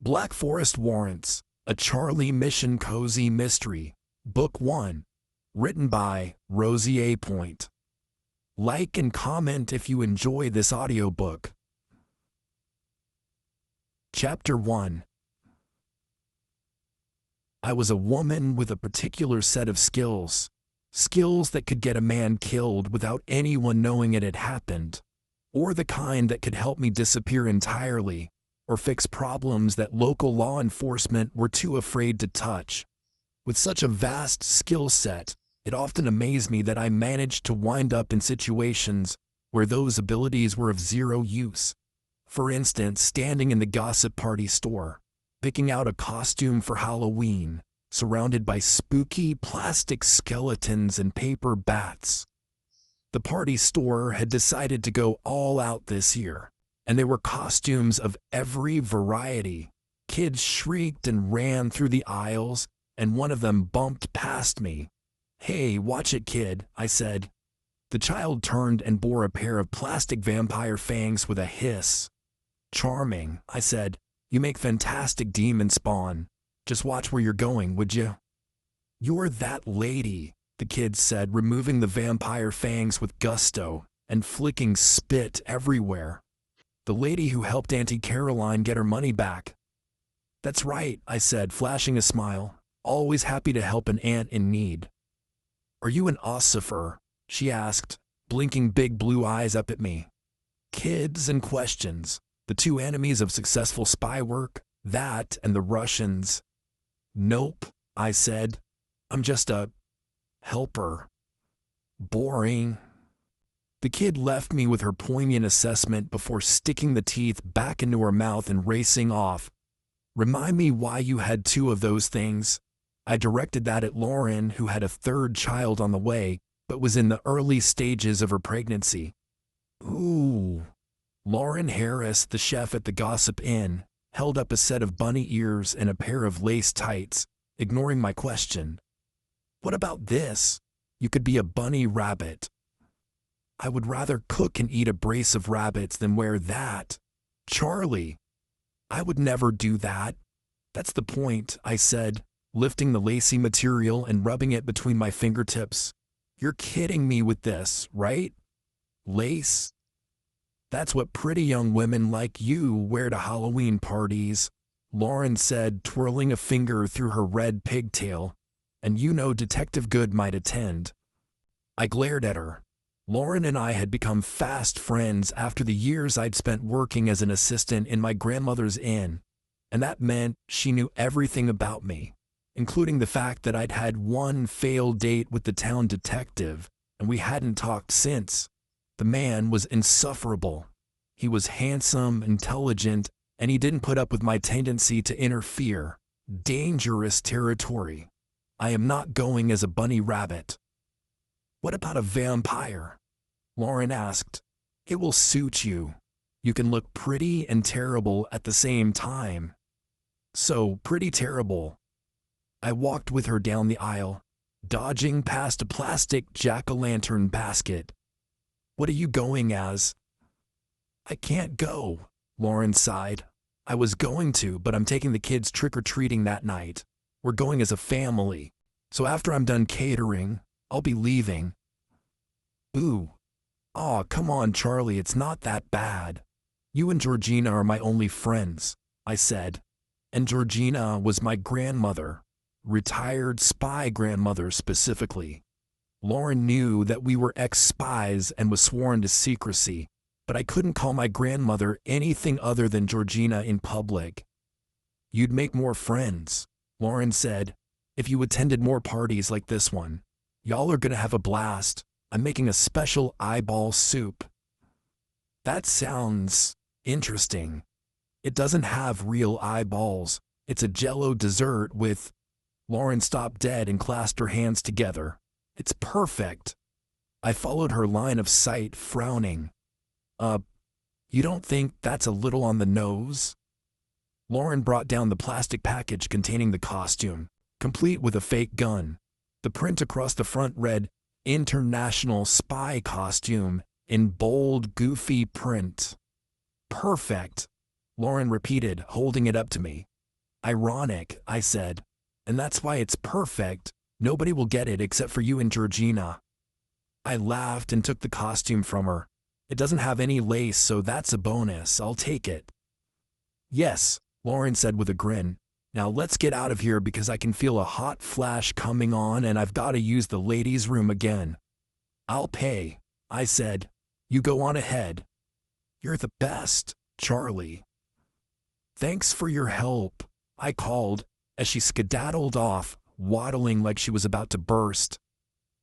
Black Forest Warrants, a Charlie Mission Cozy Mystery, Book 1, written by Rosie A. Point. Like and comment if you enjoy this audiobook. Chapter 1. I was a woman with a particular set of skills. Skills that could get a man killed without anyone knowing it had happened, or the kind that could help me disappear entirely, or fix problems that local law enforcement were too afraid to touch. With such a vast skill set, it often amazed me that I managed to wind up in situations where those abilities were of zero use. For instance, standing in the gossip party store, picking out a costume for Halloween, surrounded by spooky plastic skeletons and paper bats. The party store had decided to go all out this year, and there were costumes of every variety. Kids shrieked and ran through the aisles, and one of them bumped past me. "Hey, watch it, kid," I said. The child turned and bore a pair of plastic vampire fangs with a hiss. "Charming," I said. "You make fantastic demon spawn. Just watch where you're going, would you?" "You're that lady," the kid said, removing the vampire fangs with gusto and flicking spit everywhere. "The lady who helped Auntie Caroline get her money back." "That's right," I said, flashing a smile. "Always happy to help an aunt in need." "Are you an ossifer?" she asked, blinking big blue eyes up at me. Kids and questions, the two enemies of successful spy work, that and the Russians. "Nope," I said. "I'm just a helper." "Boring." The kid left me with her poignant assessment before sticking the teeth back into her mouth and racing off. "Remind me why you had two of those things." I directed that at Lauren, who had a third child on the way, but was in the early stages of her pregnancy. "Ooh." Lauren Harris, the chef at the Gossip Inn, held up a set of bunny ears and a pair of lace tights, ignoring my question. "What about this? You could be a bunny rabbit." "I would rather cook and eat a brace of rabbits than wear that." "Charlie, I would never do that." "That's the point," I said, lifting the lacy material and rubbing it between my fingertips. "You're kidding me with this, right? Lace? That's what pretty young women like you wear to Halloween parties," Lauren said, twirling a finger through her red pigtail. "And you know Detective Good might attend." I glared at her. Lauren and I had become fast friends after the years I'd spent working as an assistant in my grandmother's inn, and that meant she knew everything about me, including the fact that I'd had one failed date with the town detective, and we hadn't talked since. The man was insufferable. He was handsome, intelligent, and he didn't put up with my tendency to interfere. Dangerous territory. I am not going as a bunny rabbit. "What about a vampire?" Lauren asked. "It will suit you. You can look pretty and terrible at the same time." "So, pretty terrible." I walked with her down the aisle, dodging past a plastic jack-o'-lantern basket. "What are you going as?" "I can't go," Lauren sighed. "I was going to, but I'm taking the kids trick-or-treating that night. We're going as a family. So after I'm done catering, I'll be leaving." "Ooh. Aw, come on, Charlie, it's not that bad. You and Georgina are my only friends," I said. And Georgina was my grandmother, retired spy grandmother specifically. Lauren knew that we were ex-spies and was sworn to secrecy, but I couldn't call my grandmother anything other than Georgina in public. "You'd make more friends," Lauren said, "if you attended more parties like this one. Y'all are gonna have a blast. I'm making a special eyeball soup." "That sounds interesting." "It doesn't have real eyeballs. It's a Jell-O dessert with—" Lauren stopped dead and clasped her hands together. "It's perfect." I followed her line of sight, frowning. You don't think that's a little on the nose?" Lauren brought down the plastic package containing the costume, complete with a fake gun. The print across the front read, "International Spy Costume," in bold, goofy print. "Perfect," Lauren repeated, holding it up to me. Ironic, I said. And that's why it's perfect. Nobody will get it except for you and Georgina. I laughed and took the costume from her. It doesn't have any lace, so that's a bonus. I'll take it. Yes, Lauren said with a grin. Now let's get out of here because I can feel a hot flash coming on and I've got to use the ladies' room again. I'll pay, I said. You go on ahead. You're the best, Charlie. Thanks for your help, I called as she skedaddled off, waddling like she was about to burst.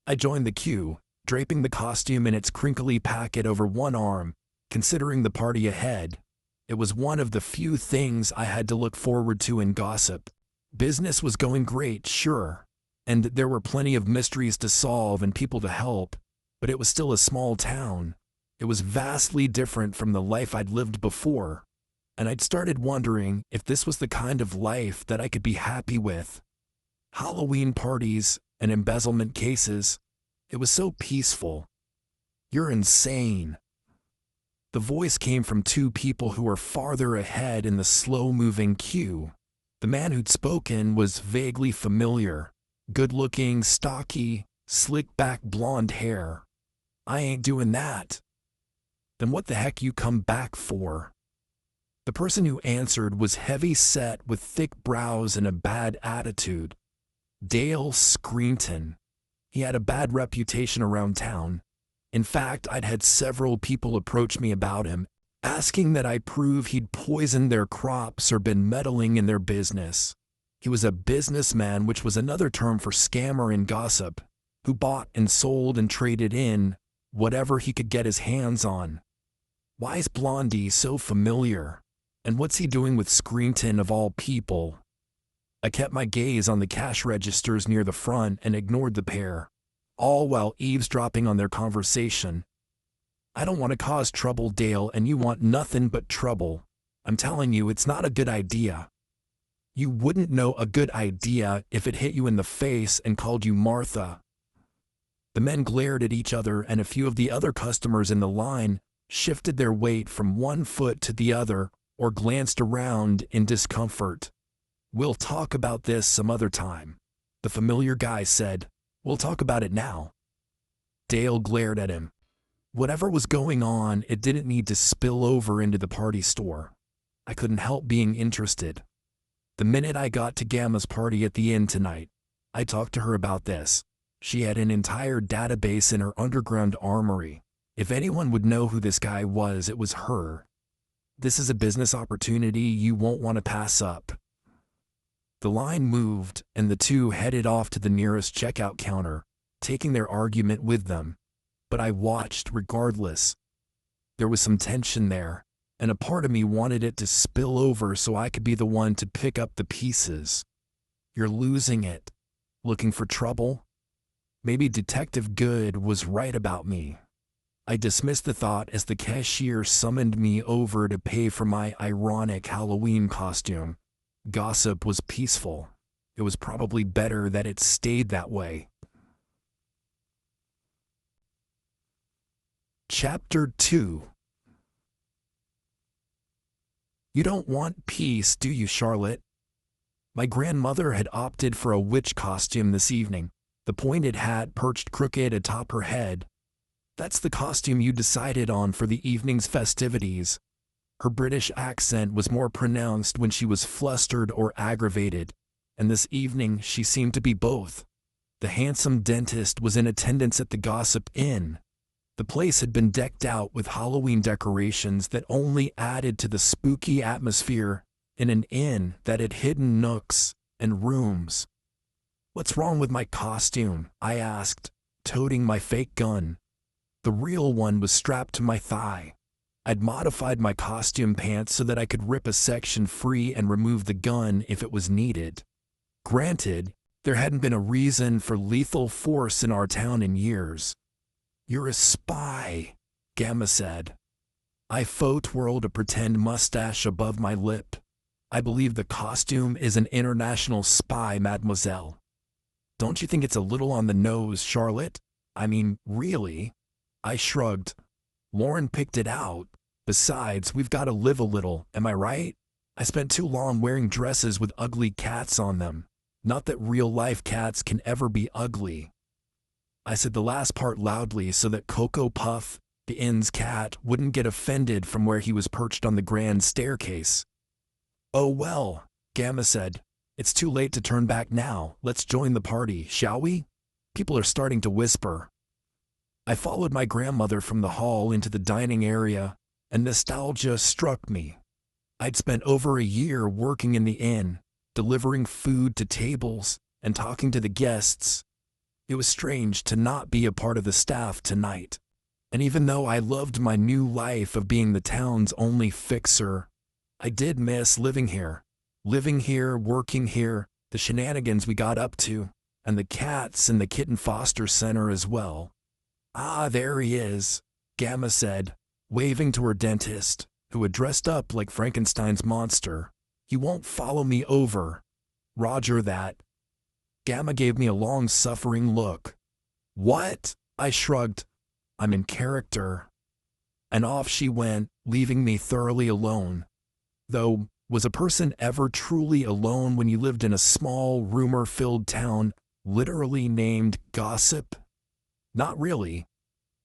I joined the queue, draping the costume in its crinkly packet over one arm, considering the party ahead. It was one of the few things I had to look forward to in gossip. Business was going great, sure, and there were plenty of mysteries to solve and people to help, but it was still a small town. It was vastly different from the life I'd lived before, and I'd started wondering if this was the kind of life that I could be happy with. Halloween parties and embezzlement cases, it was so peaceful. You're insane. The voice came from two people who were farther ahead in the slow-moving queue. The man who'd spoken was vaguely familiar. Good-looking, stocky, slick-back blonde hair. I ain't doing that. Then what the heck you come back for? The person who answered was heavy-set with thick brows and a bad attitude. Dale Screenton. He had a bad reputation around town. In fact, I'd had several people approach me about him, asking that I prove he'd poisoned their crops or been meddling in their business. He was a businessman, which was another term for scammer in gossip, who bought and sold and traded in whatever he could get his hands on. Why's Blondie so familiar? And what's he doing with Screenton of all people? I kept my gaze on the cash registers near the front and ignored the pair, all while eavesdropping on their conversation. I don't want to cause trouble, Dale, and you want nothing but trouble. I'm telling you, it's not a good idea. You wouldn't know a good idea if it hit you in the face and called you Martha. The men glared at each other, and a few of the other customers in the line shifted their weight from one foot to the other or glanced around in discomfort. We'll talk about this some other time, the familiar guy said. We'll talk about it now. Dale glared at him. Whatever was going on, it didn't need to spill over into the party store. I couldn't help being interested. The minute I got to Gamma's party at the inn tonight, I talked to her about this. She had an entire database in her underground armory. If anyone would know who this guy was, it was her. This is a business opportunity you won't want to pass up. The line moved, and the two headed off to the nearest checkout counter, taking their argument with them. But I watched regardless. There was some tension there, and a part of me wanted it to spill over so I could be the one to pick up the pieces. You're losing it. Looking for trouble? Maybe Detective Good was right about me. I dismissed the thought as the cashier summoned me over to pay for my ironic Halloween costume. Gossip was peaceful. It was probably better that it stayed that way. Chapter 2. You don't want peace, do you, Charlotte? My grandmother had opted for a witch costume this evening, the pointed hat perched crooked atop her head. That's the costume you decided on for the evening's festivities. Her British accent was more pronounced when she was flustered or aggravated, and this evening she seemed to be both. The handsome dentist was in attendance at the Gossip Inn. The place had been decked out with Halloween decorations that only added to the spooky atmosphere in an inn that had hidden nooks and rooms. "What's wrong with my costume?" I asked, toting my fake gun. The real one was strapped to my thigh. I'd modified my costume pants so that I could rip a section free and remove the gun if it was needed. Granted, there hadn't been a reason for lethal force in our town in years. "You're a spy," Gamma said. I faux-twirled a pretend mustache above my lip. "I believe the costume is an international spy, mademoiselle." "Don't you think it's a little on the nose, Charlotte? I mean, really?" I shrugged. "Lauren picked it out. Besides, we've got to live a little, am I right? I spent too long wearing dresses with ugly cats on them. Not that real-life cats can ever be ugly. I said the last part loudly so that Cocoa Puff, the inn's cat, wouldn't get offended from where he was perched on the grand staircase. "Oh well," Gamma said. "It's too late to turn back now. Let's join the party, shall we?" People are starting to whisper. I followed my grandmother from the hall into the dining area, and nostalgia struck me. I'd spent over a year working in the inn, delivering food to tables and talking to the guests. It was strange to not be a part of the staff tonight. And even though I loved my new life of being the town's only fixer, I did miss living here. Living here, working here, the shenanigans we got up to, and the cats in the kitten foster center as well. "Ah, there he is," Gamma said, waving to her dentist, who had dressed up like Frankenstein's monster. "He won't follow me over." "Roger that." Gamma gave me a long-suffering look. "What?" I shrugged. "I'm in character." And off she went, leaving me thoroughly alone. Though, was a person ever truly alone when you lived in a small, rumor-filled town literally named Gossip? Not really.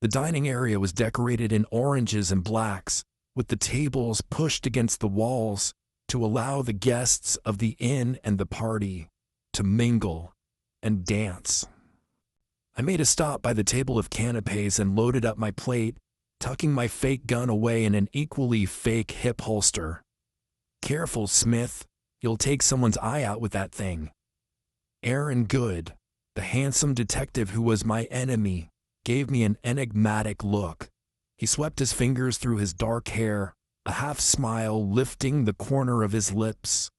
The dining area was decorated in oranges and blacks, with the tables pushed against the walls to allow the guests of the inn and the party to mingle and dance. I made a stop by the table of canapes and loaded up my plate, tucking my fake gun away in an equally fake hip holster. "Careful, Smith. You'll take someone's eye out with that thing." Aaron Good, the handsome detective who was my enemy, gave me an enigmatic look. He swept his fingers through his dark hair, a half-smile lifting the corner of his lips.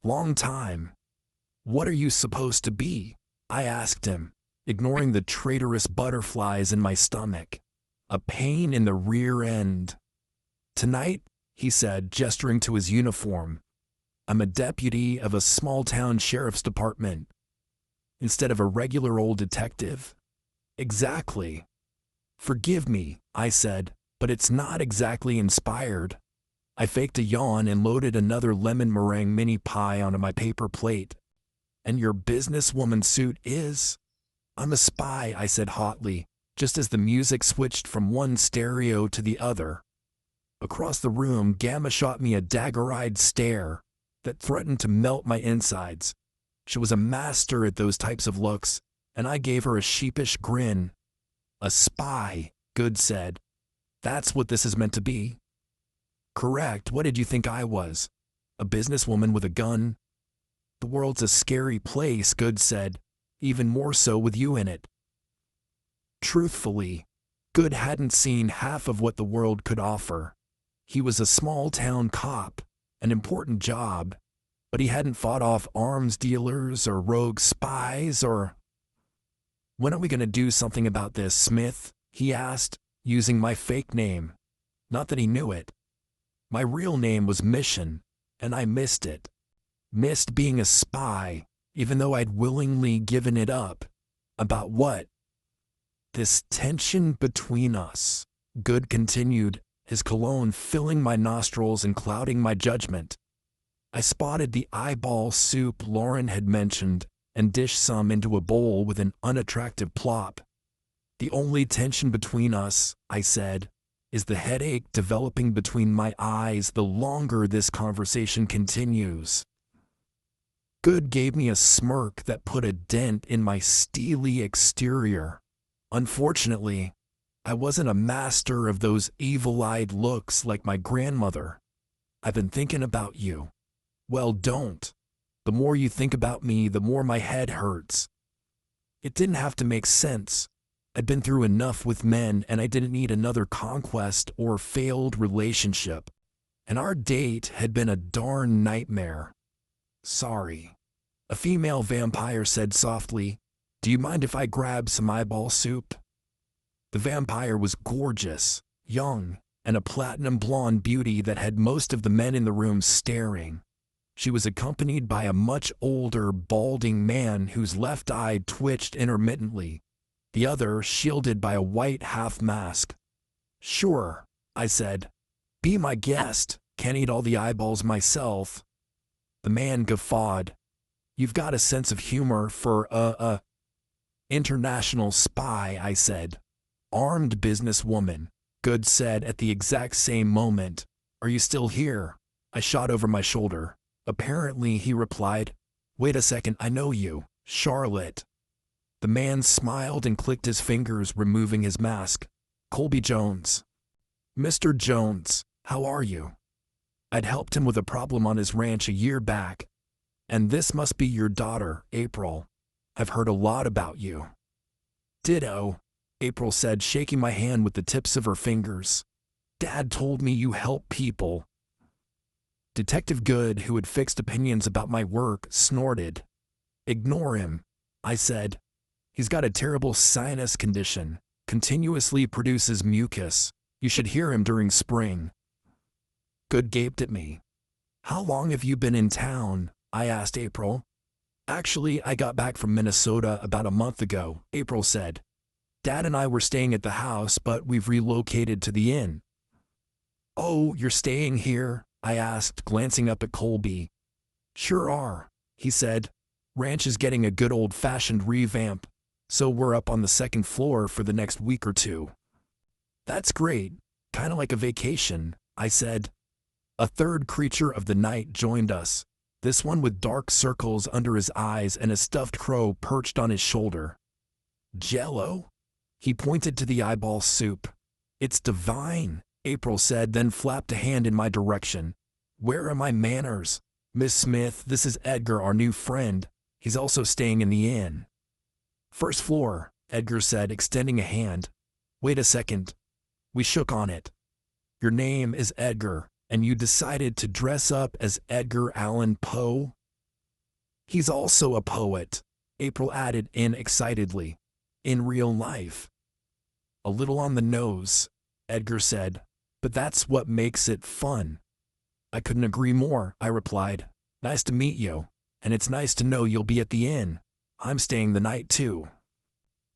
"Long time." "What are you supposed to be?" I asked him, ignoring the traitorous butterflies in my stomach. "A pain in the rear end." "Tonight," he said, gesturing to his uniform, "I'm a deputy of a small-town sheriff's department, instead of a regular old detective." "Exactly." "Forgive me," I said, "but it's not exactly inspired." I faked a yawn and loaded another lemon meringue mini pie onto my paper plate. "And your businesswoman suit is?" "I'm a spy," I said hotly, just as the music switched from one stereo to the other. Across the room, Gamma shot me a dagger-eyed stare that threatened to melt my insides. She was a master at those types of looks, and I gave her a sheepish grin. "A spy," Good said. "That's what this is meant to be." "Correct. What did you think I was? A businesswoman with a gun?" "The world's a scary place," Good said, "even more so with you in it." Truthfully, Good hadn't seen half of what the world could offer. He was a small-town cop, an important job, but he hadn't fought off arms dealers or rogue spies or... "When are we going to do something about this, Smith?" he asked, using my fake name. Not that he knew it. My real name was Mission, and I missed it. Missed being a spy, even though I'd willingly given it up. About what? "This tension between us," Good continued, his cologne filling my nostrils and clouding my judgment. I spotted the eyeball soup Lauren had mentioned and dished some into a bowl with an unattractive plop. "The only tension between us," I said, "is the headache developing between my eyes the longer this conversation continues." Good gave me a smirk that put a dent in my steely exterior. Unfortunately, I wasn't a master of those evil-eyed looks like my grandmother. "I've been thinking about you." "Well, don't. The more you think about me, the more my head hurts." It didn't have to make sense. I'd been through enough with men, and I didn't need another conquest or failed relationship. And our date had been a darn nightmare. "Sorry." A female vampire said softly, "Do you mind if I grab some eyeball soup?" The vampire was gorgeous, young, and a platinum blonde beauty that had most of the men in the room staring. She was accompanied by a much older, balding man whose left eye twitched intermittently, the other shielded by a white half-mask. "Sure," I said. "Be my guest." Can't eat all the eyeballs myself." The man guffawed. "You've got a sense of humor for a international spy," I said. "Armed businesswoman," Good said at the exact same moment. "Are you still here?" I shot over my shoulder. "Apparently," he replied. "Wait a second, I know you. Charlotte." The man smiled and clicked his fingers, removing his mask. "Colby Jones." "Mr. Jones, how are you?" I'd helped him with a problem on his ranch a year back. "And this must be your daughter, April. I've heard a lot about you." "Ditto," April said, shaking my hand with the tips of her fingers. "Dad told me you help people." Detective Good, who had fixed opinions about my work, snorted. "Ignore him," I said. "He's got a terrible sinus condition, continuously produces mucus. You should hear him during spring." Good gaped at me. "How long have you been in town?" I asked April. "Actually, I got back from Minnesota about a month ago," April said. "Dad and I were staying at the house, but we've relocated to the inn." "Oh, you're staying here?" I asked, glancing up at Colby. "Sure are," he said. "Ranch is getting a good old-fashioned revamp, so we're up on the second floor for the next week or two." "That's great, kind of like a vacation," I said. A third creature of the night joined us, this one with dark circles under his eyes and a stuffed crow perched on his shoulder. "Jello?" He pointed to the eyeball soup. "It's divine," April said, then flapped a hand in my direction. "Where are my manners? Miss Smith, this is Edgar, our new friend. He's also staying in the inn." "First floor," Edgar said, extending a hand. "Wait a second." We shook on it. "Your name is Edgar, and you decided to dress up as Edgar Allan Poe?" "He's also a poet," April added in excitedly. "In real life." "A little on the nose," Edgar said, "but that's what makes it fun." "I couldn't agree more," I replied. "Nice to meet you, and it's nice to know you'll be at the inn. I'm staying the night too."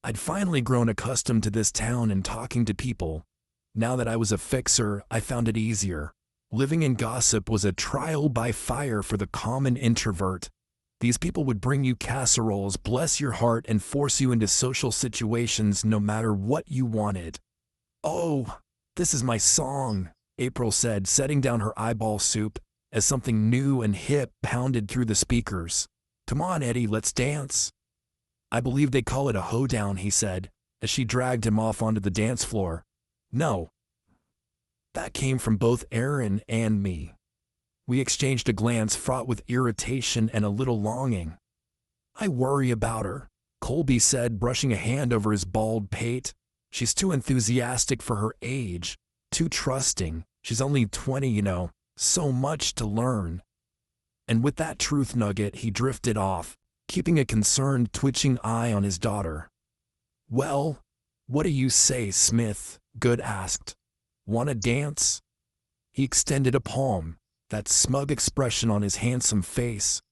I'd finally grown accustomed to this town and talking to people. Now that I was a fixer, I found it easier. Living in gossip was a trial by fire for the common introvert. These people would bring you casseroles, bless your heart, and force you into social situations no matter what you wanted. "Oh, this is my song," April said, setting down her eyeball soup as something new and hip pounded through the speakers. "Come on, Eddie, let's dance." "I believe they call it a hoedown," he said, as she dragged him off onto the dance floor. "No." That came from both Aaron and me. We exchanged a glance fraught with irritation and a little longing. "I worry about her," Colby said, brushing a hand over his bald pate. "She's too enthusiastic for her age, too trusting. She's only 20, you know, so much to learn." And with that truth nugget, he drifted off, keeping a concerned, twitching eye on his daughter. "Well, what do you say, Smith?" Good asked. "Want to dance?" He extended a palm, that smug expression on his handsome face.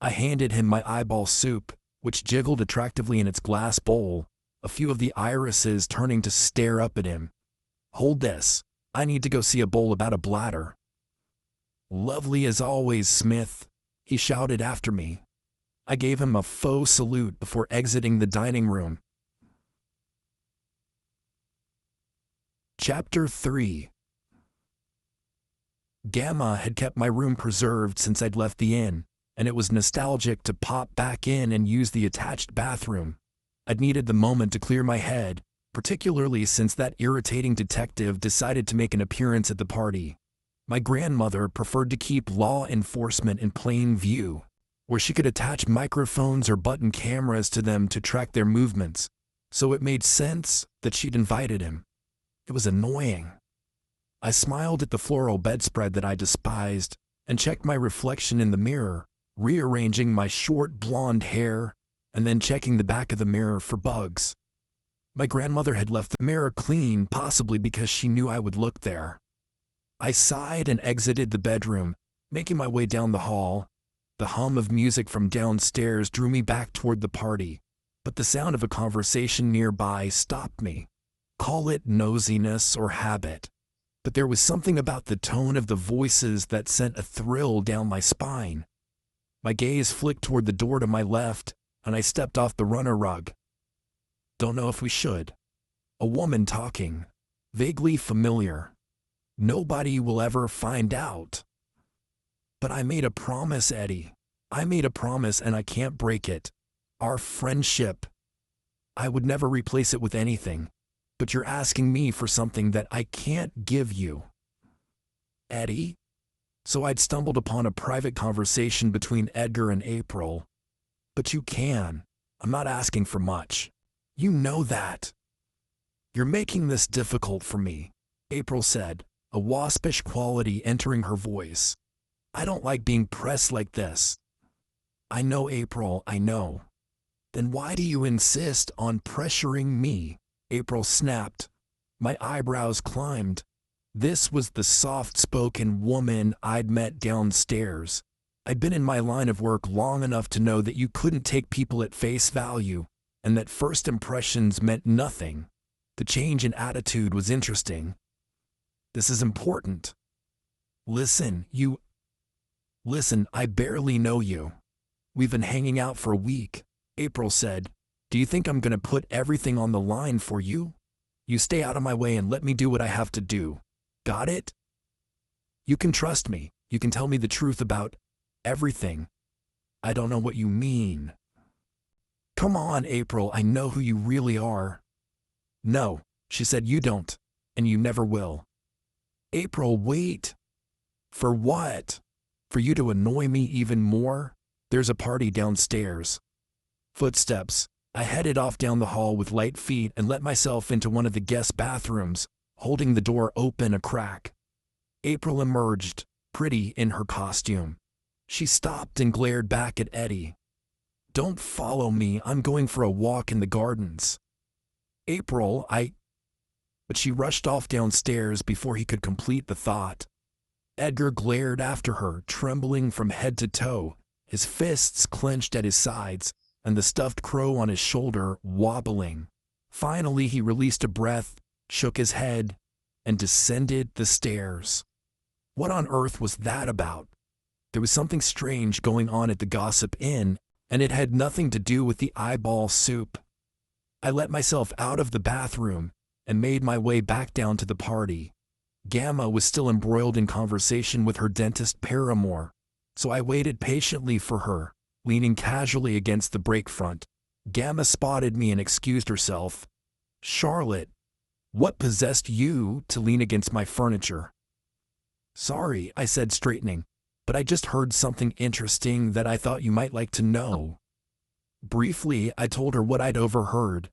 I handed him my eyeball soup, which jiggled attractively in its glass bowl, a few of the irises turning to stare up at him. "Hold this. I need to go see a bowl about a bladder." "Lovely as always, Smith," he shouted after me. I gave him a faux salute before exiting the dining room. Chapter 3. Gamma had kept my room preserved since I'd left the inn, and it was nostalgic to pop back in and use the attached bathroom. I'd needed the moment to clear my head, particularly since that irritating detective decided to make an appearance at the party. My grandmother preferred to keep law enforcement in plain view, where she could attach microphones or button cameras to them to track their movements, so it made sense that she'd invited him. It was annoying. I smiled at the floral bedspread that I despised and checked my reflection in the mirror, rearranging my short blonde hair and then checking the back of the mirror for bugs. My grandmother had left the mirror clean, possibly because she knew I would look there. I sighed and exited the bedroom, making my way down the hall. The hum of music from downstairs drew me back toward the party, but the sound of a conversation nearby stopped me. Call it nosiness or habit. But there was something about the tone of the voices that sent a thrill down my spine. My gaze flicked toward the door to my left, and I stepped off the runner rug. Don't know if we should. A woman talking. Vaguely familiar. Nobody will ever find out. But I made a promise, Eddie. I made a promise and I can't break it. Our friendship. I would never replace it with anything. But you're asking me for something that I can't give you. Eddie? So I'd stumbled upon a private conversation between Edgar and April. But you can. I'm not asking for much. You know that. You're making this difficult for me, April said, a waspish quality entering her voice. I don't like being pressed like this. I know, April, I know. Then why do you insist on pressuring me? April snapped. My eyebrows climbed. This was the soft-spoken woman I'd met downstairs. I'd been in my line of work long enough to know that you couldn't take people at face value, and that first impressions meant nothing. The change in attitude was interesting. This is important. Listen, I barely know you. We've been hanging out for a week, April said. Do you think I'm going to put everything on the line for you? You stay out of my way and let me do what I have to do. Got it? You can trust me. You can tell me the truth about everything. I don't know what you mean. Come on, April, I know who you really are. No, she said, you don't, and you never will. April, wait. For what? For you to annoy me even more? There's a party downstairs. Footsteps. I headed off down the hall with light feet and let myself into one of the guest bathrooms, holding the door open a crack. April emerged, pretty in her costume. She stopped and glared back at Eddie. Don't follow me, I'm going for a walk in the gardens. April, But she rushed off downstairs before he could complete the thought. Edgar glared after her, trembling from head to toe, his fists clenched at his sides, and the stuffed crow on his shoulder wobbling. Finally he released a breath, shook his head, and descended the stairs. What on earth was that about? There was something strange going on at the Gossip Inn, and it had nothing to do with the eyeball soup. I let myself out of the bathroom and made my way back down to the party. Gamma was still embroiled in conversation with her dentist paramour, so I waited patiently for her, leaning casually against the brake front. Gamma spotted me and excused herself. Charlotte, what possessed you to lean against my furniture? Sorry, I said, straightening, but I just heard something interesting that I thought you might like to know. Briefly, I told her what I'd overheard.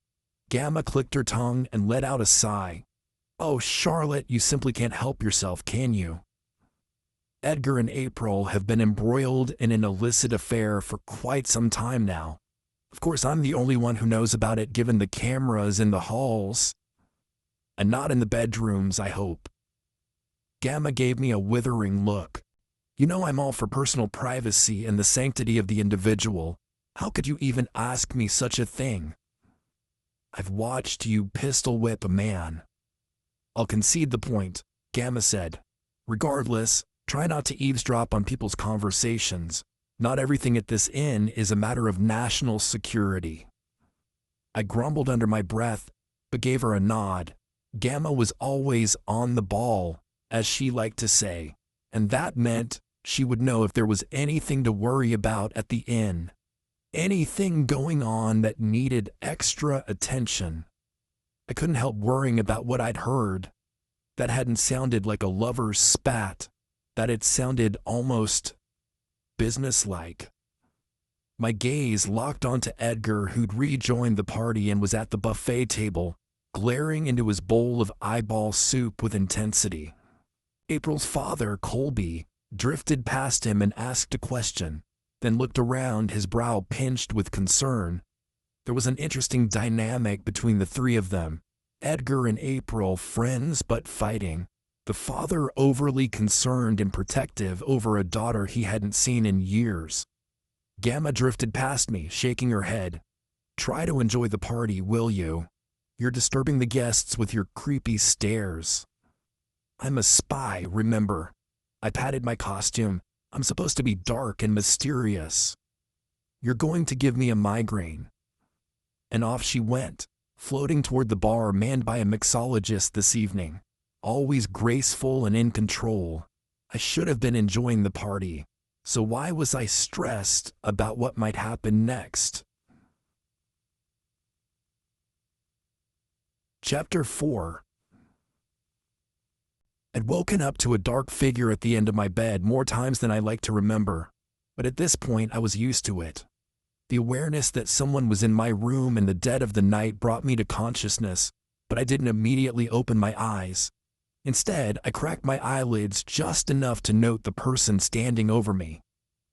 Gamma clicked her tongue and let out a sigh. Oh, Charlotte, you simply can't help yourself, can you? Edgar and April have been embroiled in an illicit affair for quite some time now. Of course, I'm the only one who knows about it given the cameras in the halls. And not in the bedrooms, I hope. Gamma gave me a withering look. You know I'm all for personal privacy and the sanctity of the individual. How could you even ask me such a thing? I've watched you pistol whip a man. I'll concede the point, Gamma said. Regardless, try not to eavesdrop on people's conversations. Not everything at this inn is a matter of national security. I grumbled under my breath, but gave her a nod. Gamma was always on the ball, as she liked to say, and that meant she would know if there was anything to worry about at the inn. Anything going on that needed extra attention. I couldn't help worrying about what I'd heard. That hadn't sounded like a lover's spat. That it sounded almost businesslike. My gaze locked onto Edgar, who'd rejoined the party and was at the buffet table, glaring into his bowl of eyeball soup with intensity. April's father, Colby, drifted past him and asked a question, then looked around, his brow pinched with concern. There was an interesting dynamic between the three of them. Edgar and April, friends but fighting. The father overly concerned and protective over a daughter he hadn't seen in years. Gamma drifted past me, shaking her head. Try to enjoy the party, will you? You're disturbing the guests with your creepy stares. I'm a spy, remember? I patted my costume. I'm supposed to be dark and mysterious. You're going to give me a migraine. And off she went, floating toward the bar manned by a mixologist this evening. Always graceful and in control. I should have been enjoying the party. So why was I stressed about what might happen next? Chapter 4. I'd woken up to a dark figure at the end of my bed more times than I like to remember, but at this point I was used to it. The awareness that someone was in my room in the dead of the night brought me to consciousness, but I didn't immediately open my eyes. Instead, I cracked my eyelids just enough to note the person standing over me.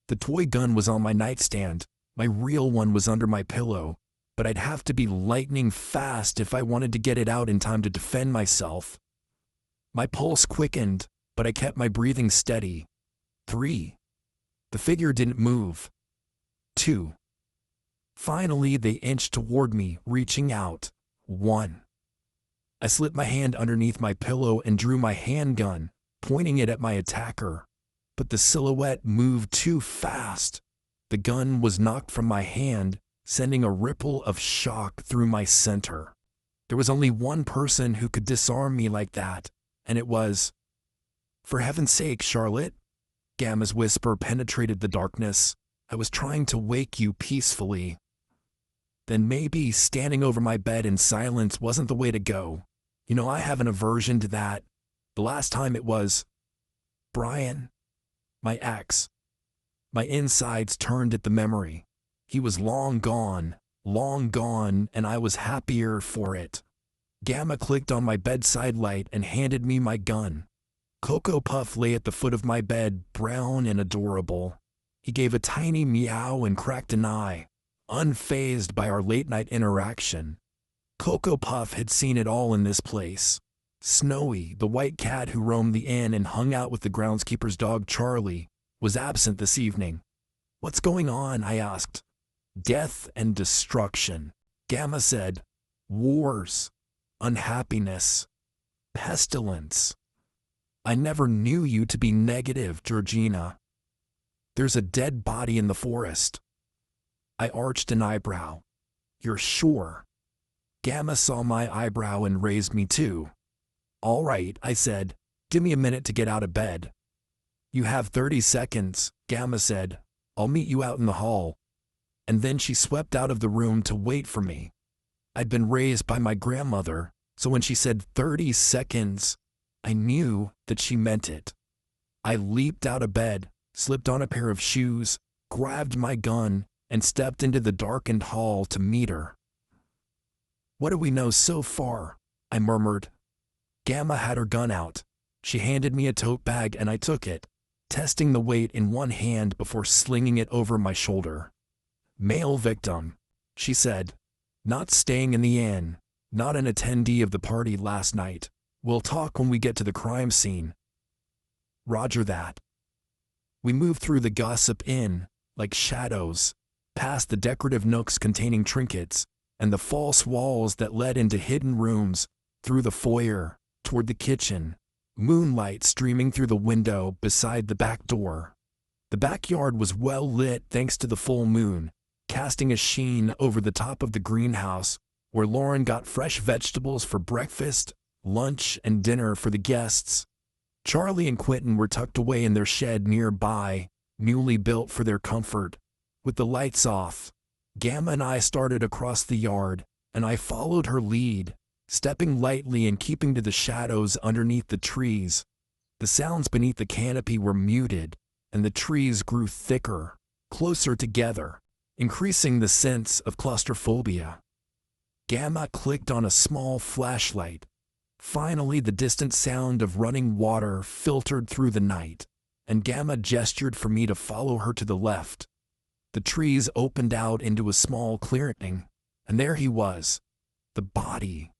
The toy gun was on my nightstand, my real one was under my pillow, but I'd have to be lightning fast if I wanted to get it out in time to defend myself. My pulse quickened, but I kept my breathing steady. 3. The figure didn't move. 2. Finally, they inched toward me, reaching out. 1. I slipped my hand underneath my pillow and drew my handgun, pointing it at my attacker. But the silhouette moved too fast. The gun was knocked from my hand, sending a ripple of shock through my center. There was only one person who could disarm me like that, and it was, "For heaven's sake, Charlotte." Gamma's whisper penetrated the darkness. "I was trying to wake you peacefully." Then maybe standing over my bed in silence wasn't the way to go. You know, I have an aversion to that. The last time it was Brian, my ex. My insides turned at the memory. He was long gone, and I was happier for it. Gamma clicked on my bedside light and handed me my gun. Cocoa Puff lay at the foot of my bed, brown and adorable. He gave a tiny meow and cracked an eye, unfazed by our late-night interaction. Cocoa Puff had seen it all in this place. Snowy, the white cat who roamed the inn and hung out with the groundskeeper's dog Charlie, was absent this evening. "What's going on?" I asked. "Death and destruction," Gamma said. "Wars, unhappiness, pestilence. I never knew you to be negative, Georgina. There's a dead body in the forest." I arched an eyebrow. "You're sure?" Gamma saw my eyebrow and raised me too. "All right," I said. "Give me a minute to get out of bed." "You have 30 seconds, Gamma said. "I'll meet you out in the hall." And then she swept out of the room to wait for me. I'd been raised by my grandmother, so when she said 30 seconds, I knew that she meant it. I leaped out of bed, slipped on a pair of shoes, grabbed my gun, and stepped into the darkened hall to meet her. "What do we know so far?" I murmured. Gamma had her gun out. She handed me a tote bag and I took it, testing the weight in one hand before slinging it over my shoulder. "Male victim," she said. "Not staying in the inn, not an attendee of the party last night. We'll talk when we get to the crime scene." "Roger that." We moved through the gossip inn, like shadows, past the decorative nooks containing trinkets, and the false walls that led into hidden rooms, through the foyer, toward the kitchen, moonlight streaming through the window beside the back door. The backyard was well lit thanks to the full moon, casting a sheen over the top of the greenhouse, where Lauren got fresh vegetables for breakfast, lunch, and dinner for the guests. Charlie and Quentin were tucked away in their shed nearby, newly built for their comfort. With the lights off, Gamma and I started across the yard, and I followed her lead, stepping lightly and keeping to the shadows underneath the trees. The sounds beneath the canopy were muted, and the trees grew thicker, closer together, increasing the sense of claustrophobia. Gamma clicked on a small flashlight. Finally, the distant sound of running water filtered through the night, and Gamma gestured for me to follow her to the left. The trees opened out into a small clearing, and there he was, the body.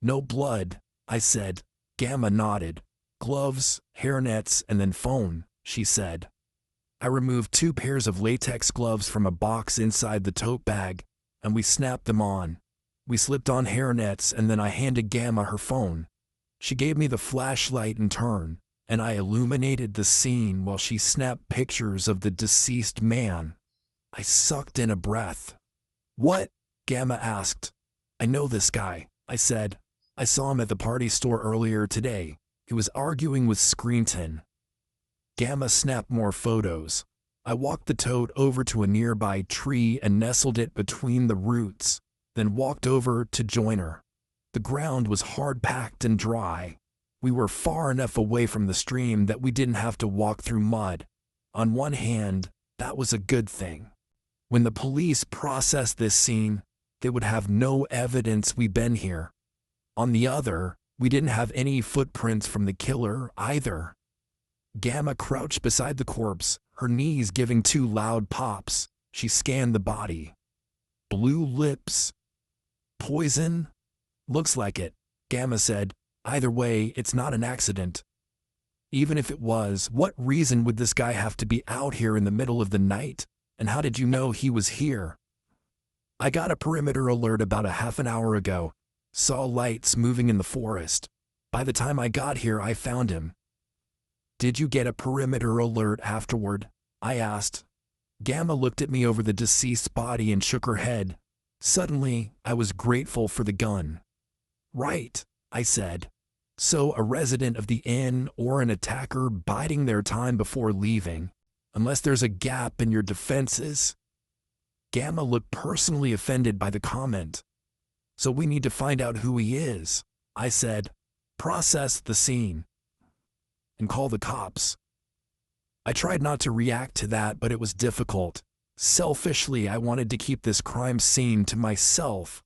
"No blood," I said. Gamma nodded. "Gloves, hairnets, and then phone," she said. I removed 2 pairs of latex gloves from a box inside the tote bag, and we snapped them on. We slipped on hairnets and then I handed Gamma her phone. She gave me the flashlight in turn, and I illuminated the scene while she snapped pictures of the deceased man. I sucked in a breath. "What?" Gamma asked. "I know this guy," I said. "I saw him at the party store earlier today. He was arguing with Screenton." Gamma snapped more photos. I walked the toad over to a nearby tree and nestled it between the roots, then walked over to join her. The ground was hard-packed and dry. We were far enough away from the stream that we didn't have to walk through mud. On one hand, that was a good thing. When the police processed this scene, they would have no evidence we'd been here. On the other, we didn't have any footprints from the killer either. Gamma crouched beside the corpse, her knees giving 2 loud pops. She scanned the body. "Blue lips. Poison? Looks like it," Gamma said. "Either way, it's not an accident. Even if it was, what reason would this guy have to be out here in the middle of the night? And how did you know he was here?" "I got a perimeter alert about a half an hour ago. Saw lights moving in the forest. By the time I got here, I found him." "Did you get a perimeter alert afterward?" I asked. Gamma looked at me over the deceased body and shook her head. Suddenly, I was grateful for the gun. "Right," I said. "So a resident of the inn or an attacker biding their time before leaving, unless there's a gap in your defenses." Gamma looked personally offended by the comment. "So we need to find out who he is," I said. "Process the scene. And call the cops." I tried not to react to that, but it was difficult. Selfishly, I wanted to keep this crime scene to myself.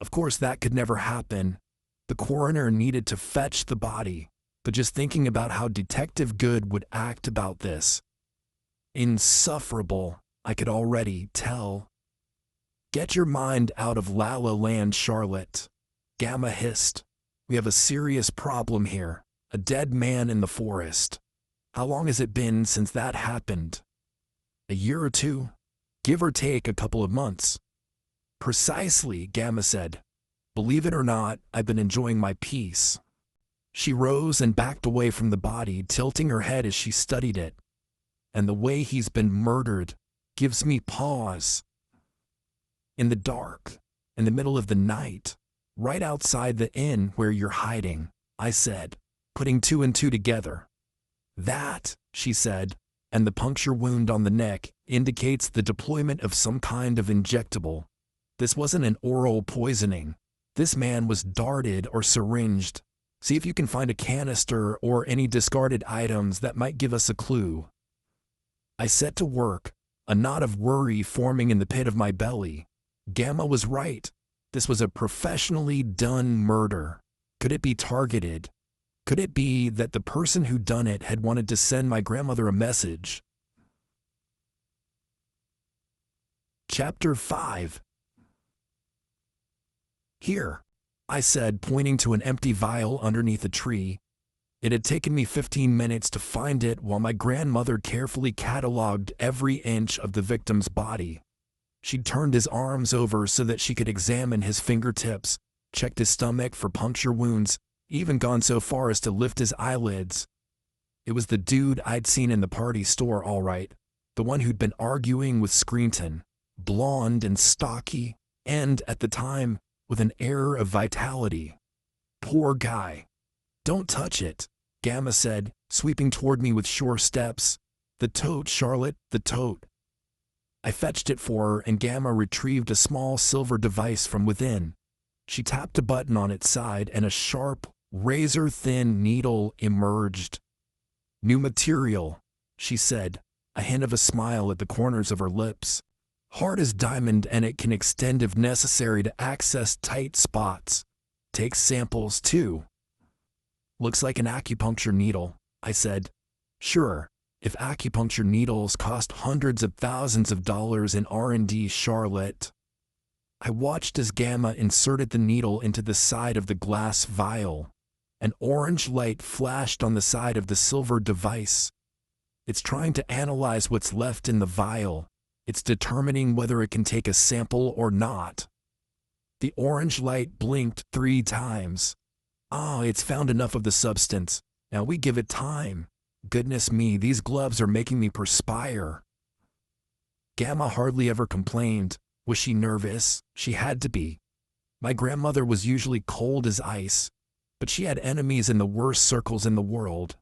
Of course, that could never happen. The coroner needed to fetch the body, but just thinking about how Detective Good would act about this. Insufferable, I could already tell. "Get your mind out of La La Land, Charlotte," Gamma hissed. "We have a serious problem here. A dead man in the forest. How long has it been since that happened? A year or 2? Give or take a couple of months." "Precisely," Gamma said. "Believe it or not, I've been enjoying my peace." She rose and backed away from the body, tilting her head as she studied it. "And the way he's been murdered gives me pause. In the dark, in the middle of the night, right outside the inn where you're hiding," I said, putting 2 and 2 together. "That," she said, "and the puncture wound on the neck indicates the deployment of some kind of injectable. This wasn't an oral poisoning. This man was darted or syringed. See if you can find a canister or any discarded items that might give us a clue." I set to work, a knot of worry forming in the pit of my belly. Gamma was right. This was a professionally done murder. Could it be targeted? Could it be that the person who done it had wanted to send my grandmother a message? Chapter 5. "Here," I said, pointing to an empty vial underneath a tree. It had taken me 15 minutes to find it while my grandmother carefully cataloged every inch of the victim's body. She'd turned his arms over so that she could examine his fingertips, checked his stomach for puncture wounds, even gone so far as to lift his eyelids. It was the dude I'd seen in the party store, all right, the one who'd been arguing with Screenton, blonde and stocky, and, at the time, with an air of vitality. Poor guy. "Don't touch it," Gamma said, sweeping toward me with sure steps. "The tote, Charlotte, the tote." I fetched it for her, and Gamma retrieved a small silver device from within. She tapped a button on its side, and a sharp, razor-thin needle emerged. "New material," she said, a hint of a smile at the corners of her lips. "Hard as diamond, and it can extend if necessary to access tight spots. Takes samples, too." "Looks like an acupuncture needle," I said. "Sure, if acupuncture needles cost hundreds of thousands of dollars in R&D, Charlotte." I watched as Gamma inserted the needle into the side of the glass vial. An orange light flashed on the side of the silver device. "It's trying to analyze what's left in the vial. It's determining whether it can take a sample or not." The orange light blinked 3 times. Oh, it's found enough of the substance. Now we give it time. Goodness me, these gloves are making me perspire. Gamma hardly ever complained. Was she nervous? She had to be. My grandmother was usually cold as ice, but she had enemies in the worst circles in the world.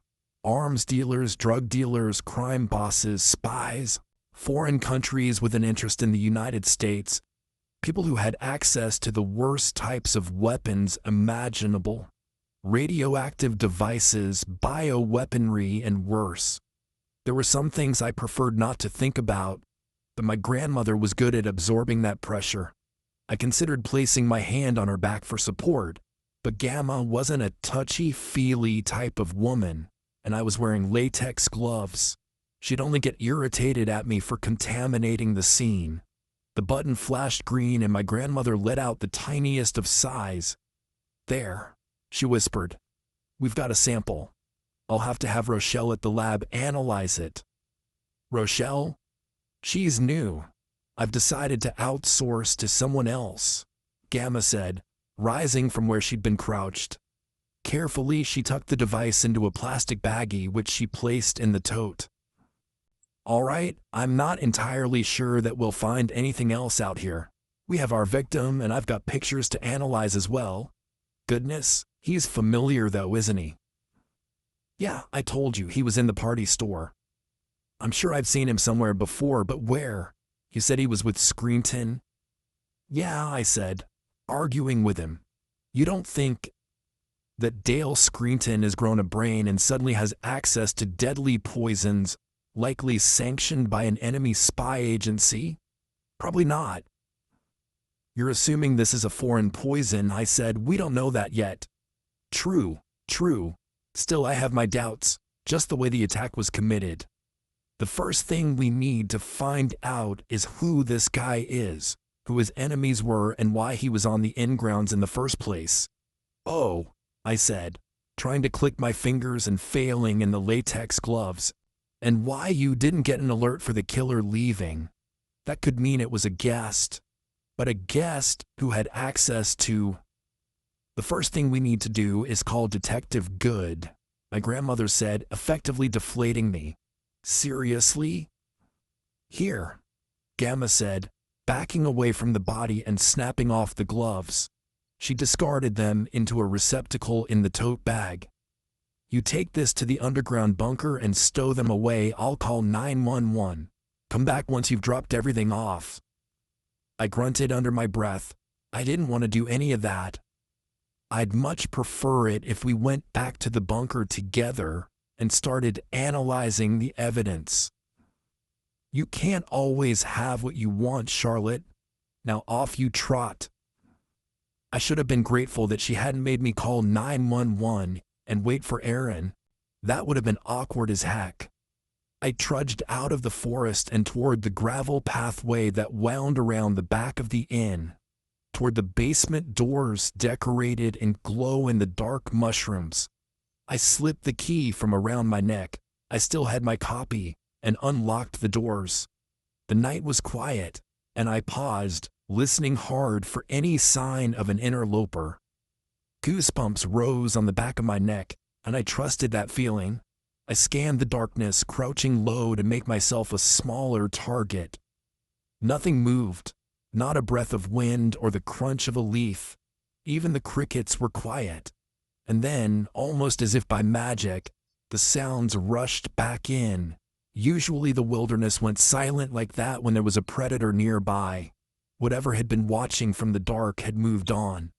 Arms dealers, drug dealers, crime bosses, spies, foreign countries with an interest in the United States, people who had access to the worst types of weapons imaginable. Radioactive devices, bioweaponry, and worse. There were some things I preferred not to think about, but my grandmother was good at absorbing that pressure. I considered placing my hand on her back for support, but Gamma wasn't a touchy-feely type of woman, and I was wearing latex gloves. She'd only get irritated at me for contaminating the scene. The button flashed green and my grandmother let out the tiniest of sighs. "There," she whispered. "We've got a sample. I'll have to have Rochelle at the lab analyze it." Rochelle? She's new. I've decided to outsource to someone else, Gamma said, rising from where she'd been crouched. Carefully, she tucked the device into a plastic baggie which she placed in the tote. "All right, I'm not entirely sure that we'll find anything else out here. We have our victim and I've got pictures to analyze as well. Goodness, he's familiar though, isn't he?" "Yeah, I told you, he was in the party store." "I'm sure I've seen him somewhere before, but where? You said he was with Screenton?" "Yeah," I said, arguing with him. "You don't think that Dale Screenton has grown a brain and suddenly has access to deadly poisons, likely sanctioned by an enemy spy agency? Probably not." "You're assuming this is a foreign poison," I said. "We don't know that yet." True. Still, I have my doubts, just the way the attack was committed. The first thing we need to find out is who this guy is, who his enemies were, and why he was on the in-grounds in the first place. "Oh," I said, trying to click my fingers and failing in the latex gloves. "And why you didn't get an alert for the killer leaving. That could mean it was a guest. But a guest who had access to—" "The first thing we need to do is call Detective Good," my grandmother said, effectively deflating me. "Seriously?" "Here," Gamma said, backing away from the body and snapping off the gloves. She discarded them into a receptacle in the tote bag. "You take this to the underground bunker and stow them away. I'll call 911. Come back once you've dropped everything off." I grunted under my breath. I didn't want to do any of that. I'd much prefer it if we went back to the bunker together and started analyzing the evidence. "You can't always have what you want, Charlotte. Now off you trot." I should have been grateful that she hadn't made me call 911 and wait for Aaron. That would have been awkward as heck. I trudged out of the forest and toward the gravel pathway that wound around the back of the inn, toward the basement doors decorated in glow-in-the-dark mushrooms. I slipped the key from around my neck. I still had my copy, and unlocked the doors. The night was quiet, and I paused, listening hard for any sign of an interloper. Goosebumps rose on the back of my neck, and I trusted that feeling. I scanned the darkness, crouching low to make myself a smaller target. Nothing moved, not a breath of wind or the crunch of a leaf. Even the crickets were quiet. And then, almost as if by magic, the sounds rushed back in. Usually the wilderness went silent like that when there was a predator nearby. Whatever had been watching from the dark had moved on.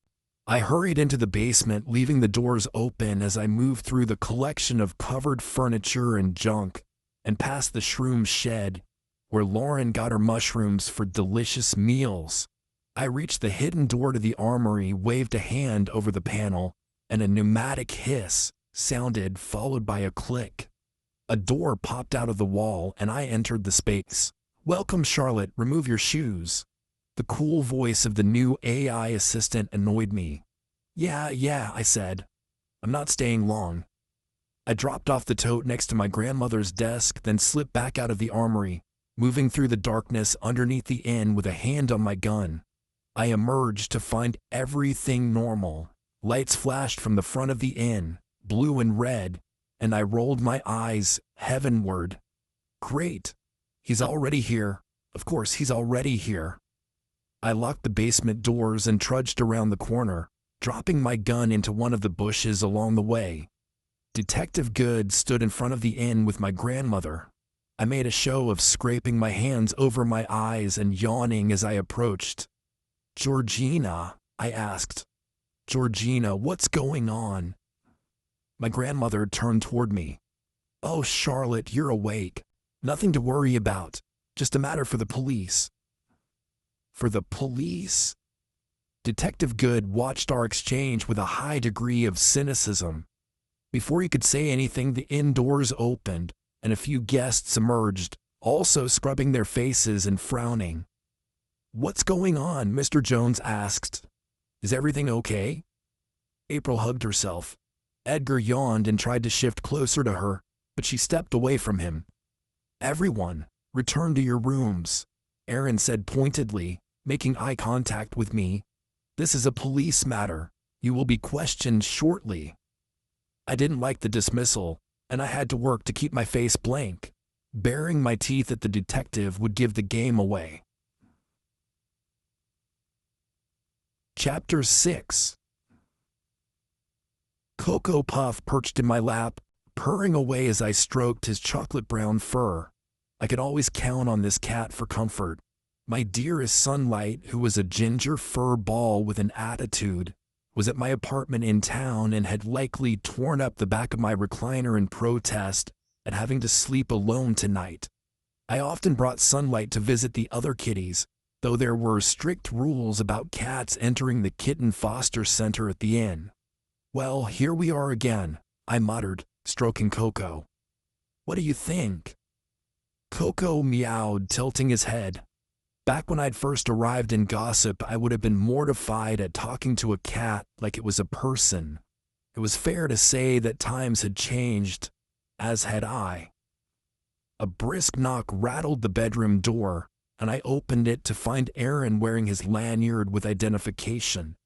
I hurried into the basement, leaving the doors open as I moved through the collection of covered furniture and junk, and past the shroom shed, where Lauren got her mushrooms for delicious meals. I reached the hidden door to the armory, waved a hand over the panel, and a pneumatic hiss sounded, followed by a click. A door popped out of the wall and I entered the space. "Welcome, Charlotte, remove your shoes." The cool voice of the new AI assistant annoyed me. Yeah, I said. "I'm not staying long." I dropped off the tote next to my grandmother's desk, then slipped back out of the armory, moving through the darkness underneath the inn with a hand on my gun. I emerged to find everything normal. Lights flashed from the front of the inn, blue and red, and I rolled my eyes heavenward. Great. He's already here. Of course, he's already here. I locked the basement doors and trudged around the corner, dropping my gun into one of the bushes along the way. Detective Good stood in front of the inn with my grandmother. I made a show of scraping my hands over my eyes and yawning as I approached. "Georgina," I asked. "Georgina, what's going on?" My grandmother turned toward me. "Oh, Charlotte, you're awake. Nothing to worry about. Just a matter for the police." "For the police?" Detective Good watched our exchange with a high degree of cynicism. Before he could say anything, the inn doors opened, and a few guests emerged, also scrubbing their faces and frowning. "What's going on?" Mr. Jones asked. "Is everything okay?" April hugged herself. Edgar yawned and tried to shift closer to her, but she stepped away from him. "Everyone, return to your rooms," Aaron said pointedly, making eye contact with me. "This is a police matter. You will be questioned shortly." I didn't like the dismissal, and I had to work to keep my face blank. Baring my teeth at the detective would give the game away. Chapter 6. Cocoa Puff perched in my lap, purring away as I stroked his chocolate-brown fur. I could always count on this cat for comfort. My dearest Sunlight, who was a ginger fur ball with an attitude, was at my apartment in town and had likely torn up the back of my recliner in protest at having to sleep alone tonight. I often brought Sunlight to visit the other kitties, though there were strict rules about cats entering the kitten foster center at the inn. "Well, here we are again," I muttered, stroking Coco. "What do you think?" Coco meowed, tilting his head. Back when I'd first arrived in Gossip, I would have been mortified at talking to a cat like it was a person. It was fair to say that times had changed, as had I. A brisk knock rattled the bedroom door, and I opened it to find Aaron wearing his lanyard with identification.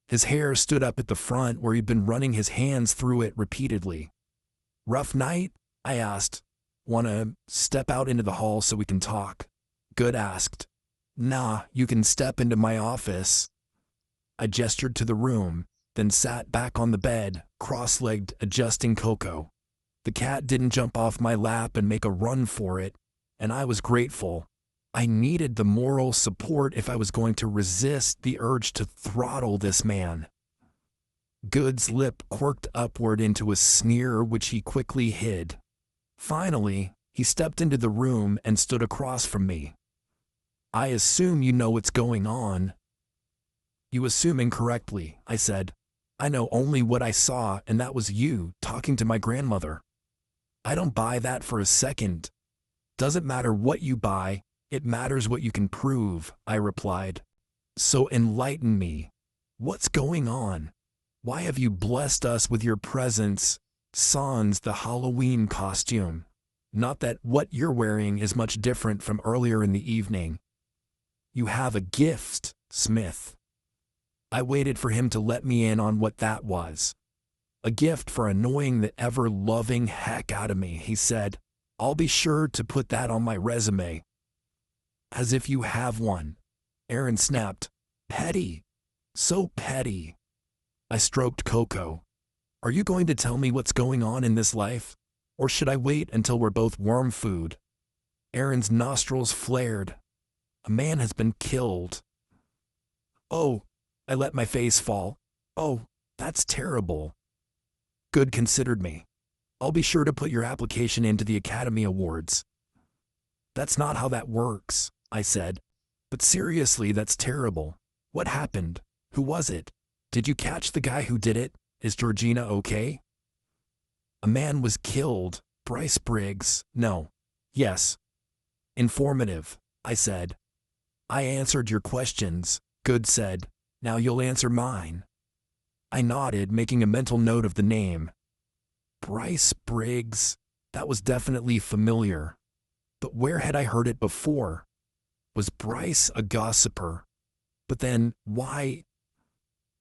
His hair stood up at the front where he'd been running his hands through it repeatedly. "Rough night?" I asked. "Wanna step out into the hall so we can talk?" Good asked. "Nah, you can step into my office." I gestured to the room, then sat back on the bed, cross-legged, adjusting Coco. The cat didn't jump off my lap and make a run for it, and I was grateful. I needed the moral support if I was going to resist the urge to throttle this man. Good's lip quirked upward into a sneer which he quickly hid. Finally, he stepped into the room and stood across from me. "I assume you know what's going on." "You assume incorrectly," I said. "I know only what I saw, and that was you talking to my grandmother." "I don't buy that for a second." "Doesn't matter what you buy, it matters what you can prove," I replied. "So enlighten me. What's going on? Why have you blessed us with your presence, sans the Halloween costume? Not that what you're wearing is much different from earlier in the evening. You have a gift, Smith." I waited for him to let me in on what that was. "A gift for annoying the ever-loving heck out of me," he said. "I'll be sure to put that on my resume." "As if you have one," Aaron snapped. "Petty. So petty." I stroked Coco. "Are you going to tell me what's going on in this life? Or should I wait until we're both worm food?" Aaron's nostrils flared. "A man has been killed." "Oh," I let my face fall. "Oh, that's terrible." Good considered me. "I'll be sure to put your application into the Academy Awards." "That's not how that works," I said. "But seriously, that's terrible. What happened? Who was it? Did you catch the guy who did it? Is Georgina okay?" "A man was killed. Bryce Briggs. No. Yes." "Informative," I said. "I answered your questions," Good said. "Now you'll answer mine." I nodded, making a mental note of the name. Bryce Briggs. That was definitely familiar. But where had I heard it before? Was Bryce a gossiper? But then, why?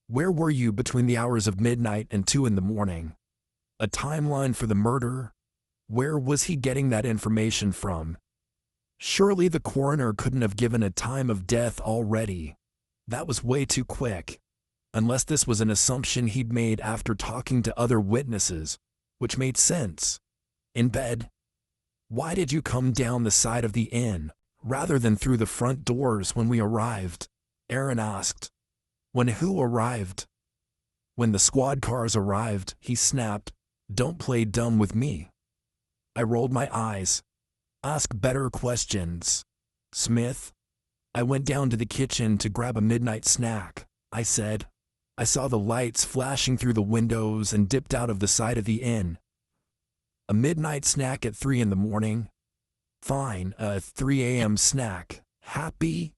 Where were you between the hours of midnight and 2 in the morning? A timeline for the murder? Where was he getting that information from? Surely the coroner couldn't have given a time of death already. That was way too quick. Unless this was an assumption he'd made after talking to other witnesses, which made sense. In bed? Why did you come down the side of the inn, rather than through the front doors when we arrived? Aaron asked. When who arrived? When the squad cars arrived, he snapped. Don't play dumb with me. I rolled my eyes. Ask better questions. Smith? I went down to the kitchen to grab a midnight snack, I said. I saw the lights flashing through the windows and dipped out of the side of the inn. A midnight snack at 3 in the morning? Fine, a 3 a.m. snack. Happy?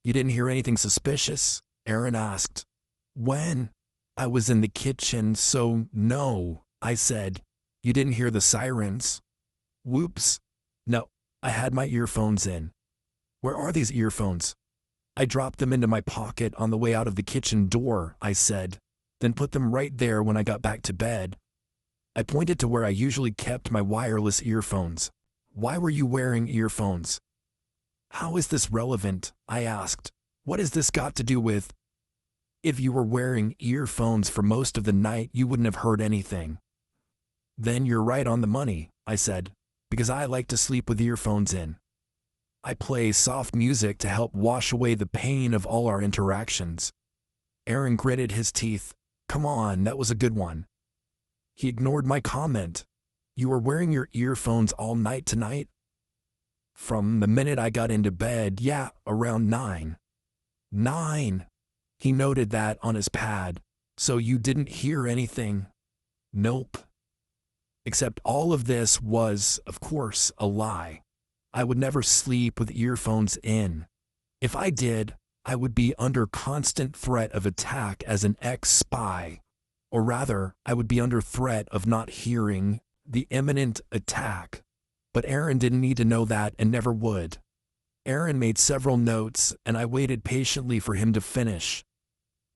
You didn't hear anything suspicious? Aaron asked. When? I was in the kitchen, so no, I said. You didn't hear the sirens? Whoops. No, I had my earphones in. Where are these earphones? I dropped them into my pocket on the way out of the kitchen door, I said, then put them right there when I got back to bed. I pointed to where I usually kept my wireless earphones. Why were you wearing earphones? How is this relevant? I asked. What has this got to do with? If you were wearing earphones for most of the night, you wouldn't have heard anything. Then you're right on the money, I said, because I like to sleep with earphones in. I play soft music to help wash away the pain of all our interactions. Aaron gritted his teeth. Come on, that was a good one. He ignored my comment. You were wearing your earphones all night tonight? From the minute I got into bed, yeah, around 9. 9. He noted that on his pad. So you didn't hear anything? Nope. Except all of this was, of course, a lie. I would never sleep with earphones in. If I did, I would be under constant threat of attack as an ex-spy. Or rather, I would be under threat of not hearing the imminent attack. But Aaron didn't need to know that and never would. Aaron made several notes, and I waited patiently for him to finish.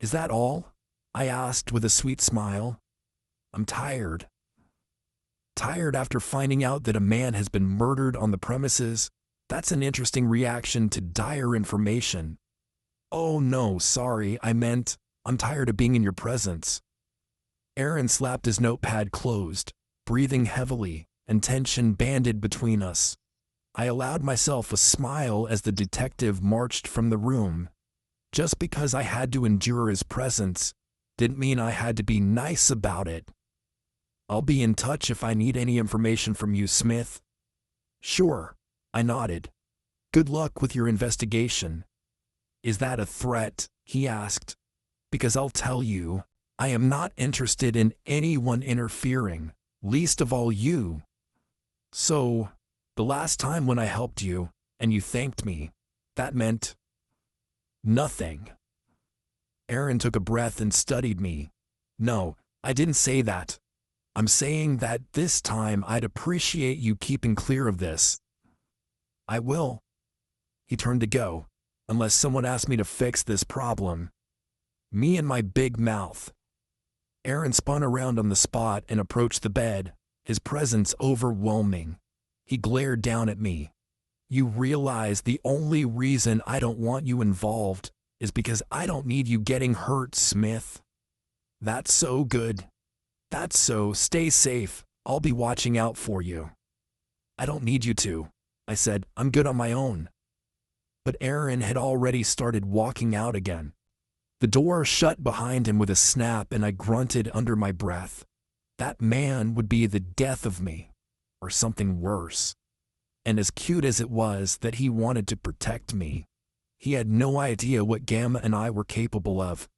Is that all? I asked with a sweet smile. I'm tired. Tired after finding out that a man has been murdered on the premises? That's an interesting reaction to dire information. Oh no, sorry, I meant, I'm tired of being in your presence. Aaron slapped his notepad closed, breathing heavily, and tension banded between us. I allowed myself a smile as the detective marched from the room. Just because I had to endure his presence didn't mean I had to be nice about it. I'll be in touch if I need any information from you, Smith. Sure, I nodded. Good luck with your investigation. Is that a threat? He asked. Because I'll tell you, I am not interested in anyone interfering, least of all you. So, the last time when I helped you, and you thanked me, that meant nothing. Aaron took a breath and studied me. No, I didn't say that. I'm saying that this time I'd appreciate you keeping clear of this. I will. He turned to go, unless someone asked me to fix this problem. Me and my big mouth. Aaron spun around on the spot and approached the bed, his presence overwhelming. He glared down at me. You realize the only reason I don't want you involved is because I don't need you getting hurt, Smith. That's so good. That's so, stay safe. I'll be watching out for you. I don't need you to, I said. I'm good on my own. But Aaron had already started walking out again. The door shut behind him with a snap, and I grunted under my breath. That man would be the death of me, or something worse. And as cute as it was that he wanted to protect me, he had no idea what Gamma and I were capable of.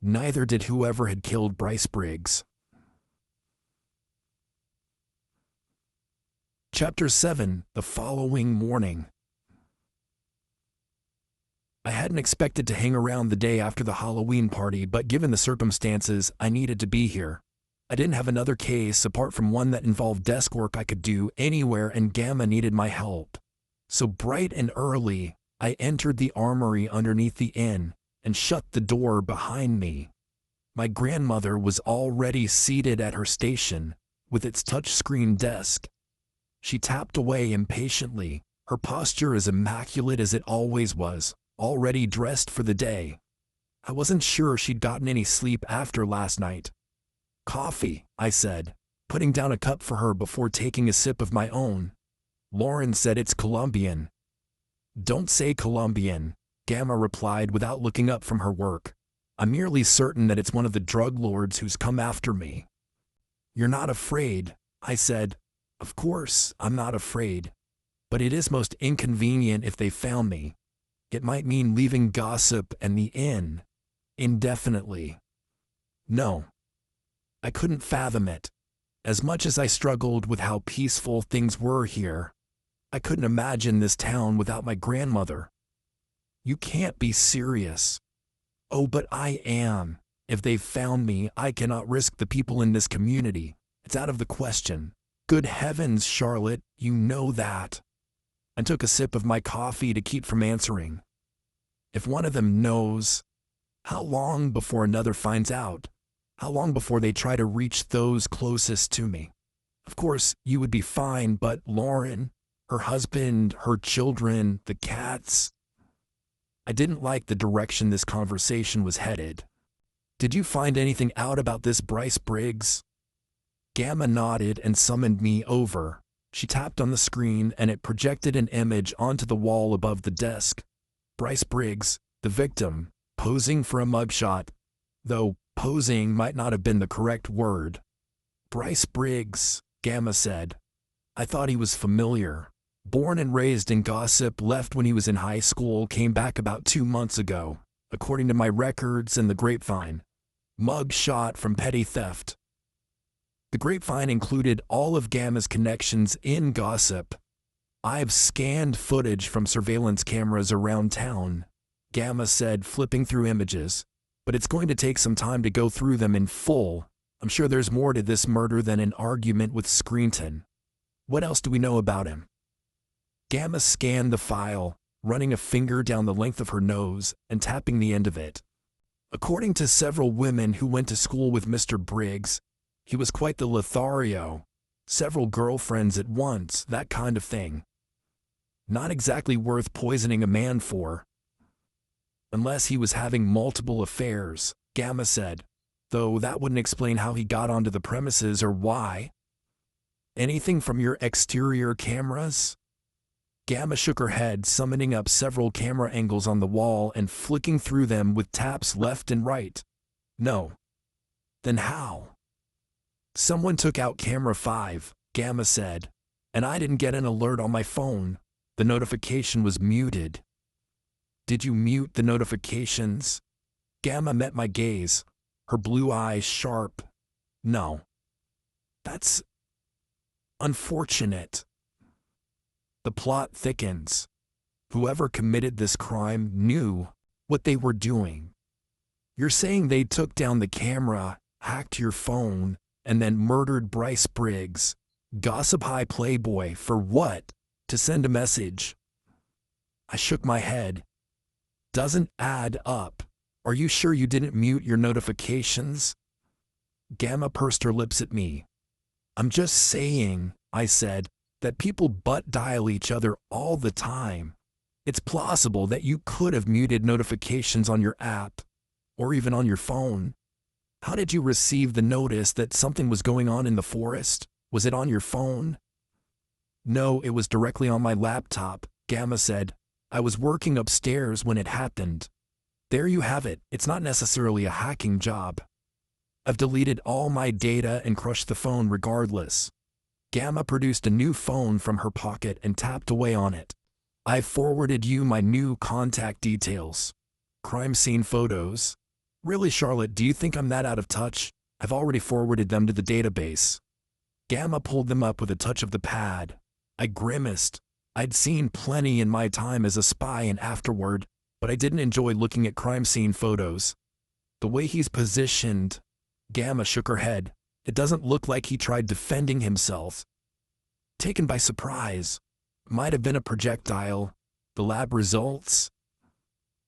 Neither did whoever had killed Bryce Briggs. Chapter 7, the following morning. I hadn't expected to hang around the day after the Halloween party, but given the circumstances, I needed to be here. I didn't have another case apart from one that involved desk work I could do anywhere, and Gamma needed my help. So bright and early, I entered the armory underneath the inn, and shut the door behind me. My grandmother was already seated at her station, with its touchscreen desk. She tapped away impatiently, her posture as immaculate as it always was, already dressed for the day. I wasn't sure she'd gotten any sleep after last night. "Coffee," I said, putting down a cup for her before taking a sip of my own. Lauren said it's Colombian. "Don't say Colombian," Gamma replied without looking up from her work. "I'm merely certain that it's one of the drug lords who's come after me." "You're not afraid," I said. "Of course, I'm not afraid. But it is most inconvenient if they found me. It might mean leaving gossip and the inn indefinitely." No. I couldn't fathom it. As much as I struggled with how peaceful things were here, I couldn't imagine this town without my grandmother. "You can't be serious." "Oh, but I am. If they've found me, I cannot risk the people in this community. It's out of the question." "Good heavens, Charlotte, you know that." I took a sip of my coffee to keep from answering. "If one of them knows, how long before another finds out? How long before they try to reach those closest to me? Of course, you would be fine, but Lauren, her husband, her children, the cats." I didn't like the direction this conversation was headed. "Did you find anything out about this Bryce Briggs?" Gamma nodded and summoned me over. She tapped on the screen and it projected an image onto the wall above the desk. Bryce Briggs, the victim, posing for a mugshot, though posing might not have been the correct word. "Bryce Briggs," Gamma said. "I thought he was familiar. Born and raised in Gossip, left when he was in high school, came back about 2 months ago, according to my records and the grapevine. Mug shot from petty theft." The grapevine included all of Gamma's connections in Gossip. "I've scanned footage from surveillance cameras around town," Gamma said, flipping through images. "But it's going to take some time to go through them in full. I'm sure there's more to this murder than an argument with Screenton. What else do we know about him?" Gamma scanned the file, running a finger down the length of her nose and tapping the end of it. "According to several women who went to school with Mr. Briggs, he was quite the Lothario. Several girlfriends at once, that kind of thing. Not exactly worth poisoning a man for. Unless he was having multiple affairs," Gamma said, "though that wouldn't explain how he got onto the premises or why." "Anything from your exterior cameras?" Gamma shook her head, summoning up several camera angles on the wall and flicking through them with taps left and right. "No." "Then how?" "Someone took out camera 5, Gamma said, "and I didn't get an alert on my phone. The notification was muted." "Did you mute the notifications?" Gamma met my gaze, her blue eyes sharp. "No." "That's unfortunate." The plot thickens. Whoever committed this crime knew what they were doing. You're saying they took down the camera, hacked your phone, and then murdered Bryce Briggs, Gossip High Playboy, for what? To send a message? I shook my head. Doesn't add up. Are you sure you didn't mute your notifications? Gamma pursed her lips at me. "I'm just saying," I said, "that people butt dial each other all the time. It's plausible that you could have muted notifications on your app, or even on your phone. How did you receive the notice that something was going on in the forest? Was it on your phone?" "No, it was directly on my laptop," Gamma said. "I was working upstairs when it happened." There you have it. It's not necessarily a hacking job. I've deleted all my data and crushed the phone regardless. Gamma produced a new phone from her pocket and tapped away on it. "I've forwarded you my new contact details. Crime scene photos. Really, Charlotte, do you think I'm that out of touch? I've already forwarded them to the database." Gamma pulled them up with a touch of the pad. I grimaced. I'd seen plenty in my time as a spy and afterward, but I didn't enjoy looking at crime scene photos. The way he's positioned. Gamma shook her head. It doesn't look like he tried defending himself. Taken by surprise. Might have been a projectile. The lab results.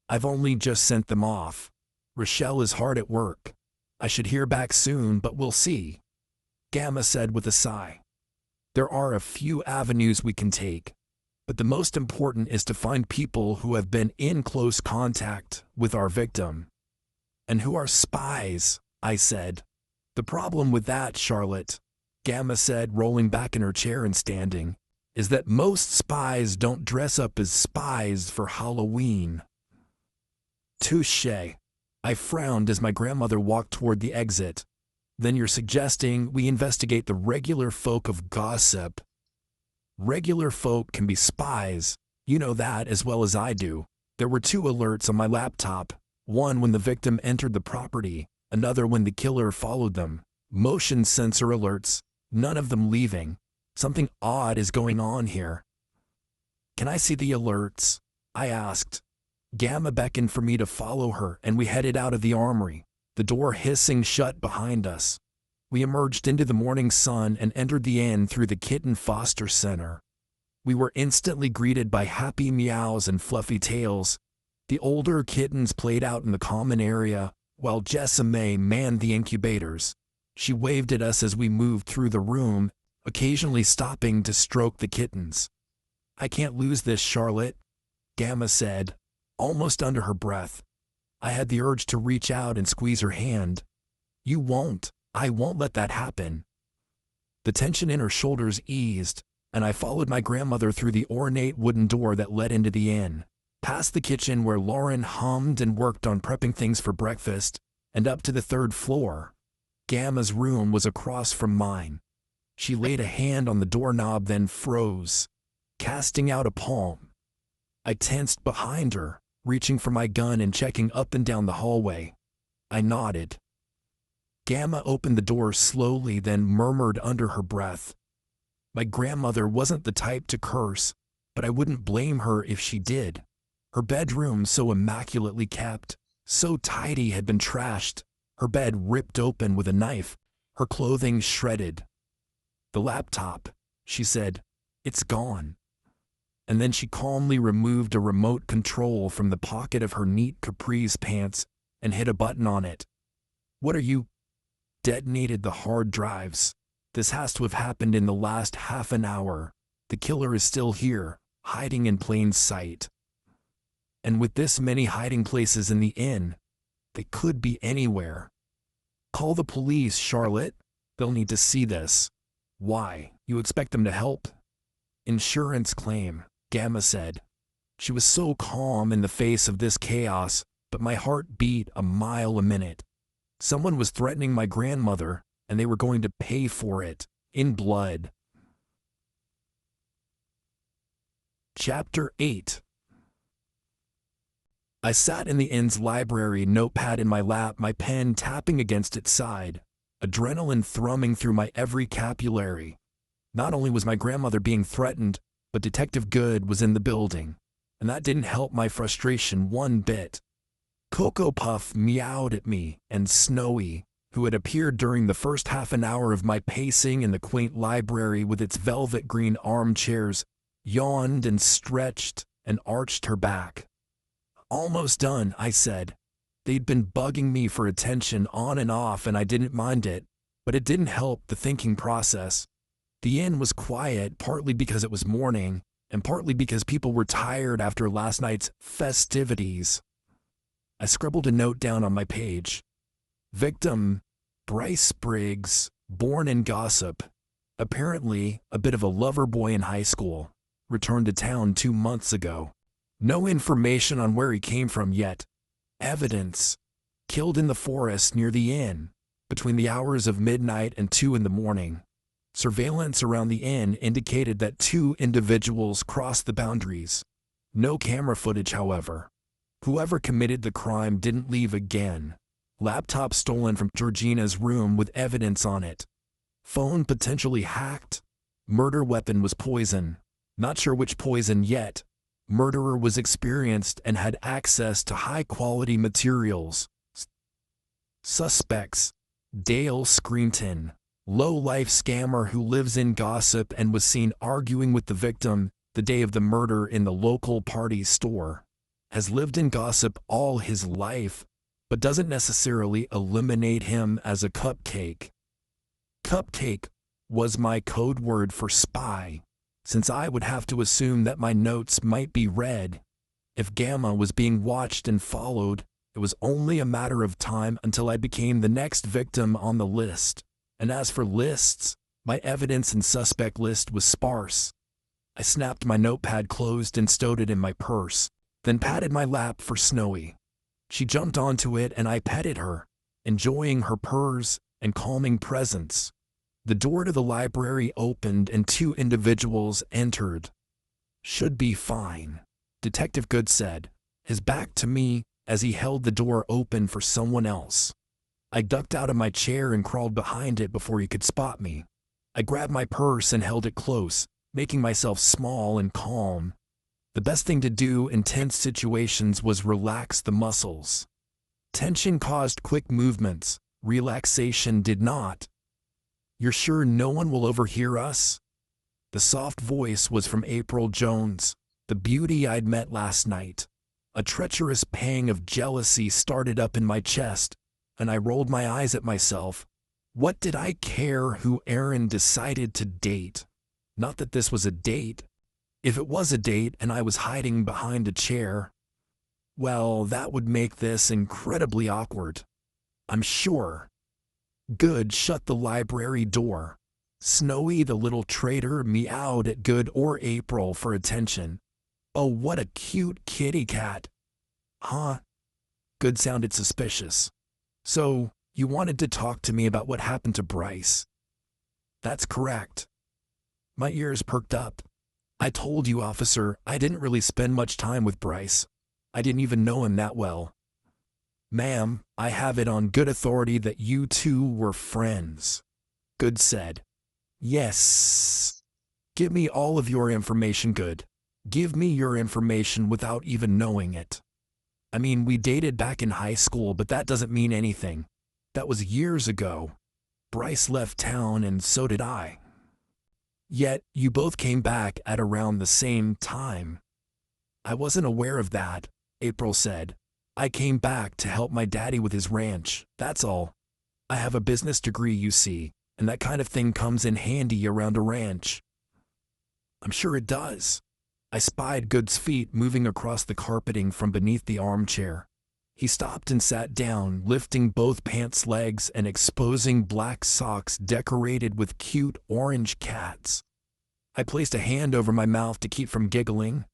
I've only just sent them off. Rochelle is hard at work. I should hear back soon, but we'll see," Gamma said with a sigh. "There are a few avenues we can take, but the most important is to find people who have been in close contact with our victim." "And who are spies," I said. "The problem with that, Charlotte," Gamma said, rolling back in her chair and standing, "is that most spies don't dress up as spies for Halloween." "Touché." I frowned as my grandmother walked toward the exit. "Then you're suggesting we investigate the regular folk of gossip?" "Regular folk can be spies. You know that as well as I do. There were 2 alerts on my laptop, one when the victim entered the property, another when the killer followed them. Motion sensor alerts, none of them leaving. Something odd is going on here." "Can I see the alerts?" I asked. Gamma beckoned for me to follow her, and we headed out of the armory, the door hissing shut behind us. We emerged into the morning sun and entered the inn through the kitten foster center. We were instantly greeted by happy meows and fluffy tails. The older kittens played out in the common area, while Jessame manned the incubators. She waved at us as we moved through the room, occasionally stopping to stroke the kittens. "I can't lose this, Charlotte," Gamma said, almost under her breath. I had the urge to reach out and squeeze her hand. "You won't. I won't let that happen." The tension in her shoulders eased, and I followed my grandmother through the ornate wooden door that led into the inn, past the kitchen where Lauren hummed and worked on prepping things for breakfast, and up to the 3rd floor. Gamma's room was across from mine. She laid a hand on the doorknob, then froze, casting out a palm. I tensed behind her, reaching for my gun and checking up and down the hallway. I nodded. Gamma opened the door slowly, then murmured under her breath. My grandmother wasn't the type to curse, but I wouldn't blame her if she did. Her bedroom, so immaculately kept, so tidy, had been trashed, her bed ripped open with a knife, her clothing shredded. "The laptop," she said, "it's gone." And then she calmly removed a remote control from the pocket of her neat capris pants and hit a button on it. "What are you—" "Detonated the hard drives. This has to have happened in the last half an hour. The killer is still here, hiding in plain sight. And with this many hiding places in the inn, they could be anywhere. Call the police, Charlotte. They'll need to see this." "Why? You expect them to help?" "Insurance claim," Gamma said. She was so calm in the face of this chaos, but my heart beat a mile a minute. Someone was threatening my grandmother, and they were going to pay for it, in blood. Chapter 8. I sat in the inn's library, notepad in my lap, my pen tapping against its side, adrenaline thrumming through my every capillary. Not only was my grandmother being threatened, but Detective Good was in the building, and that didn't help my frustration one bit. Cocoa Puff meowed at me, and Snowy, who had appeared during the first half an hour of my pacing in the quaint library with its velvet green armchairs, yawned and stretched and arched her back. "Almost done," I said. They'd been bugging me for attention on and off, and I didn't mind it, but it didn't help the thinking process. The inn was quiet, partly because it was morning, and partly because people were tired after last night's festivities. I scribbled a note down on my page. Victim, Bryce Briggs, born in Gossip. Apparently, a bit of a lover boy in high school. Returned to town 2 months ago. No information on where he came from yet. Evidence. Killed in the forest near the inn, between the hours of midnight and 2 in the morning. Surveillance around the inn indicated that 2 individuals crossed the boundaries. No camera footage, however. Whoever committed the crime didn't leave again. Laptop stolen from Georgina's room with evidence on it. Phone potentially hacked. Murder weapon was poison. Not sure which poison yet. Murderer was experienced and had access to high-quality materials. Suspects. Dale Screenton, low-life scammer who lives in Gossip and was seen arguing with the victim the day of the murder in the local party store. has lived in gossip all his life, but doesn't necessarily eliminate him as a cupcake. Cupcake was my code word for spy, since I would have to assume that my notes might be read. If Gamma was being watched and followed, it was only a matter of time until I became the next victim on the list. And as for lists, my evidence and suspect list was sparse. I snapped my notepad closed and stowed it in my purse, then patted my lap for Snowy. She jumped onto it and I petted her, enjoying her purrs and calming presence. The door to the library opened and 2 individuals entered. "Should be fine," Detective Good said, his back to me as he held the door open for someone else. I ducked out of my chair and crawled behind it before he could spot me. I grabbed my purse and held it close, making myself small and calm. The best thing to do in tense situations was relax the muscles. Tension caused quick movements, relaxation did not. "You're sure no one will overhear us?" The soft voice was from April Jones, the beauty I'd met last night. A treacherous pang of jealousy started up in my chest, and I rolled my eyes at myself. What did I care who Aaron decided to date? Not that this was a date. If it was a date and I was hiding behind a chair, well, that would make this incredibly awkward. I'm sure. Good shut the library door. Snowy the little traitor meowed at Good or April for attention. "Oh, what a cute kitty cat." "Huh?" Good sounded suspicious. "So, you wanted to talk to me about what happened to Bryce?" "That's correct." My ears perked up. "I told you, officer, I didn't really spend much time with Bryce. I didn't even know him that well." "Ma'am, I have it on good authority that you two were friends," Good said. "Yes. Give me all of your information, Good. Give me your information without even knowing it. I mean, we dated back in high school, but that doesn't mean anything. That was years ago. Bryce left town and so did I. Yet, you both came back at around the same time." "I wasn't aware of that," April said. "I came back to help my daddy with his ranch, that's all. I have a business degree, you see, and that kind of thing comes in handy around a ranch." "I'm sure it does." I spied Good's feet moving across the carpeting from beneath the armchair. He stopped and sat down, lifting both pants legs and exposing black socks decorated with cute orange cats. I placed a hand over my mouth to keep from giggling.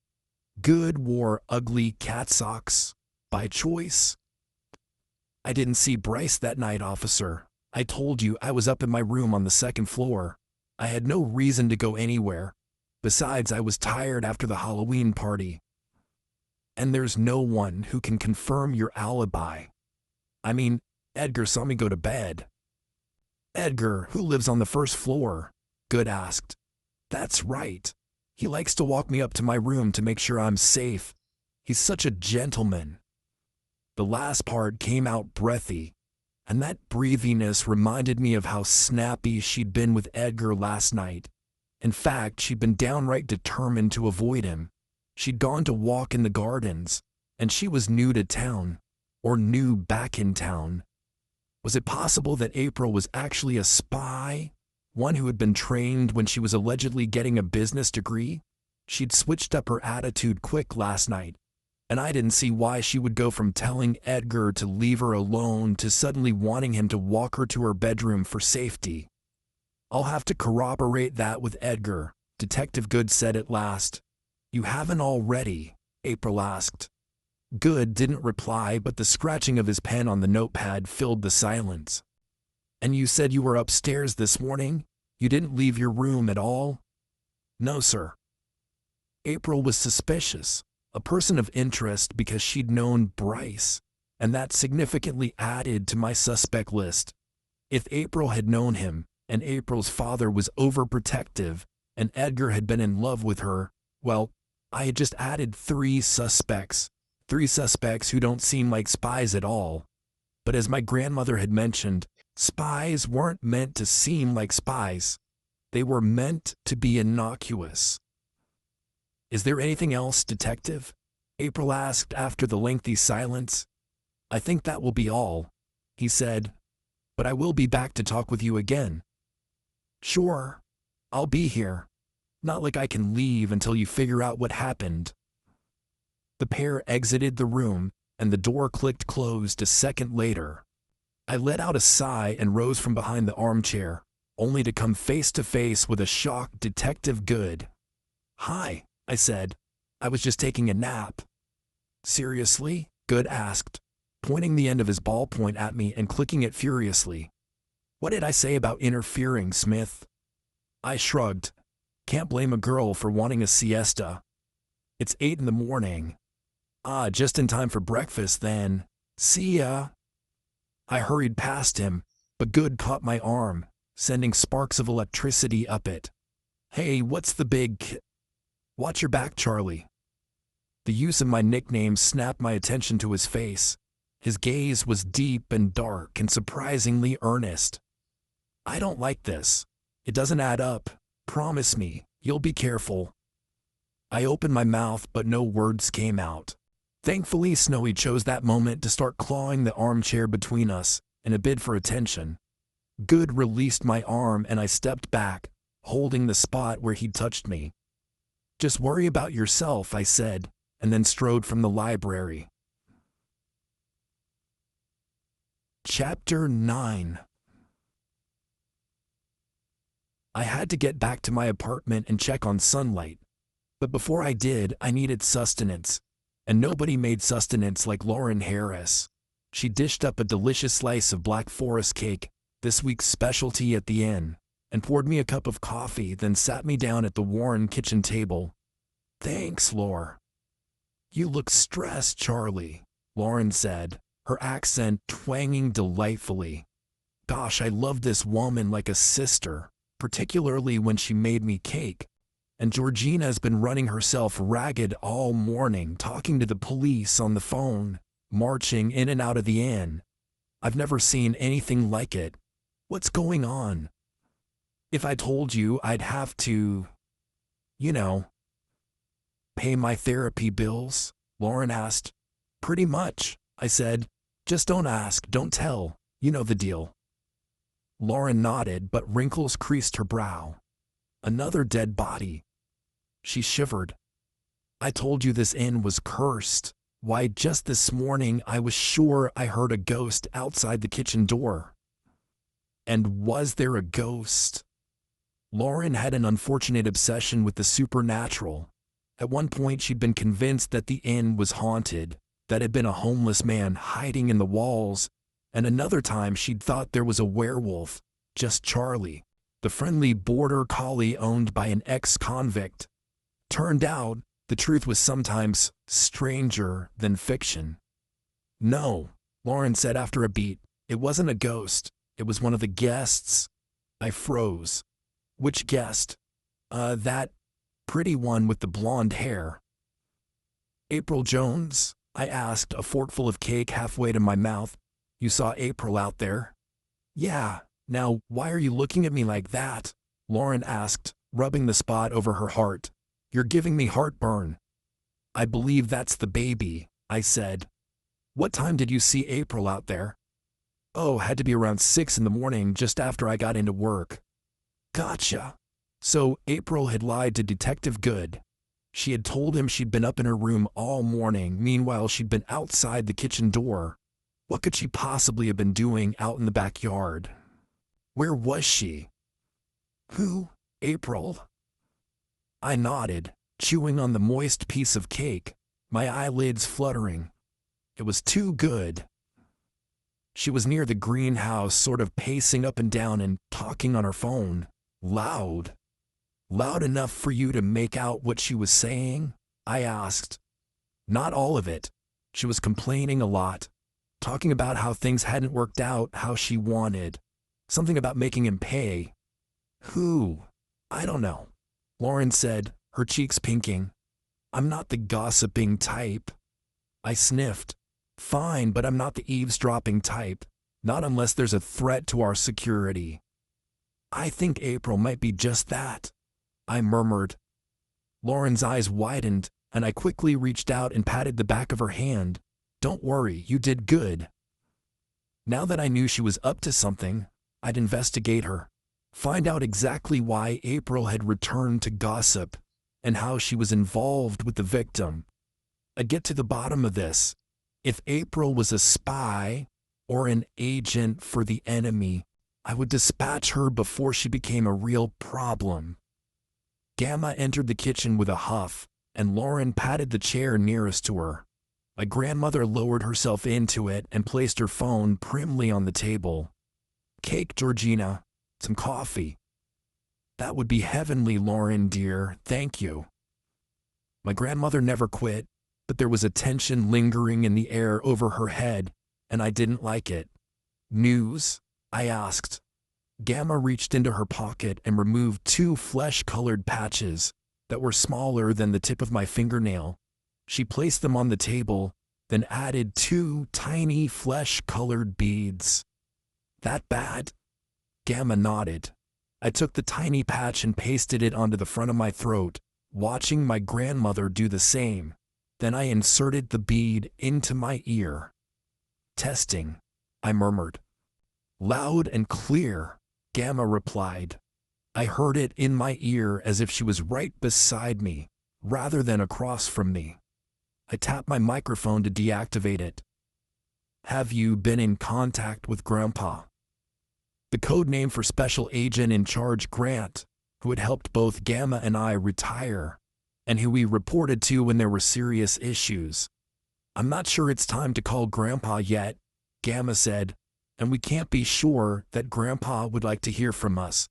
Good wore ugly cat socks. By choice. "I didn't see Bryce that night, officer. I told you I was up in my room on the 2nd floor. I had no reason to go anywhere. Besides, I was tired after the Halloween party." "And there's no one who can confirm your alibi. I mean, Edgar saw me go to bed." "Edgar, who lives on the 1st floor?" Good asked. "That's right. He likes to walk me up to my room to make sure I'm safe. He's such a gentleman." The last part came out breathy, and that breathiness reminded me of how snappy she'd been with Edgar last night. In fact, she'd been downright determined to avoid him. She'd gone to walk in the gardens, and she was new to town, or new back in town. Was it possible that April was actually a spy? One who had been trained when she was allegedly getting a business degree? She'd switched up her attitude quick last night, and I didn't see why she would go from telling Edgar to leave her alone to suddenly wanting him to walk her to her bedroom for safety. "I'll have to corroborate that with Edgar," Detective Good said at last. "You haven't already?" April asked. Good didn't reply, but the scratching of his pen on the notepad filled the silence. "And you said you were upstairs this morning? You didn't leave your room at all?" "No, sir." April was suspicious, a person of interest because she'd known Bryce, and that significantly added to my suspect list. If April had known him, and April's father was overprotective, and Edgar had been in love with her, well, I had just added 3 suspects. 3 suspects who don't seem like spies at all. But as my grandmother had mentioned, spies weren't meant to seem like spies. They were meant to be innocuous. "Is there anything else, Detective?" April asked after the lengthy silence. I think that will be all, he said, but I will be back to talk with you again. Sure, I'll be here. Not like I can leave until you figure out what happened. The pair exited the room, and the door clicked closed a second later. I let out a sigh and rose from behind the armchair, only to come face to face with a shocked Detective Good. Hi, I said. I was just taking a nap. Seriously? Good asked, pointing the end of his ballpoint at me and clicking it furiously. What did I say about interfering, Smith? I shrugged. Can't blame a girl for wanting a siesta. It's 8 in the morning. Ah, just in time for breakfast then. See ya. I hurried past him, but Good caught my arm, sending sparks of electricity up it. Hey, what's the big... Watch your back, Charlie. The use of my nickname snapped my attention to his face. His gaze was deep and dark and surprisingly earnest. I don't like this. It doesn't add up. Promise me, you'll be careful. I opened my mouth, but no words came out. Thankfully, Snowy chose that moment to start clawing the armchair between us in a bid for attention. Good released my arm and I stepped back, holding the spot where he'd touched me. Just worry about yourself, I said, and then strode from the library. Chapter 9. I had to get back to my apartment and check on Sunlight. But before I did, I needed sustenance. And nobody made sustenance like Lauren Harris. She dished up a delicious slice of Black Forest cake, this week's specialty at the inn, and poured me a cup of coffee, then sat me down at the Warren kitchen table. Thanks, Laure. You look stressed, Charlie, Lauren said, her accent twanging delightfully. Gosh, I love this woman like a sister, particularly when she made me cake. And Georgina's been running herself ragged all morning, talking to the police on the phone, marching in and out of the inn. I've never seen anything like it. What's going on? If I told you, I'd have to, pay my therapy bills, Lauren asked. Pretty much, I said. Just don't ask, don't tell. You know the deal. Lauren nodded, but wrinkles creased her brow. Another dead body. She shivered. I told you this inn was cursed. Why, just this morning I was sure I heard a ghost outside the kitchen door. And was there a ghost? Lauren had an unfortunate obsession with the supernatural. At one point she'd been convinced that the inn was haunted, that had been a homeless man hiding in the walls, and another time she'd thought there was a werewolf, just Charlie, the friendly border collie owned by an ex-convict. Turned out, the truth was sometimes stranger than fiction. No, Lauren said after a beat, it wasn't a ghost, it was one of the guests. I froze. Which guest? That pretty one with the blonde hair. April Jones? I asked, a forkful of cake halfway to my mouth. You saw April out there? Yeah. Now, why are you looking at me like that? Lauren asked, rubbing the spot over her heart. You're giving me heartburn. I believe that's the baby, I said. What time did you see April out there? Oh, had to be around 6 in the morning, just after I got into work. Gotcha. So April had lied to Detective Good. She had told him she'd been up in her room all morning, meanwhile she'd been outside the kitchen door. What could she possibly have been doing out in the backyard? Where was she? Who? April? I nodded, chewing on the moist piece of cake, my eyelids fluttering. It was too good. She was near the greenhouse, sort of pacing up and down and talking on her phone. Loud. Loud enough for you to make out what she was saying? I asked. Not all of it. She was complaining a lot, talking about how things hadn't worked out how she wanted. Something about making him pay. Who? I don't know. Lauren said, her cheeks pinking. I'm not the gossiping type. I sniffed. Fine, but I'm not the eavesdropping type. Not unless there's a threat to our security. I think April might be just that, I murmured. Lauren's eyes widened, and I quickly reached out and patted the back of her hand. "Don't worry, you did good." Now that I knew she was up to something, I'd investigate her, find out exactly why April had returned to gossip, and how she was involved with the victim. I'd get to the bottom of this. If April was a spy or an agent for the enemy, I would dispatch her before she became a real problem. Gamma entered the kitchen with a huff, and Lauren patted the chair nearest to her. My grandmother lowered herself into it and placed her phone primly on the table. "Cake, Georgina. Some coffee." "That would be heavenly, Lauren dear, thank you." My grandmother never quit, but there was a tension lingering in the air over her head, and I didn't like it. "News?" I asked. Gamma reached into her pocket and removed 2 flesh-colored patches that were smaller than the tip of my fingernail. She placed them on the table, then added 2 tiny flesh-colored beads. "That bad?" Gamma nodded. I took the tiny patch and pasted it onto the front of my throat, watching my grandmother do the same. Then I inserted the bead into my ear. "Testing," I murmured. "Loud and clear," Gamma replied. I heard it in my ear as if she was right beside me, rather than across from me. I tapped my microphone to deactivate it. "Have you been in contact with Grandpa?" The code name for Special Agent in Charge Grant, who had helped both Gamma and I retire, and who we reported to when there were serious issues. "I'm not sure it's time to call Grandpa yet," Gamma said, "and we can't be sure that Grandpa would like to hear from us."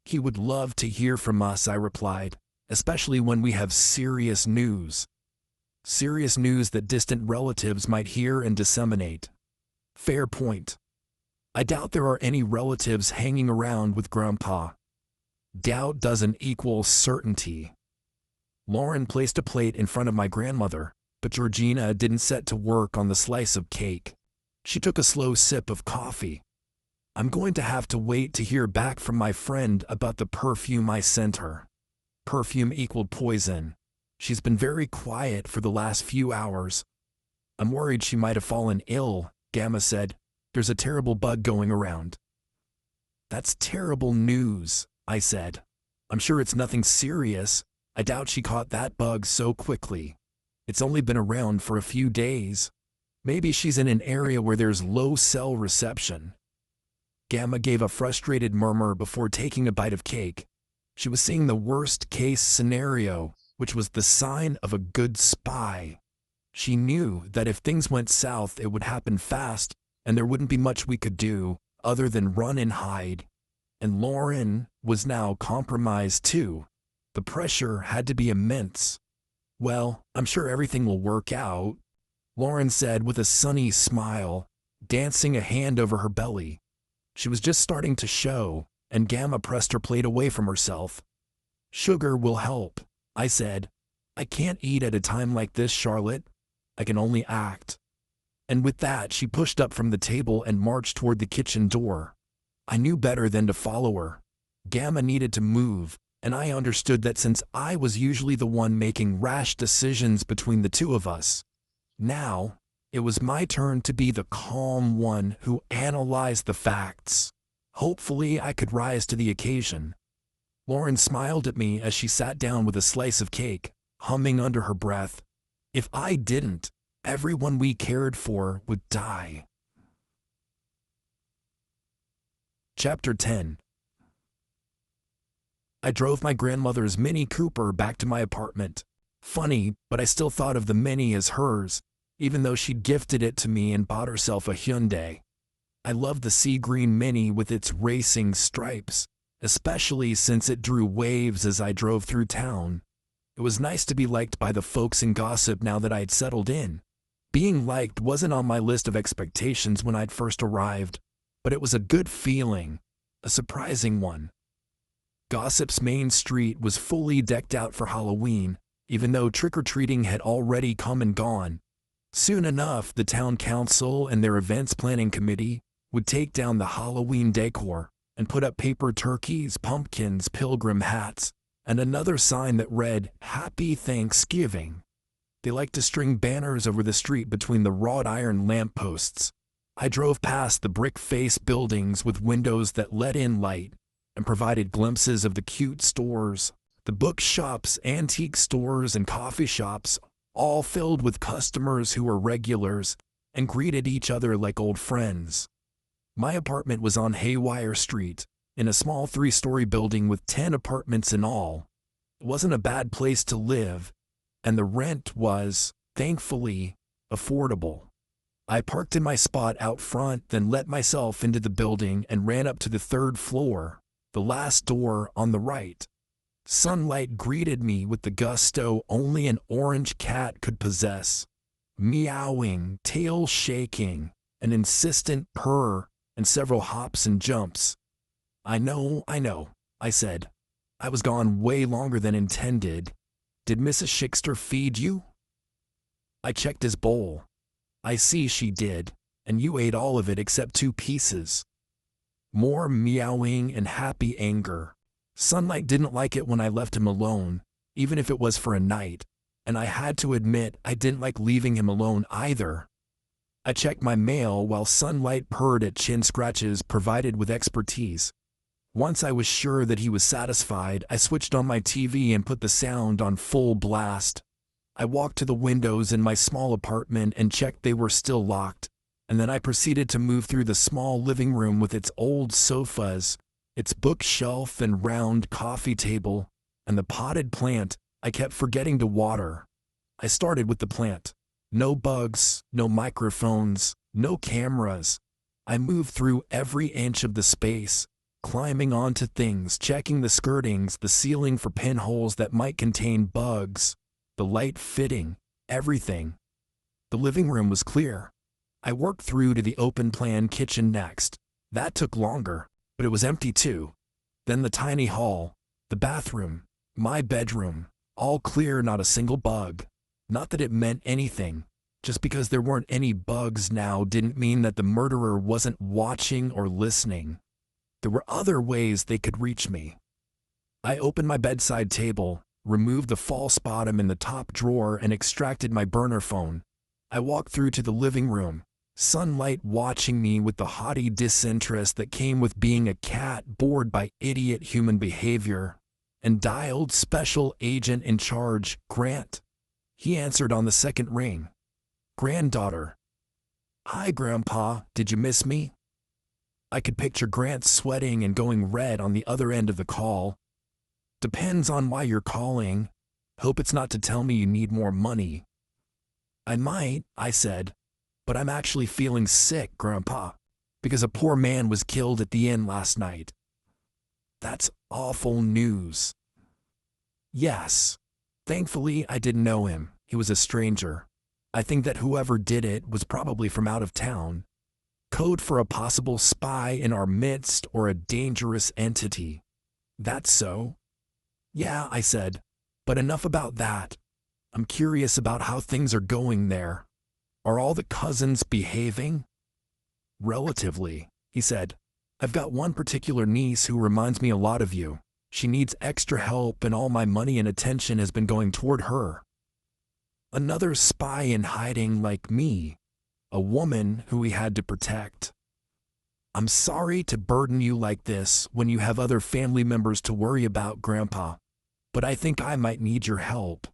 "He would love to hear from us," I replied, "especially when we have serious news. Serious news that distant relatives might hear and disseminate." "Fair point. I doubt there are any relatives hanging around with Grandpa." "Doubt doesn't equal certainty." Lauren placed a plate in front of my grandmother, but Georgina didn't set to work on the slice of cake. She took a slow sip of coffee. "I'm going to have to wait to hear back from my friend about the perfume I sent her." Perfume equaled poison. She's been very quiet for the last few hours. "I'm worried she might have fallen ill," Gamma said. "There's a terrible bug going around." "That's terrible news," I said. "I'm sure it's nothing serious. I doubt she caught that bug so quickly. It's only been around for a few days. Maybe she's in an area where there's low cell reception." Gamma gave a frustrated murmur before taking a bite of cake. She was seeing the worst-case scenario, which was the sign of a good spy. She knew that if things went south it would happen fast, and there wouldn't be much we could do other than run and hide. And Lauren was now compromised too. The pressure had to be immense. "Well, I'm sure everything will work out," Lauren said with a sunny smile, dancing a hand over her belly. She was just starting to show, and Gamma pressed her plate away from herself. "Sugar will help," I said. "I can't eat at a time like this, Charlotte. I can only act." And with that, she pushed up from the table and marched toward the kitchen door. I knew better than to follow her. Gamma needed to move, and I understood that since I was usually the one making rash decisions between the two of us, now it was my turn to be the calm one who analyzed the facts. Hopefully I could rise to the occasion. Lauren smiled at me as she sat down with a slice of cake, humming under her breath. "If I didn't, everyone we cared for would die." Chapter 10. I drove my grandmother's Mini Cooper back to my apartment. Funny, but I still thought of the Mini as hers, even though she'd gifted it to me and bought herself a Hyundai. I loved the sea green Mini with its racing stripes, especially since it drew waves as I drove through town. It was nice to be liked by the folks in gossip now that I had settled in. Being liked wasn't on my list of expectations when I'd first arrived, but it was a good feeling, a surprising one. Gossip's main street was fully decked out for Halloween, even though trick-or-treating had already come and gone. Soon enough, the town council and their events planning committee would take down the Halloween decor and put up paper turkeys, pumpkins, pilgrim hats, and another sign that read, "Happy Thanksgiving." They like to string banners over the street between the wrought iron lampposts. I drove past the brick-faced buildings with windows that let in light and provided glimpses of the cute stores, the bookshops, antique stores, and coffee shops, all filled with customers who were regulars and greeted each other like old friends. My apartment was on Haywire Street, in a small 3-story building with 10 apartments in all. It wasn't a bad place to live, and the rent was, thankfully, affordable. I parked in my spot out front, then let myself into the building and ran up to the 3rd floor, the last door on the right. Sunlight greeted me with the gusto only an orange cat could possess. Meowing, tail shaking, an insistent purr, and several hops and jumps. I know, I said. I was gone way longer than intended. Did Mrs. Schickster feed you? I checked his bowl. I see she did, and you ate all of it except 2 pieces. More meowing and happy anger. Sunlight didn't like it when I left him alone, even if it was for a night, and I had to admit I didn't like leaving him alone either. I checked my mail while Sunlight purred at chin scratches provided with expertise. Once I was sure that he was satisfied, I switched on my TV and put the sound on full blast. I walked to the windows in my small apartment and checked they were still locked, and then I proceeded to move through the small living room with its old sofas, its bookshelf and round coffee table, and the potted plant I kept forgetting to water. I started with the plant. No bugs, no microphones, no cameras. I moved through every inch of the space, climbing onto things, checking the skirtings, the ceiling for pinholes that might contain bugs, the light fitting, everything. The living room was clear. I worked through to the open-plan kitchen next. That took longer, but it was empty too. Then the tiny hall, the bathroom, my bedroom, all clear, not a single bug. Not that it meant anything. Just because there weren't any bugs now didn't mean that the murderer wasn't watching or listening. There were other ways they could reach me. I opened my bedside table, removed the false bottom in the top drawer, and extracted my burner phone. I walked through to the living room, Sunlight watching me with the haughty disinterest that came with being a cat bored by idiot human behavior, and dialed Special Agent in Charge, Grant. He answered on the second ring. Granddaughter. Hi, Grandpa, did you miss me? I could picture Grant sweating and going red on the other end of the call. Depends on why you're calling. Hope it's not to tell me you need more money. I might, I said, but I'm actually feeling sick, Grandpa, because a poor man was killed at the inn last night. That's awful news. Yes. Thankfully, I didn't know him. He was a stranger. I think that whoever did it was probably from out of town. Code for a possible spy in our midst or a dangerous entity. That's so? Yeah, I said, but enough about that. I'm curious about how things are going there. Are all the cousins behaving? Relatively, he said. I've got one particular niece who reminds me a lot of you. She needs extra help and all my money and attention has been going toward her. Another spy in hiding like me. A woman who we had to protect. I'm sorry to burden you like this when you have other family members to worry about, Grandpa, but I think I might need your help.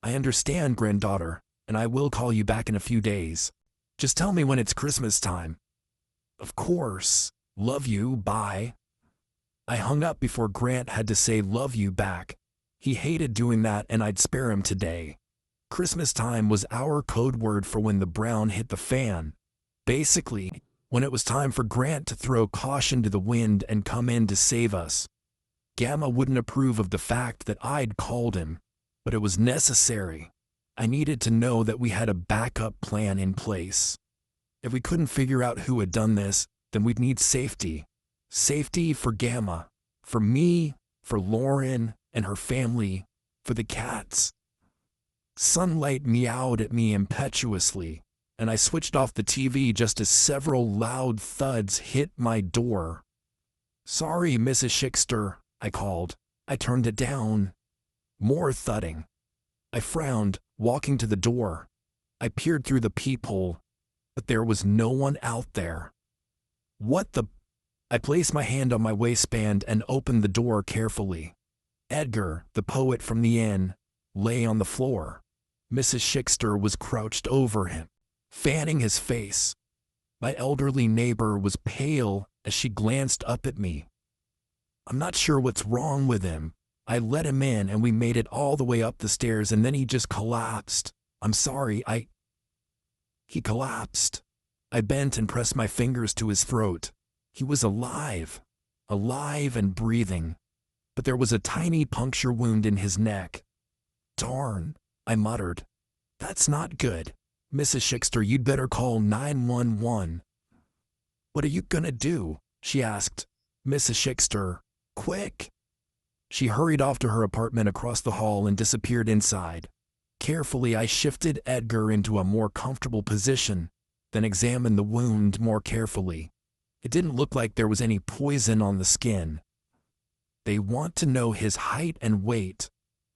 I understand, granddaughter, and I will call you back in a few days. Just tell me when it's Christmas time. Of course. Love you, bye. I hung up before Grant had to say love you back. He hated doing that and I'd spare him today. Christmas time was our code word for when the brown hit the fan. Basically, when it was time for Grant to throw caution to the wind and come in to save us. Gamma wouldn't approve of the fact that I'd called him, but it was necessary. I needed to know that we had a backup plan in place. If we couldn't figure out who had done this, then we'd need safety. Safety for Gamma, for me, for Lauren and her family, for the cats. Sunlight meowed at me impetuously, and I switched off the TV just as several loud thuds hit my door. Sorry, Mrs. Schickster, I called. I turned it down. More thudding. I frowned, walking to the door. I peered through the peephole, but there was no one out there. What the? I placed my hand on my waistband and opened the door carefully. Edgar, the poet from the inn, lay on the floor. Mrs. Schickster was crouched over him, fanning his face. My elderly neighbor was pale as she glanced up at me. I'm not sure what's wrong with him. I let him in and we made it all the way up the stairs and then he just collapsed. I'm sorry, He collapsed. I bent and pressed my fingers to his throat. He was alive and breathing, but there was a tiny puncture wound in his neck. Darn, I muttered. That's not good. Mrs. Schickster, you'd better call 911. What are you gonna do? She asked. Mrs. Schickster, quick. She hurried off to her apartment across the hall and disappeared inside. Carefully, I shifted Edgar into a more comfortable position, then examined the wound more carefully. It didn't look like there was any poison on the skin. They want to know his height and weight,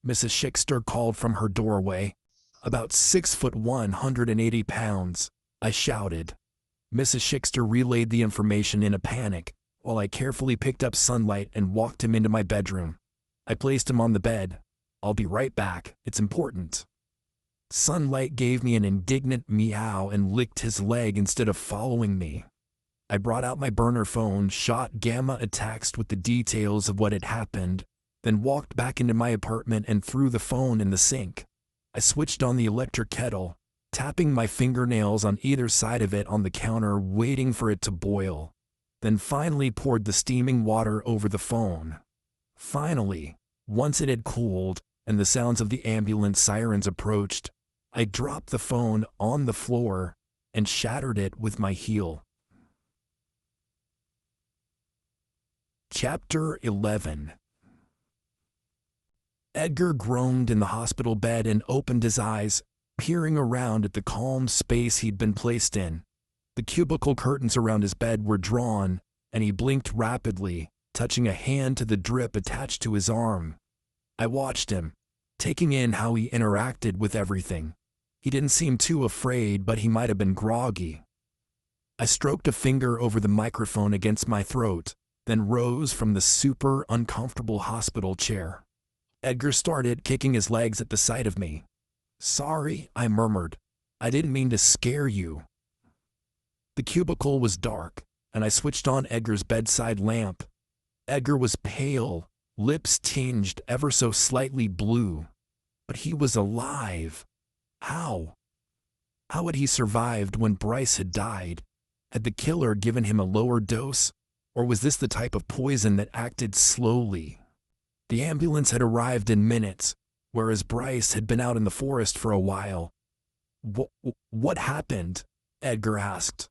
Mrs. Schickster called from her doorway. About 6 foot 180 pounds, I shouted. Mrs. Schickster relayed the information in a panic, while I carefully picked up Sunlight and walked him into my bedroom. I placed him on the bed. I'll be right back, it's important. Sunlight gave me an indignant meow and licked his leg instead of following me. I brought out my burner phone, shot gamma a text with the details of what had happened, then walked back into my apartment and threw the phone in the sink. I switched on the electric kettle, tapping my fingernails on either side of it on the counter, waiting for it to boil, then finally poured the steaming water over the phone. Finally, once it had cooled and the sounds of the ambulance sirens approached, I dropped the phone on the floor and shattered it with my heel. Chapter 11. Edgar groaned in the hospital bed and opened his eyes, peering around at the calm space he'd been placed in. The cubicle curtains around his bed were drawn, and he blinked rapidly, touching a hand to the drip attached to his arm. I watched him, taking in how he interacted with everything. He didn't seem too afraid, but he might have been groggy. I stroked a finger over the microphone against my throat, then rose from the super uncomfortable hospital chair. Edgar started kicking his legs at the sight of me. Sorry, I murmured. I didn't mean to scare you. The cubicle was dark, and I switched on Edgar's bedside lamp. Edgar was pale, lips tinged ever so slightly blue. But he was alive. How? How had he survived when Bryce had died? Had the killer given him a lower dose? Or was this the type of poison that acted slowly? The ambulance had arrived in minutes, whereas Bryce had been out in the forest for a while. What happened? Edgar asked.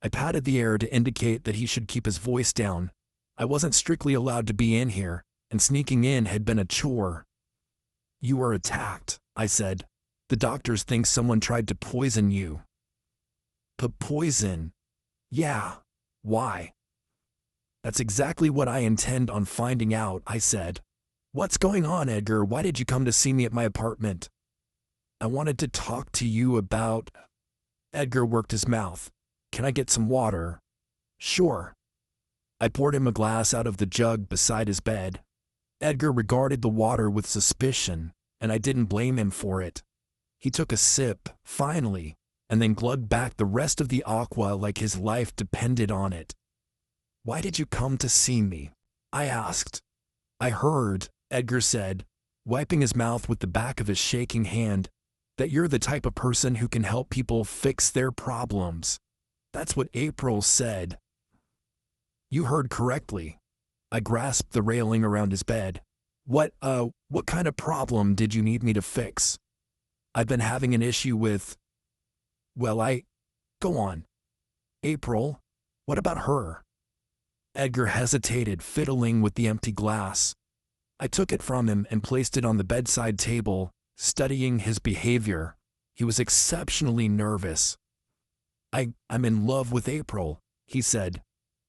I patted the air to indicate that he should keep his voice down. I wasn't strictly allowed to be in here, and sneaking in had been a chore. You were attacked, I said. The doctors think someone tried to poison you. Poison? Yeah. Why? That's exactly what I intend on finding out, I said. What's going on, Edgar? Why did you come to see me at my apartment? I wanted to talk to you about... Edgar worked his mouth. Can I get some water? Sure. I poured him a glass out of the jug beside his bed. Edgar regarded the water with suspicion, and I didn't blame him for it. He took a sip, finally, and then glugged back the rest of the aqua like his life depended on it. Why did you come to see me? I asked. I heard, Edgar said, wiping his mouth with the back of his shaking hand, that you're the type of person who can help people fix their problems. That's what April said. You heard correctly. I grasped the railing around his bed. What kind of problem did you need me to fix? I've been having an issue with... Go on. April? What about her? Edgar hesitated, fiddling with the empty glass. I took it from him and placed it on the bedside table, studying his behavior. He was exceptionally nervous. I'm in love with April, he said,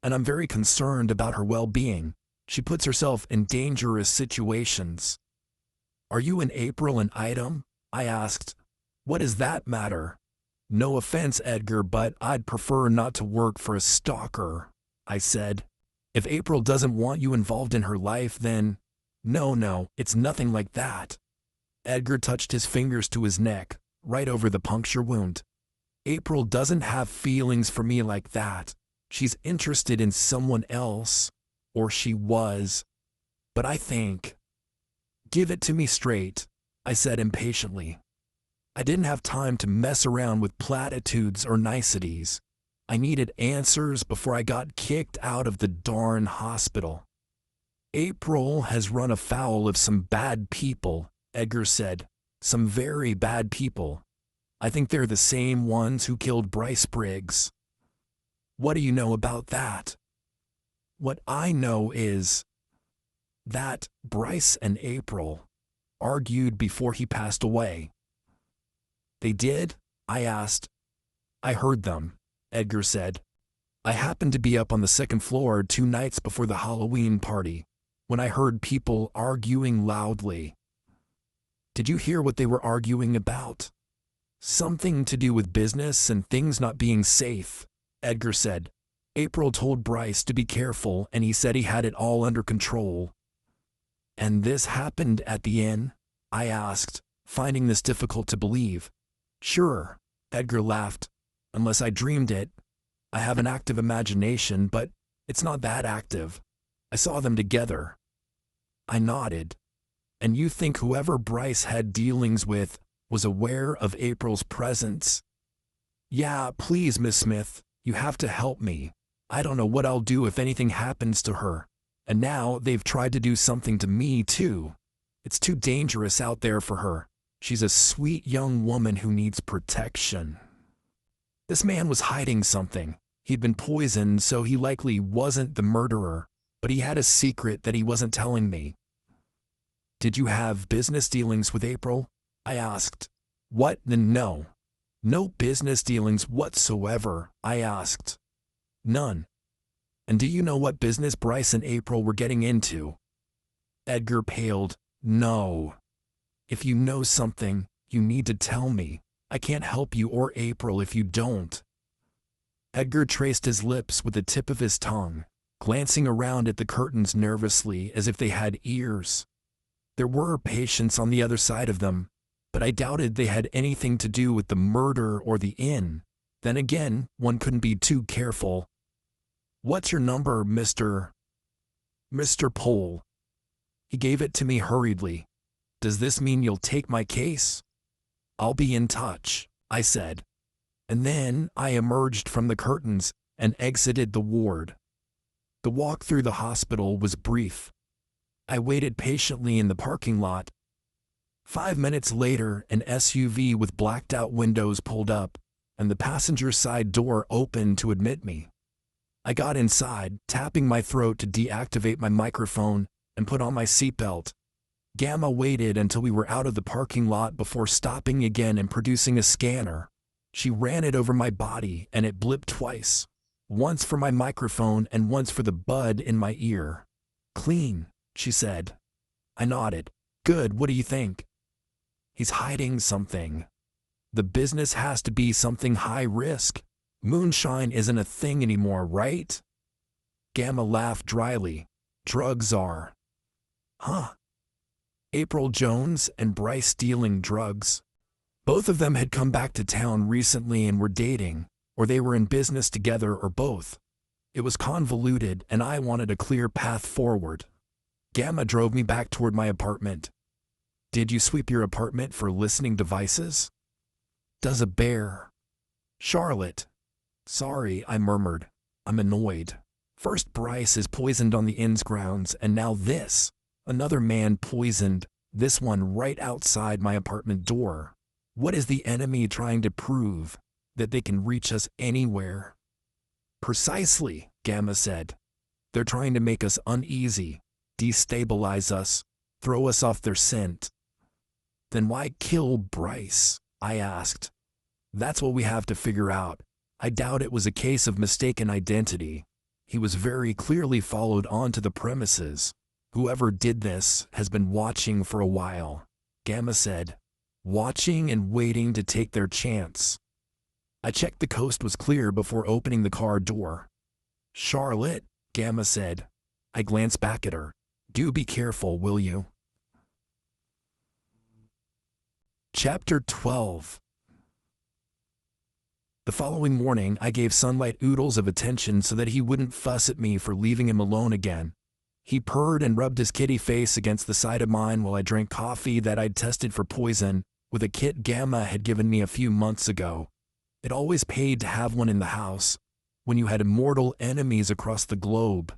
and I'm very concerned about her well-being. She puts herself in dangerous situations. Are you and April an item? I asked. What does that matter? No offense, Edgar, but I'd prefer not to work for a stalker, I said. If April doesn't want you involved in her life, then… No, it's nothing like that. Edgar touched his fingers to his neck, right over the puncture wound. April doesn't have feelings for me like that. She's interested in someone else. Or she was. But I think… Give it to me straight, I said impatiently. I didn't have time to mess around with platitudes or niceties. I needed answers before I got kicked out of the darn hospital. April has run afoul of some bad people, Edgar said. Some very bad people. I think they're the same ones who killed Bryce Briggs. What do you know about that? What I know is that Bryce and April argued before he passed away. They did? I asked. I heard them, Edgar said. I happened to be up on the second floor 2 nights before the Halloween party, when I heard people arguing loudly. Did you hear what they were arguing about? Something to do with business and things not being safe, Edgar said. April told Bryce to be careful and he said he had it all under control. And this happened at the inn? I asked, finding this difficult to believe. Sure, Edgar laughed. Unless I dreamed it. I have an active imagination, but it's not that active. I saw them together. I nodded. And you think whoever Bryce had dealings with was aware of April's presence? Yeah, please, Miss Smith, you have to help me. I don't know what I'll do if anything happens to her. And now they've tried to do something to me, too. It's too dangerous out there for her. She's a sweet young woman who needs protection. This man was hiding something. He'd been poisoned, so he likely wasn't the murderer, but he had a secret that he wasn't telling me. Did you have business dealings with April? I asked. What? No. No business dealings whatsoever, I asked. None. And do you know what business Bryce and April were getting into? Edgar paled. No. If you know something, you need to tell me. I can't help you or April if you don't. Edgar traced his lips with the tip of his tongue, glancing around at the curtains nervously as if they had ears. There were patients on the other side of them, but I doubted they had anything to do with the murder or the inn. Then again, one couldn't be too careful. What's your number, Mr. Pohl? He gave it to me hurriedly. Does this mean you'll take my case? I'll be in touch, I said. And then I emerged from the curtains and exited the ward. The walk through the hospital was brief. I waited patiently in the parking lot. 5 minutes later, an SUV with blacked-out windows pulled up, and the passenger side door opened to admit me. I got inside, tapping my throat to deactivate my microphone, and put on my seatbelt. Gamma waited until we were out of the parking lot before stopping again and producing a scanner. She ran it over my body, and it blipped twice. Once for my microphone and once for the bud in my ear. Clean, she said. I nodded. Good, what do you think? He's hiding something. The business has to be something high risk. Moonshine isn't a thing anymore, right? Gamma laughed dryly. Drugs are. Huh? April Jones and Bryce dealing drugs. Both of them had come back to town recently and were dating, or they were in business together, or both. It was convoluted, and I wanted a clear path forward. Gamma drove me back toward my apartment. Did you sweep your apartment for listening devices? Does a bear. Charlotte. Sorry, I murmured. I'm annoyed. First Bryce is poisoned on the inn's grounds, and now this. Another man poisoned, this one right outside my apartment door. What is the enemy trying to prove? That they can reach us anywhere? Precisely, Gamma said. They're trying to make us uneasy, destabilize us, throw us off their scent. Then why kill Bryce? I asked. That's what we have to figure out. I doubt it was a case of mistaken identity. He was very clearly followed onto the premises. Whoever did this has been watching for a while, Gamma said. Watching and waiting to take their chance. I checked the coast was clear before opening the car door. Charlotte, Gamma said. I glanced back at her. Do be careful, will you? Chapter 12. The following morning, I gave Sunlight oodles of attention so that he wouldn't fuss at me for leaving him alone again. He purred and rubbed his kitty face against the side of mine while I drank coffee that I'd tested for poison with a kit Gamma had given me a few months ago. It always paid to have one in the house when you had immortal enemies across the globe.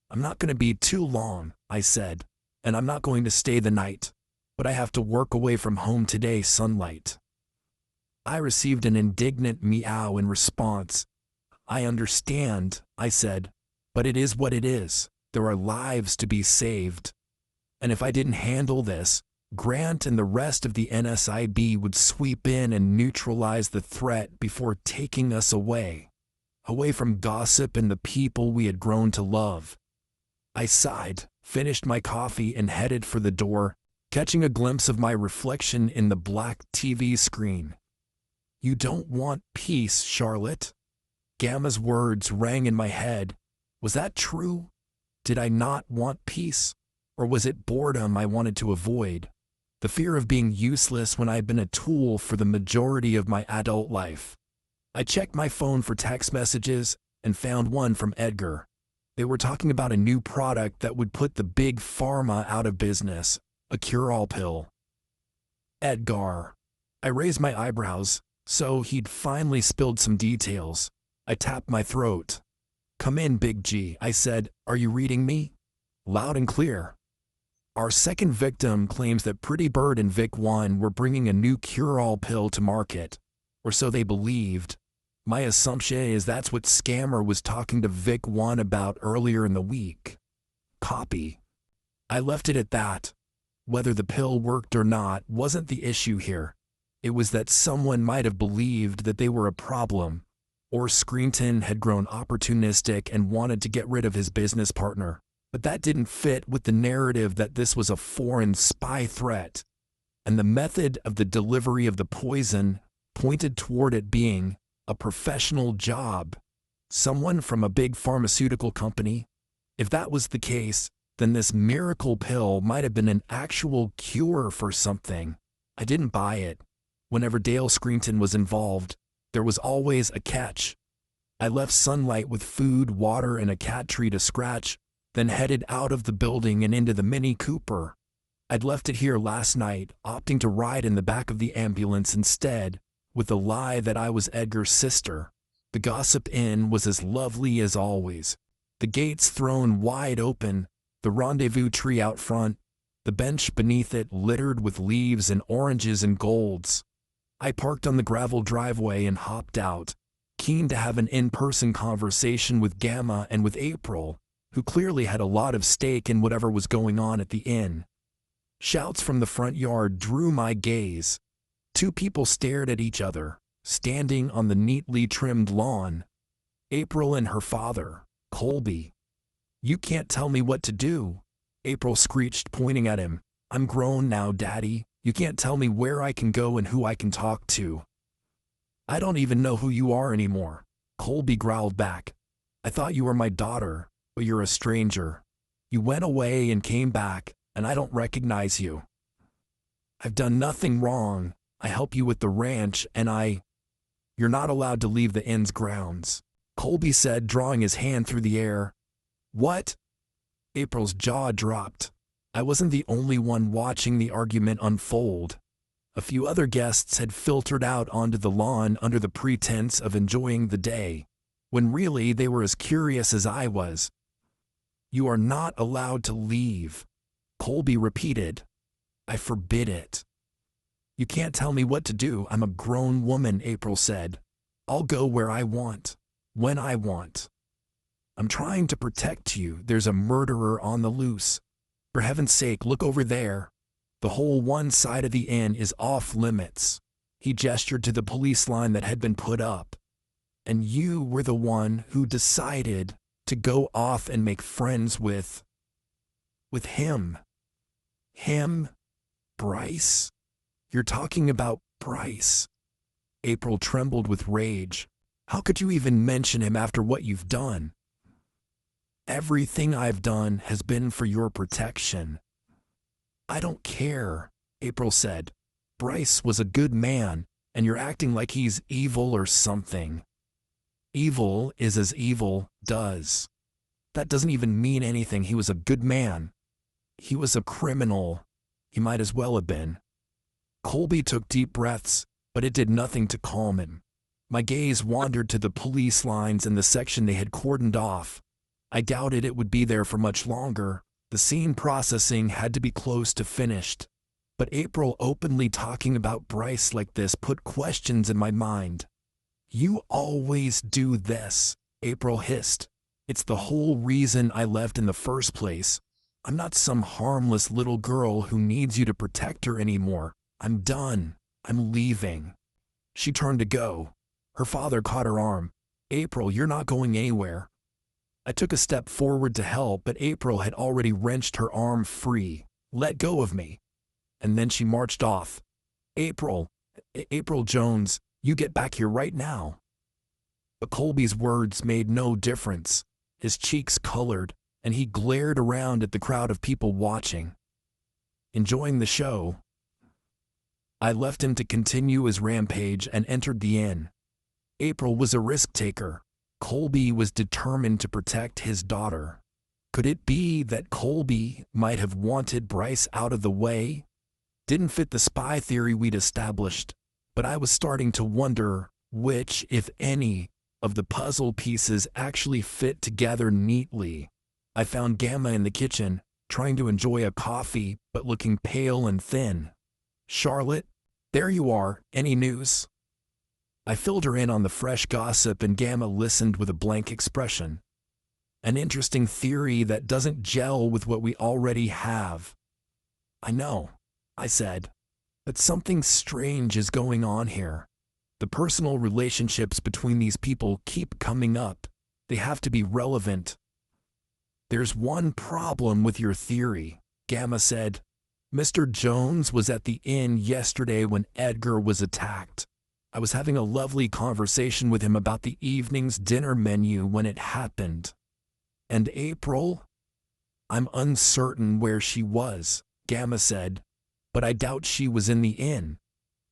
I'm not going to be too long, I said, and I'm not going to stay the night, but I have to work away from home today, Sunlight. I received an indignant meow in response. I understand, I said, but it is what it is. There are lives to be saved. And if I didn't handle this, Grant and the rest of the NSIB would sweep in and neutralize the threat before taking us away from gossip and the people we had grown to love. I sighed, finished my coffee and headed for the door, catching a glimpse of my reflection in the black TV screen. You don't want peace, Charlotte? Gamma's words rang in my head. Was that true? Did I not want peace? Or was it boredom I wanted to avoid? The fear of being useless when I had been a tool for the majority of my adult life. I checked my phone for text messages and found one from Edgar. They were talking about a new product that would put the big pharma out of business, a cure-all pill. Edgar. I raised my eyebrows, so he'd finally spilled some details. I tapped my throat. Come in, Big G, I said. Are you reading me? Loud and clear. Our second victim claims that Pretty Bird and Vic 1 were bringing a new cure-all pill to market, or so they believed. My assumption is that's what Scammer was talking to Vic 1 about earlier in the week. Copy. I left it at that. Whether the pill worked or not wasn't the issue here. It was that someone might have believed that they were a problem, or Screenton had grown opportunistic and wanted to get rid of his business partner. But that didn't fit with the narrative that this was a foreign spy threat, and the method of the delivery of the poison pointed toward it being a professional job, someone from a big pharmaceutical company. If that was the case, then this miracle pill might have been an actual cure for something. I didn't buy it. Whenever Dale Screenton was involved, there was always a catch. I left Sunlight with food, water, and a cat tree to scratch, then headed out of the building and into the Mini Cooper. I'd left it here last night, opting to ride in the back of the ambulance instead, with the lie that I was Edgar's sister. The Gossip Inn was as lovely as always. The gates thrown wide open, the rendezvous tree out front, the bench beneath it littered with leaves and oranges and golds. I parked on the gravel driveway and hopped out, keen to have an in-person conversation with Gamma and with April, who clearly had a lot of stake in whatever was going on at the inn. Shouts from the front yard drew my gaze. Two people stared at each other, standing on the neatly trimmed lawn. April and her father, Colby. You can't tell me what to do, April screeched, pointing at him. I'm grown now, Daddy. You can't tell me where I can go and who I can talk to. I don't even know who you are anymore, Colby growled back. I thought you were my daughter, but you're a stranger. You went away and came back, and I don't recognize you. I've done nothing wrong. I help you with the ranch, and You're not allowed to leave the inn's grounds, Colby said, drawing his hand through the air. What? April's jaw dropped. I wasn't the only one watching the argument unfold. A few other guests had filtered out onto the lawn under the pretense of enjoying the day, when really they were as curious as I was. You are not allowed to leave, Colby repeated. I forbid it. You can't tell me what to do. I'm a grown woman, April said. I'll go where I want, when I want. I'm trying to protect you. There's a murderer on the loose. For heaven's sake, look over there. The whole one side of the inn is off limits. He gestured to the police line that had been put up. And you were the one who decided to go off and make friends with him. Him? Bryce? You're talking about Bryce. April trembled with rage. How could you even mention him after what you've done? Everything I've done has been for your protection. I don't care, April said. Bryce was a good man, and you're acting like he's evil or something. Evil is as evil does. That doesn't even mean anything. He was a good man. He was a criminal. He might as well have been. Colby took deep breaths, but it did nothing to calm him. My gaze wandered to the police lines and the section they had cordoned off. I doubted it would be there for much longer. The scene processing had to be close to finished. But April openly talking about Bryce like this put questions in my mind. You always do this, April hissed. It's the whole reason I left in the first place. I'm not some harmless little girl who needs you to protect her anymore. I'm done. I'm leaving. She turned to go. Her father caught her arm. April, you're not going anywhere. I took a step forward to help, but April had already wrenched her arm free. Let go of me. And then she marched off. April Jones, you get back here right now. But Colby's words made no difference. His cheeks colored, and he glared around at the crowd of people watching. Enjoying the show, I left him to continue his rampage and entered the inn. April was a risk-taker. Colby was determined to protect his daughter. Could it be that Colby might have wanted Bryce out of the way? Didn't fit the spy theory we'd established, but I was starting to wonder which, if any, of the puzzle pieces actually fit together neatly. I found Gamma in the kitchen, trying to enjoy a coffee, but looking pale and thin. Charlotte, there you are. Any news? I filled her in on the fresh gossip, and Gamma listened with a blank expression. An interesting theory that doesn't gel with what we already have. I know, I said, but something strange is going on here. The personal relationships between these people keep coming up. They have to be relevant. There's one problem with your theory, Gamma said. Mr. Jones was at the inn yesterday when Edgar was attacked. I was having a lovely conversation with him about the evening's dinner menu when it happened. And April? I'm uncertain where she was, Gamma said, but I doubt she was in the inn.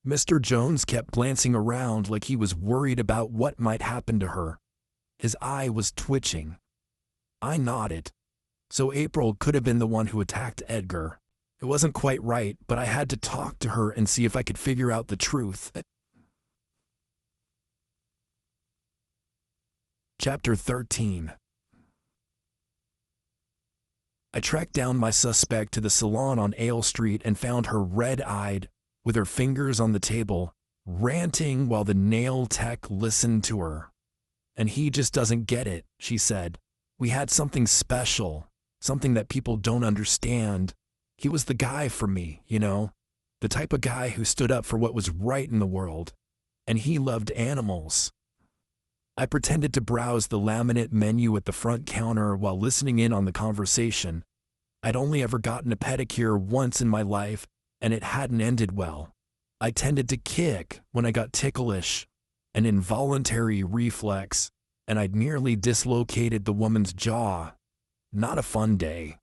Mr. Jones kept glancing around like he was worried about what might happen to her. His eye was twitching. I nodded. So April could have been the one who attacked Edgar. It wasn't quite right, but I had to talk to her and see if I could figure out the truth. Chapter 13. I tracked down my suspect to the salon on Ale Street and found her red-eyed, with her fingers on the table, ranting while the nail tech listened to her. And he just doesn't get it, she said. We had something special, something that people don't understand. He was the guy for me, you know, the type of guy who stood up for what was right in the world. And he loved animals. I pretended to browse the laminate menu at the front counter while listening in on the conversation. I'd only ever gotten a pedicure once in my life, and it hadn't ended well. I tended to kick when I got ticklish, an involuntary reflex, and I'd nearly dislocated the woman's jaw. Not a fun day.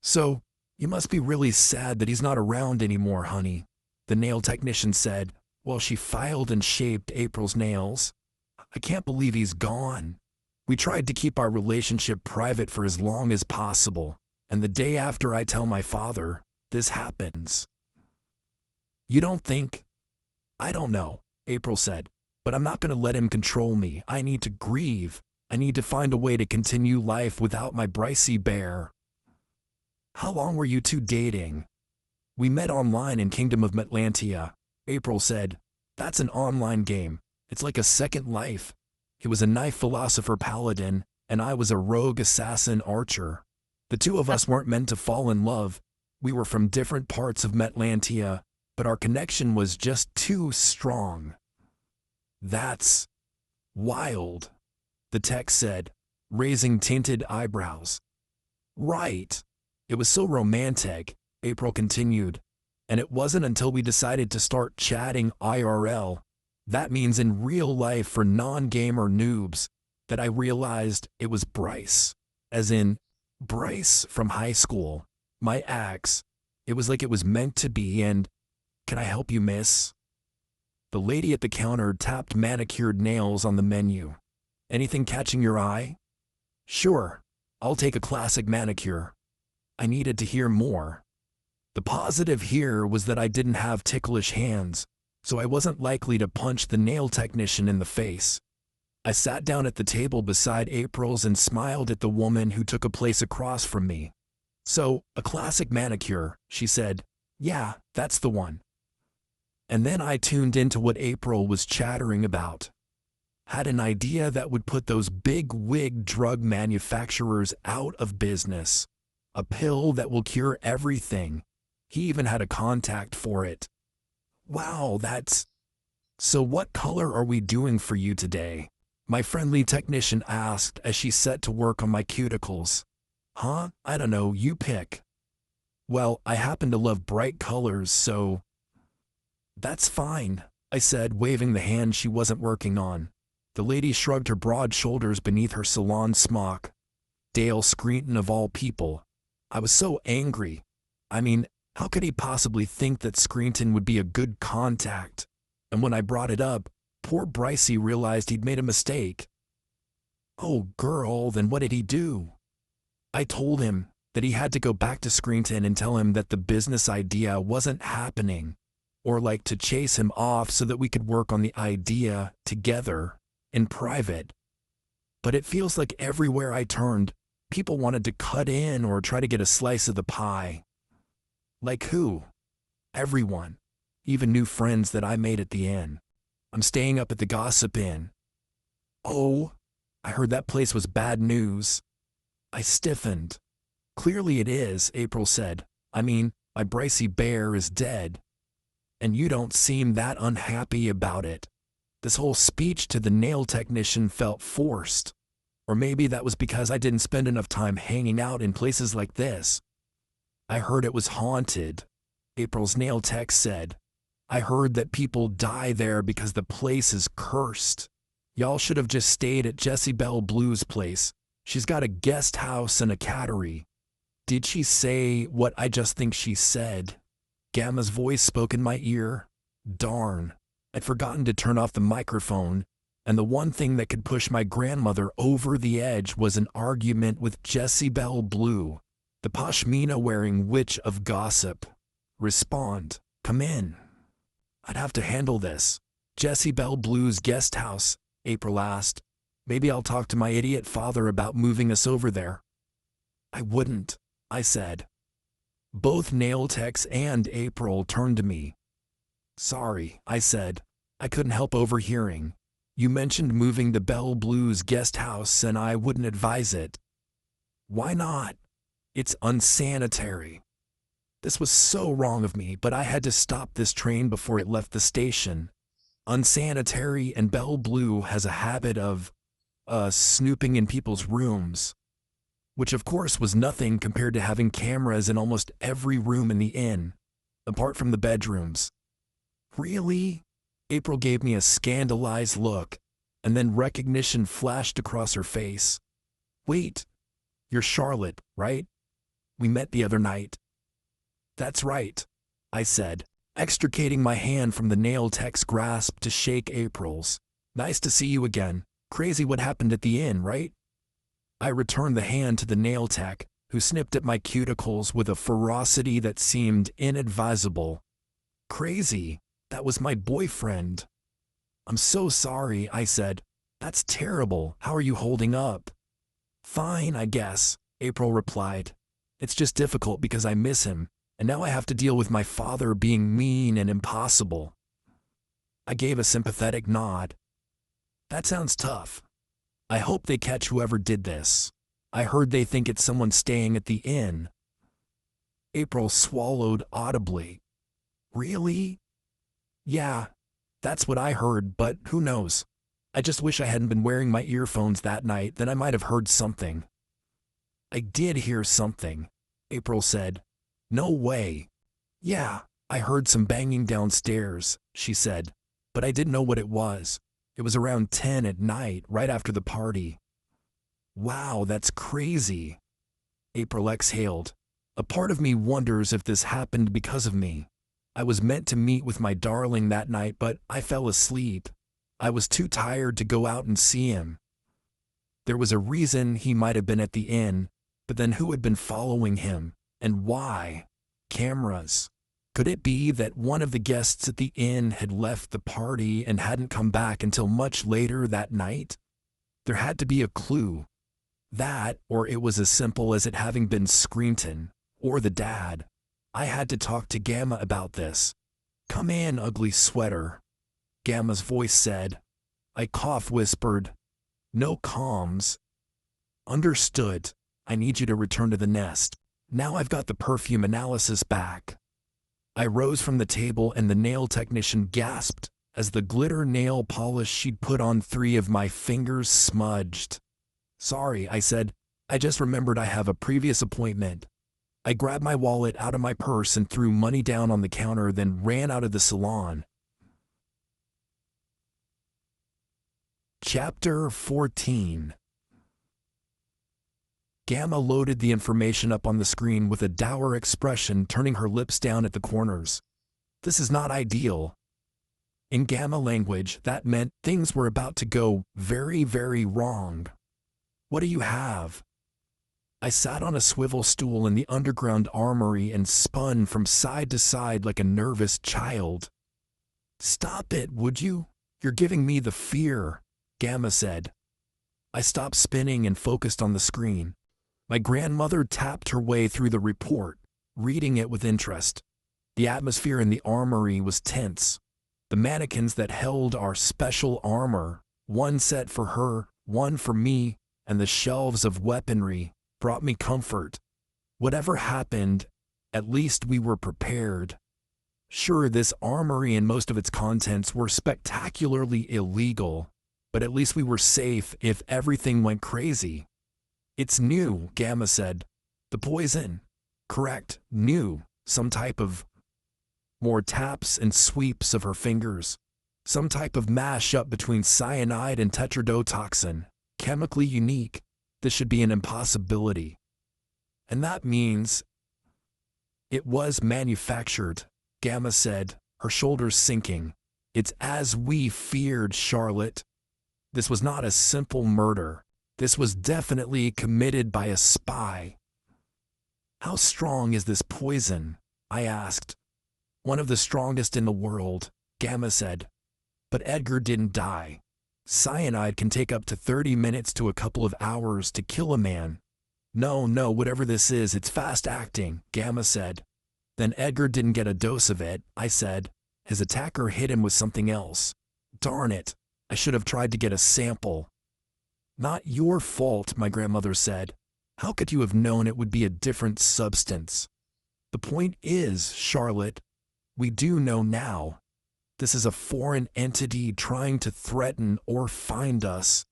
So, you must be really sad that he's not around anymore, honey, the nail technician said, while she filed and shaped April's nails. I can't believe he's gone. We tried to keep our relationship private for as long as possible, and the day after I tell my father, this happens. You don't think? I don't know, April said, but I'm not going to let him control me. I need to grieve. I need to find a way to continue life without my Brycey bear. How long were you two dating? We met online in Kingdom of Metlantia, April said. That's an online game. It's like a second life. He was a knife philosopher paladin, and I was a rogue assassin archer. The two of us weren't meant to fall in love. We were from different parts of Metlantia, but our connection was just too strong. That's wild, the text said. raising tinted eyebrows. Right. It was so romantic, April continued. And it wasn't until we decided to start chatting IRL, that means in real life for non-gamer noobs, that I realized it was Bryce. As in, Bryce from high school, my ex. It was like it was meant to be, and can I help you, miss? The lady at the counter tapped manicured nails on the menu. Anything catching your eye? Sure, I'll take a classic manicure. I needed to hear more. The positive here was that I didn't have ticklish hands, so I wasn't likely to punch the nail technician in the face. I sat down at the table beside April's and smiled at the woman who took a place across from me. So, a classic manicure, she said. Yeah, that's the one. And then I tuned into what April was chattering about. Had an idea that would put those big wig drug manufacturers out of business. A pill that will cure everything. He even had a contact for it. Wow, that's... So what color are we doing for you today? My friendly technician asked as she set to work on my cuticles. Huh? I don't know, you pick. Well, I happen to love bright colors, so... That's fine, I said, waving the hand she wasn't working on. The lady shrugged her broad shoulders beneath her salon smock. Dale Screenton of all people. I was so angry. I mean, how could he possibly think that Screenton would be a good contact? And when I brought it up, poor Brycey realized he'd made a mistake. Oh, girl, then what did he do? I told him that he had to go back to Screenton and tell him that the business idea wasn't happening, or like to chase him off so that we could work on the idea together in private. But it feels like everywhere I turned, people wanted to cut in or try to get a slice of the pie. Like who? Everyone. Even new friends that I made at the inn. I'm staying up at the Gossip Inn. Oh, I heard that place was bad news. I stiffened. Clearly it is, April said. I mean, my Brycey Bear is dead. And you don't seem that unhappy about it. This whole speech to the nail technician felt forced. Or maybe that was because I didn't spend enough time hanging out in places like this. I heard it was haunted, April's nail tech said. I heard that people die there because the place is cursed. Y'all should have just stayed at Jessie Belle Blue's place. She's got a guest house and a cattery. Did she say what I just think she said? Gamma's voice spoke in my ear. Darn, I'd forgotten to turn off the microphone, and the one thing that could push my grandmother over the edge was an argument with Jessie Belle Blue, the pashmina-wearing witch of gossip. Respond. Come in. I'd have to handle this. Jessie Belle Blue's guest house, April asked. Maybe I'll talk to my idiot father about moving us over there. I wouldn't, I said. Both nail techs and April turned to me. Sorry, I said. I couldn't help overhearing. You mentioned moving the Belle Blue's guest house and I wouldn't advise it. Why not? It's unsanitary. This was so wrong of me, but I had to stop this train before it left the station. Unsanitary, and Belle Blue has a habit of, snooping in people's rooms. Which of course was nothing compared to having cameras in almost every room in the inn, apart from the bedrooms. Really? April gave me a scandalized look, and then recognition flashed across her face. Wait, you're Charlotte, right? We met the other night. That's right, I said, extricating my hand from the nail tech's grasp to shake April's. Nice to see you again. Crazy what happened at the inn, right? I returned the hand to the nail tech, who snipped at my cuticles with a ferocity that seemed inadvisable. Crazy? That was my boyfriend. I'm so sorry, I said. That's terrible. How are you holding up? Fine, I guess, April replied. It's just difficult because I miss him, and now I have to deal with my father being mean and impossible. I gave a sympathetic nod. That sounds tough. I hope they catch whoever did this. I heard they think it's someone staying at the inn. April swallowed audibly. Really? Yeah, that's what I heard, but who knows? I just wish I hadn't been wearing my earphones that night, then I might have heard something. I did hear something, April said. No way. Yeah, I heard some banging downstairs, she said, but I didn't know what it was. It was around 10 at night, right after the party. Wow, that's crazy. April exhaled. A part of me wonders if this happened because of me. I was meant to meet with my darling that night, but I fell asleep. I was too tired to go out and see him. There was a reason he might have been at the inn, but then who had been following him, and why? Cameras. Could it be that one of the guests at the inn had left the party and hadn't come back until much later that night? There had to be a clue. That, or it was as simple as it having been Screenton, or the dad. I had to talk to Gamma about this. Come in, ugly sweater, Gamma's voice said. I whispered. No comms. Understood. I need you to return to the nest. Now I've got the perfume analysis back. I rose from the table and the nail technician gasped as the glitter nail polish she'd put on 3 of my fingers smudged. Sorry, I said. I just remembered I have a previous appointment. I grabbed my wallet out of my purse and threw money down on the counter, then ran out of the salon. Chapter 14. Gamma loaded the information up on the screen with a dour expression, turning her lips down at the corners. This is not ideal. In Gamma language, that meant things were about to go very, very wrong. What do you have? I sat on a swivel stool in the underground armory and spun from side to side like a nervous child. Stop it, would you? You're giving me the fear, Gamma said. I stopped spinning and focused on the screen. My grandmother tapped her way through the report, reading it with interest. The atmosphere in the armory was tense. The mannequins that held our special armor, one set for her, one for me, and the shelves of weaponry, brought me comfort. Whatever happened, at least we were prepared. Sure, this armory and most of its contents were spectacularly illegal, but at least we were safe if everything went crazy. It's new, Gamma said. The poison. Correct, new. Some type of... More taps and sweeps of her fingers. Some type of mash-up between cyanide and tetrodotoxin. Chemically unique. This should be an impossibility. And that means... It was manufactured, Gamma said, her shoulders sinking. It's as we feared, Charlotte. This was not a simple murder. This was definitely committed by a spy. How strong is this poison? I asked. One of the strongest in the world, Gamma said. But Edgar didn't die. Cyanide can take up to 30 minutes to a couple of hours to kill a man. No, whatever this is, it's fast-acting, Gamma said. Then Edgar didn't get a dose of it, I said. His attacker hit him with something else. Darn it, I should have tried to get a sample. Not your fault, my grandmother said. How could you have known it would be a different substance? The point is, Charlotte, we do know now. This is a foreign entity trying to threaten or find us.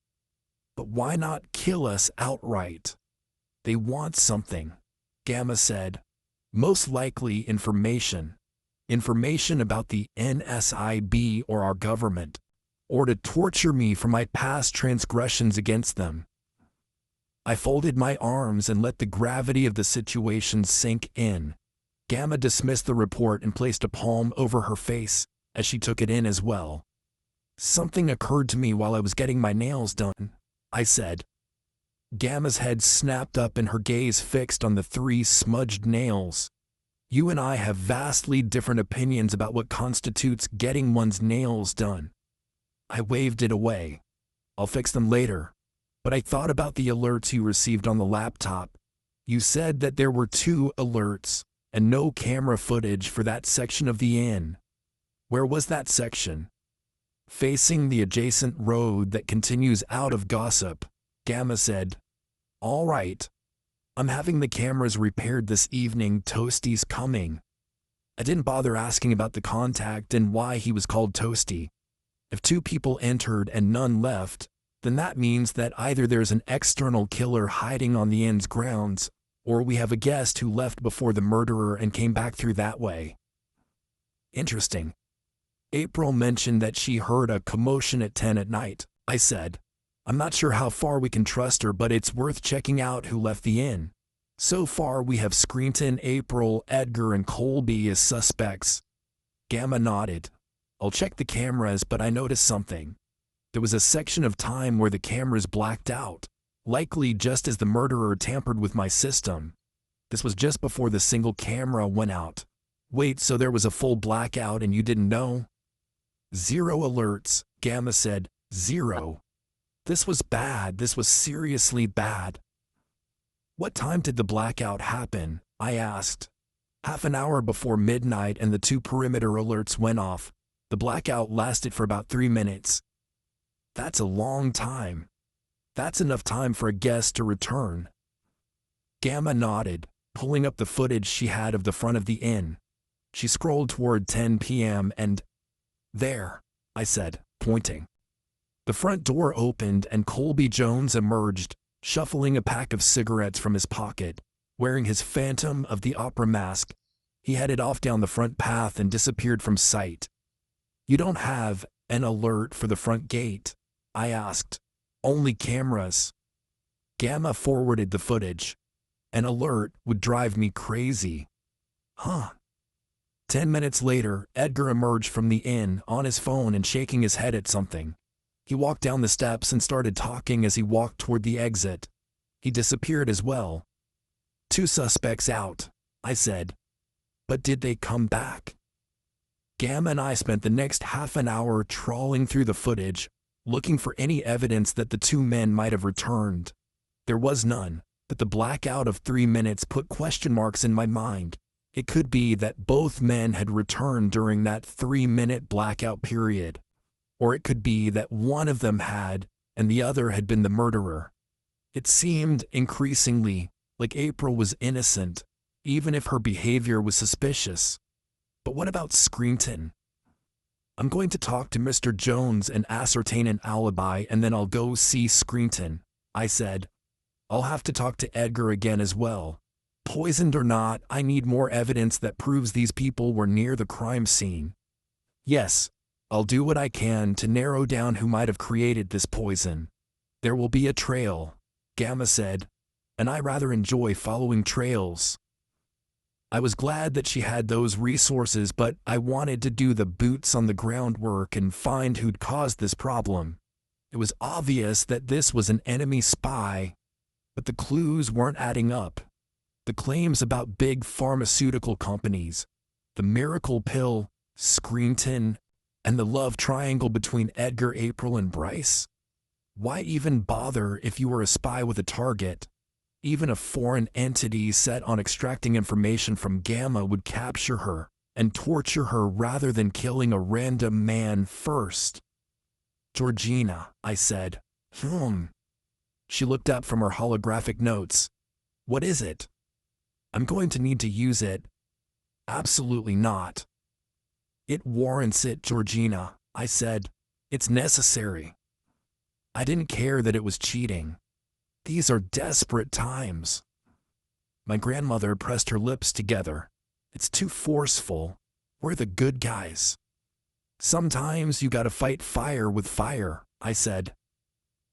But why not kill us outright? They want something, Gamma said. Most likely information. Information about the NSIB or our government. Or to torture me for my past transgressions against them. I folded my arms and let the gravity of the situation sink in. Gamma dismissed the report and placed a palm over her face as she took it in as well. Something occurred to me while I was getting my nails done, I said. Gamma's head snapped up and her gaze fixed on the 3 smudged nails. You and I have vastly different opinions about what constitutes getting one's nails done. I waved it away. I'll fix them later. But I thought about the alerts you received on the laptop. You said that there were 2 alerts and no camera footage for that section of the inn. Where was that section? Facing the adjacent road that continues out of Gossip, Gamma said. All right. I'm having the cameras repaired this evening. Toasty's coming. I didn't bother asking about the contact and why he was called Toasty. If 2 people entered and none left, then that means that either there's an external killer hiding on the inn's grounds, or we have a guest who left before the murderer and came back through that way. Interesting. April mentioned that she heard a commotion at 10 at night, I said. I'm not sure how far we can trust her, but it's worth checking out who left the inn. So far we have Screenton, April, Edgar, and Colby as suspects. Gamma nodded. I'll check the cameras, but I noticed something. There was a section of time where the cameras blacked out, likely just as the murderer tampered with my system. This was just before the single camera went out. Wait, so there was a full blackout and you didn't know? 0 alerts, Gamma said. 0. This was bad. This was seriously bad. What time did the blackout happen? I asked. Half an hour before midnight, and the 2 perimeter alerts went off. The blackout lasted for about 3 minutes. That's a long time. That's enough time for a guest to return. Gamma nodded, pulling up the footage she had of the front of the inn. She scrolled toward 10 p.m. and... There, I said, pointing. The front door opened and Colby Jones emerged, shuffling a pack of cigarettes from his pocket. Wearing his Phantom of the Opera mask, he headed off down the front path and disappeared from sight. You don't have an alert for the front gate? I asked. Only cameras. Gamma forwarded the footage. An alert would drive me crazy. Huh. 10 minutes later, Edgar emerged from the inn on his phone and shaking his head at something. He walked down the steps and started talking as he walked toward the exit. He disappeared as well. 2 suspects out, I said. But did they come back? Gamma and I spent the next half an hour trawling through the footage, looking for any evidence that the 2 men might have returned. There was none, but the blackout of 3 minutes put question marks in my mind. It could be that both men had returned during that 3-minute blackout period. Or it could be that one of them had, and the other had been the murderer. It seemed increasingly like April was innocent, even if her behavior was suspicious. But what about Screenton? I'm going to talk to Mr. Jones and ascertain an alibi, and then I'll go see Screenton, I said. I'll have to talk to Edgar again as well. Poisoned or not, I need more evidence that proves these people were near the crime scene. Yes, I'll do what I can to narrow down who might have created this poison. There will be a trail, Gamma said, and I rather enjoy following trails. I was glad that she had those resources, but I wanted to do the boots on the ground work and find who'd caused this problem. It was obvious that this was an enemy spy, but the clues weren't adding up. The claims about big pharmaceutical companies, the miracle pill, Screenton, and the love triangle between Edgar, April, and Bryce? Why even bother if you were a spy with a target? Even a foreign entity set on extracting information from Gamma would capture her and torture her rather than killing a random man first. Georgina, I said. She looked up from her holographic notes. What is it? I'm going to need to use it. Absolutely not. It warrants it, Georgina, I said. It's necessary. I didn't care that it was cheating. These are desperate times. My grandmother pressed her lips together. It's too forceful. We're the good guys. Sometimes you gotta fight fire with fire, I said.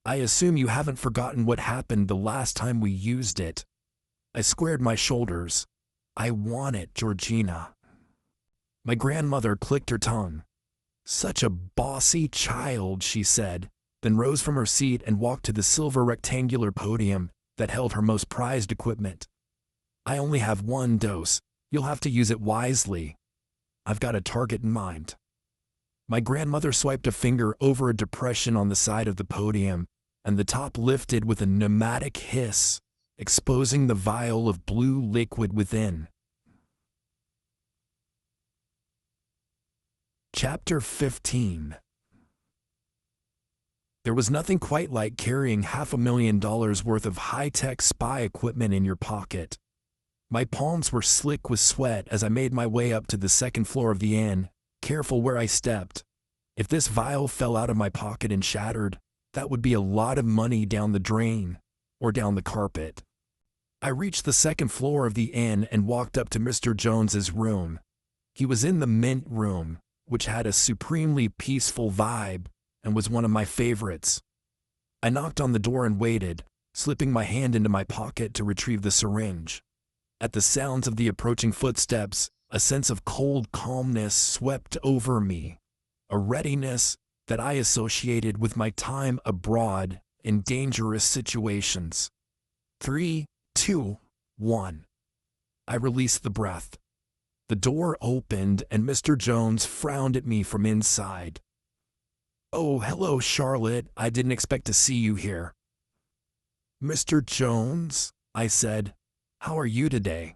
I assume you haven't forgotten what happened the last time we used it. I squared my shoulders. I want it, Georgina. My grandmother clicked her tongue. Such a bossy child, she said, then rose from her seat and walked to the silver rectangular podium that held her most prized equipment. I only have 1 dose. You'll have to use it wisely. I've got a target in mind. My grandmother swiped a finger over a depression on the side of the podium, and the top lifted with a pneumatic hiss, exposing the vial of blue liquid within. Chapter 15. There was nothing quite like carrying $500,000 worth of high-tech spy equipment in your pocket. My palms were slick with sweat as I made my way up to the second floor of the inn, careful where I stepped. If this vial fell out of my pocket and shattered, that would be a lot of money down the drain or down the carpet. I reached the second floor of the inn and walked up to Mr. Jones's room. He was in the mint room, which had a supremely peaceful vibe and was one of my favorites. I knocked on the door and waited, slipping my hand into my pocket to retrieve the syringe. At the sounds of the approaching footsteps, a sense of cold calmness swept over me, a readiness that I associated with my time abroad in dangerous situations. 3, 2, 1. I released the breath. The door opened and Mr. Jones frowned at me from inside. "Oh, hello, Charlotte. I didn't expect to see you here." "Mr. Jones," I said, "how are you today?"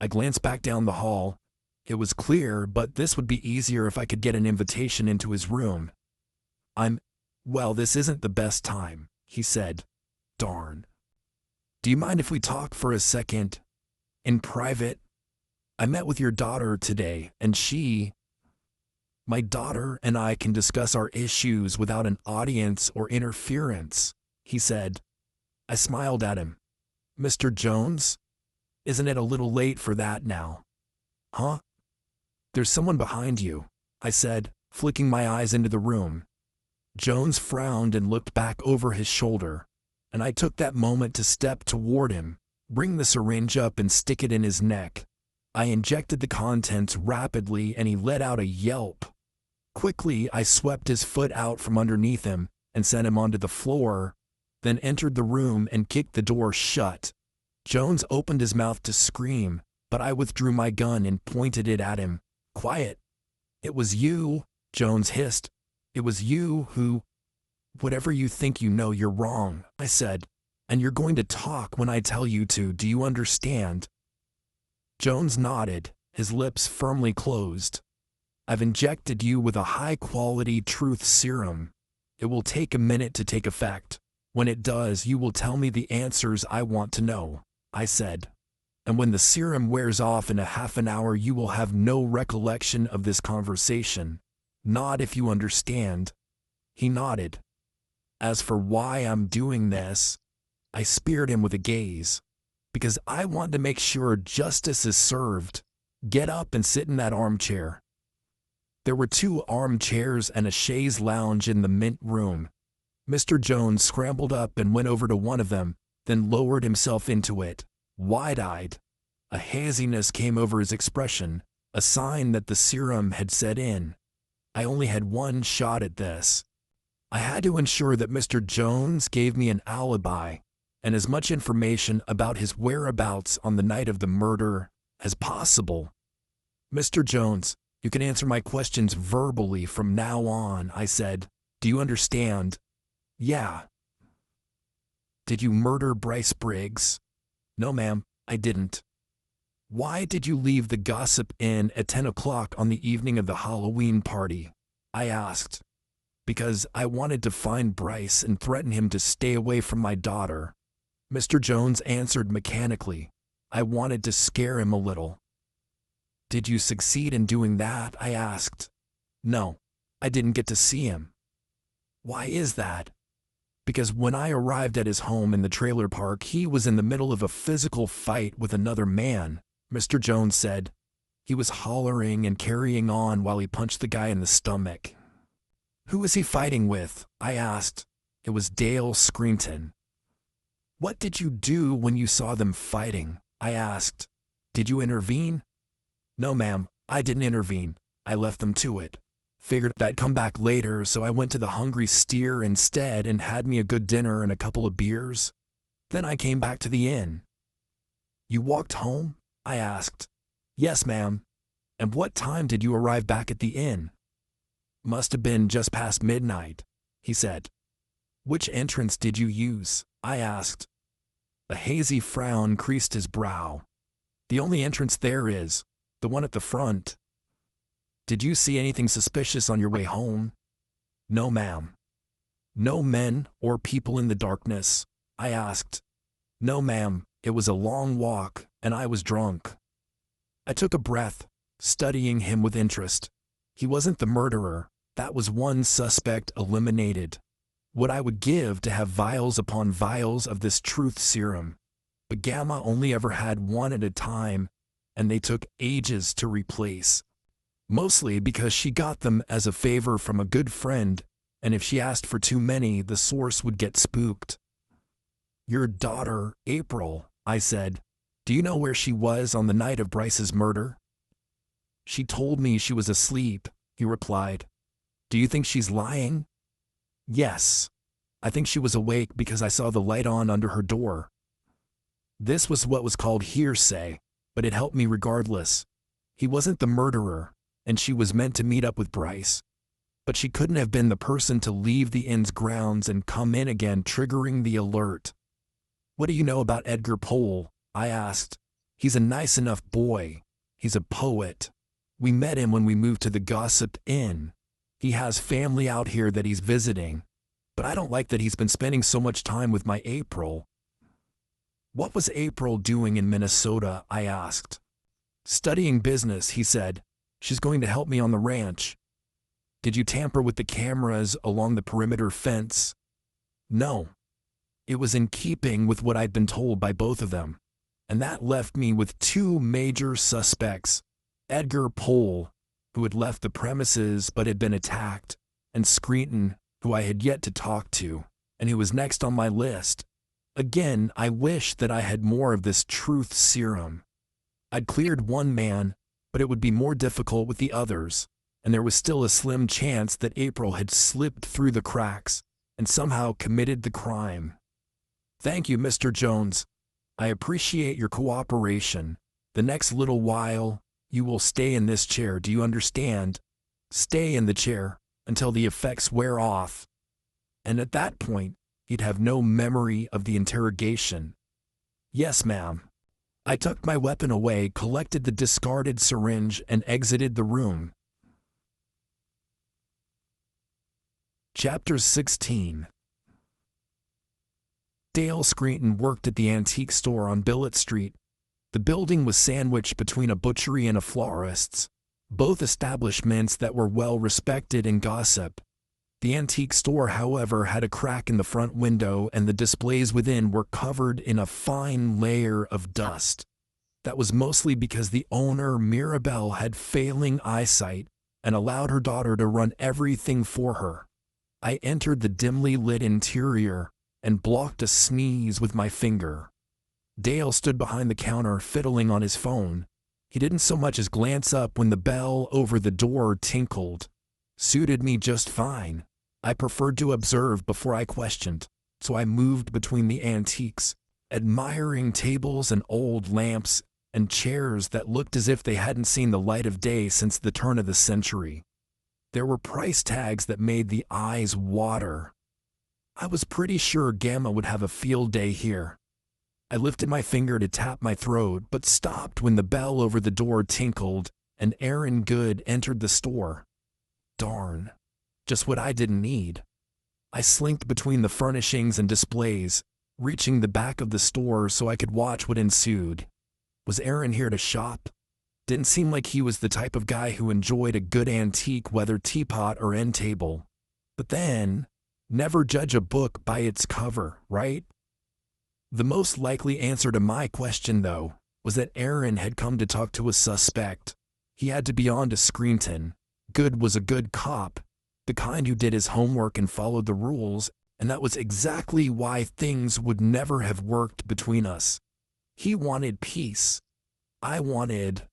I glanced back down the hall. It was clear, but this would be easier if I could get an invitation into his room. Well, this isn't the best time," he said. "Darn. Do you mind if we talk for a second? In private? I met with your daughter today, and my daughter and I can discuss our issues without an audience or interference," he said. I smiled at him. "Mr. Jones? Isn't it a little late for that now?" "Huh?" "There's someone behind you," I said, flicking my eyes into the room. Jones frowned and looked back over his shoulder, and I took that moment to step toward him, bring the syringe up and stick it in his neck. I injected the contents rapidly and he let out a yelp. Quickly, I swept his foot out from underneath him and sent him onto the floor, then entered the room and kicked the door shut. Jones opened his mouth to scream, but I withdrew my gun and pointed it at him. "Quiet." "It was you," Jones hissed. "It was you who—" "Whatever you think you know, you're wrong," I said. "And you're going to talk when I tell you to, do you understand?" Jones nodded, his lips firmly closed. "I've injected you with a high-quality truth serum. It will take a minute to take effect. When it does, you will tell me the answers I want to know," I said. "And when the serum wears off in a half an hour, you will have no recollection of this conversation. Nod if you understand." He nodded. "As for why I'm doing this," I speared him with a gaze. "Because I want to make sure justice is served. Get up and sit in that armchair." There were 2 armchairs and a chaise lounge in the mint room. Mr. Jones scrambled up and went over to one of them, then lowered himself into it, wide-eyed. A haziness came over his expression, a sign that the serum had set in. I only had one shot at this. I had to ensure that Mr. Jones gave me an alibi and as much information about his whereabouts on the night of the murder as possible. "Mr. Jones, you can answer my questions verbally from now on," I said. "Do you understand?" "Yeah." "Did you murder Bryce Briggs?" "No, ma'am, I didn't." "Why did you leave the Gossip Inn at 10 o'clock on the evening of the Halloween party?" I asked. "Because I wanted to find Bryce and threaten him to stay away from my daughter." Mr. Jones answered mechanically. "I wanted to scare him a little." "Did you succeed in doing that?" I asked. "No, I didn't get to see him." "Why is that?" "Because when I arrived at his home in the trailer park, he was in the middle of a physical fight with another man," Mr. Jones said. "He was hollering and carrying on while he punched the guy in the stomach." "Who was he fighting with?" I asked. "It was Dale Screenton." "What did you do when you saw them fighting?" I asked. "Did you intervene?" "No, ma'am, I didn't intervene. I left them to it. Figured I'd come back later, so I went to the Hungry Steer instead and had me a good dinner and a couple of beers. Then I came back to the inn." "You walked home?" I asked. "Yes, ma'am." "And what time did you arrive back at the inn?" "Must have been just past midnight," he said. "Which entrance did you use?" I asked. A hazy frown creased his brow. "The only entrance there is the one at the front." "Did you see anything suspicious on your way home?" "No, ma'am." "No men or people in the darkness?" I asked. "No, ma'am. It was a long walk, and I was drunk." I took a breath, studying him with interest. He wasn't the murderer. That was one suspect eliminated. What I would give to have vials upon vials of this truth serum. But Gamma only ever had one at a time, and they took ages to replace. Mostly because she got them as a favor from a good friend, and if she asked for too many, the source would get spooked. "Your daughter, April," I said. "Do you know where she was on the night of Bryce's murder?" "She told me she was asleep," he replied. "Do you think she's lying?" "Yes. I think she was awake because I saw the light on under her door." This was what was called hearsay, but it helped me regardless. He wasn't the murderer, and she was meant to meet up with Bryce. But she couldn't have been the person to leave the inn's grounds and come in again, triggering the alert. "What do you know about Edgar Pohl?" I asked. "He's a nice enough boy. He's a poet. We met him when we moved to the Gossip Inn. He has family out here that he's visiting. But I don't like that he's been spending so much time with my April." "What was April doing in Minnesota?" I asked. "Studying business," he said. "She's going to help me on the ranch." "Did you tamper with the cameras along the perimeter fence?" "No." It was in keeping with what I'd been told by both of them. And that left me with two major suspects: Edgar Pohl, who had left the premises but had been attacked, and Scranton, who I had yet to talk to, and who was next on my list. Again, I wish that I had more of this truth serum. I'd cleared one man, but it would be more difficult with the others, and there was still a slim chance that April had slipped through the cracks and somehow committed the crime. "Thank you, Mr. Jones. I appreciate your cooperation. The next little while, you will stay in this chair, do you understand? Stay in the chair until the effects wear off." And at that point, he'd have no memory of the interrogation. "Yes, ma'am." I tucked my weapon away, collected the discarded syringe, and exited the room. Chapter 16. Dale Scranton worked at the antique store on Billet Street. The building was sandwiched between a butchery and a florist's, both establishments that were well respected in gossip. The antique store, however, had a crack in the front window, and the displays within were covered in a fine layer of dust. That was mostly because the owner, Mirabelle, had failing eyesight and allowed her daughter to run everything for her. I entered the dimly lit interior and blocked a sneeze with my finger. Dale stood behind the counter, fiddling on his phone. He didn't so much as glance up when the bell over the door tinkled. Suited me just fine. I preferred to observe before I questioned, so I moved between the antiques, admiring tables and old lamps and chairs that looked as if they hadn't seen the light of day since the turn of the century. There were price tags that made the eyes water. I was pretty sure Gamma would have a field day here. I lifted my finger to tap my throat, but stopped when the bell over the door tinkled and Aaron Good entered the store. Darn. Just what I didn't need. I slinked between the furnishings and displays, reaching the back of the store so I could watch what ensued. Was Aaron here to shop? Didn't seem like he was the type of guy who enjoyed a good antique, whether teapot or end table. But then, never judge a book by its cover, right? The most likely answer to my question, though, was that Aaron had come to talk to a suspect. He had to be on to Scranton. Good was a good cop, the kind who did his homework and followed the rules, and that was exactly why things would never have worked between us. He wanted peace. I wanted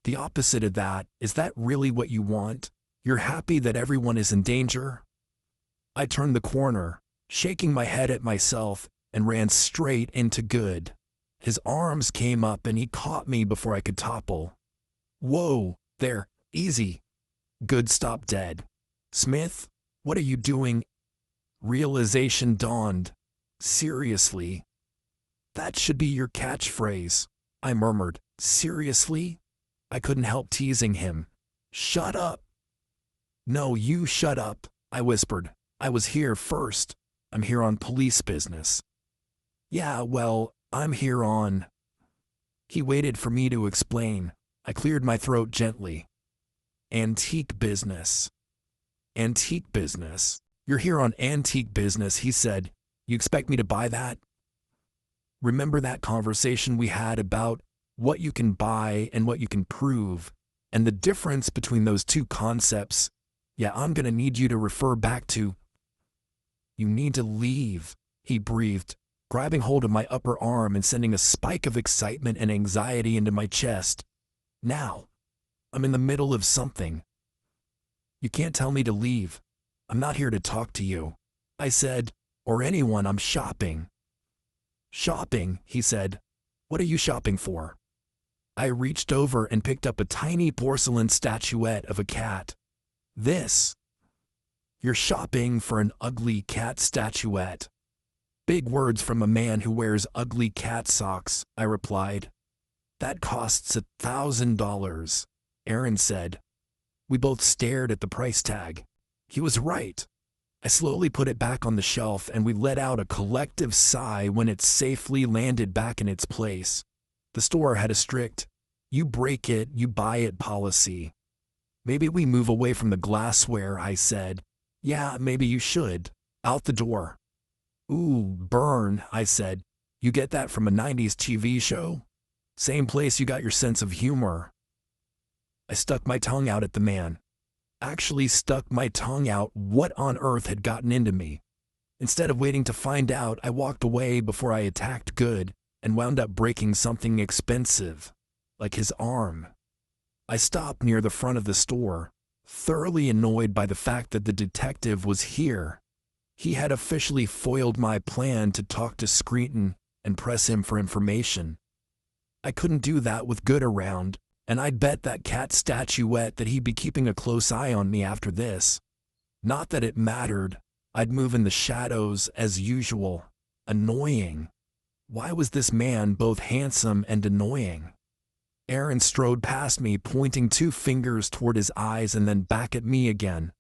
the opposite of that. Is that really what you want? You're happy that everyone is in danger? I turned the corner, shaking my head at myself, and ran straight into Good. His arms came up and he caught me before I could topple. "Whoa, there, easy." Good stopped dead. "Smith, what are you doing?" Realization dawned. "Seriously? That should be your catchphrase," I murmured. "Seriously?" I couldn't help teasing him. "Shut up." "No, you shut up," I whispered. "I was here first. I'm here on police business." "Yeah, well, I'm here on..." He waited for me to explain. I cleared my throat gently. "Antique business." Antique business. You're here on antique business, he said. You expect me to buy that? Remember that conversation we had about what you can buy and what you can prove, and the difference between those two concepts? Yeah, I'm gonna need you to refer back to. You need to leave, he breathed, grabbing hold of my upper arm and sending a spike of excitement and anxiety into my chest. Now. I'm in the middle of something. You can't tell me to leave. I'm not here to talk to you, I said, or anyone. I'm shopping. Shopping, he said. What are you shopping for? I reached over and picked up a tiny porcelain statuette of a cat. This. You're shopping for an ugly cat statuette. Big words from a man who wears ugly cat socks, I replied. That costs $1,000, Aaron said. We both stared at the price tag. He was right. I slowly put it back on the shelf and we let out a collective sigh when it safely landed back in its place. The store had a strict, you break it, you buy it policy. Maybe we move away from the glassware, I said. Yeah, maybe you should. Out the door. Ooh, burn, I said. You get that from a 90s TV show? Same place you got your sense of humor. I stuck my tongue out at the man. Actually stuck my tongue out what on earth had gotten into me. Instead of waiting to find out, I walked away before I attacked good and wound up breaking something expensive, like his arm. I stopped near the front of the store, thoroughly annoyed by the fact that the detective was here. He had officially foiled my plan to talk to Screeton and press him for information. I couldn't do that with Good around, and I'd bet that cat statuette that he'd be keeping a close eye on me after this. Not that it mattered. I'd move in the shadows as usual. Annoying. Why was this man both handsome and annoying? Aaron strode past me, pointing 2 fingers toward his eyes and then back at me again.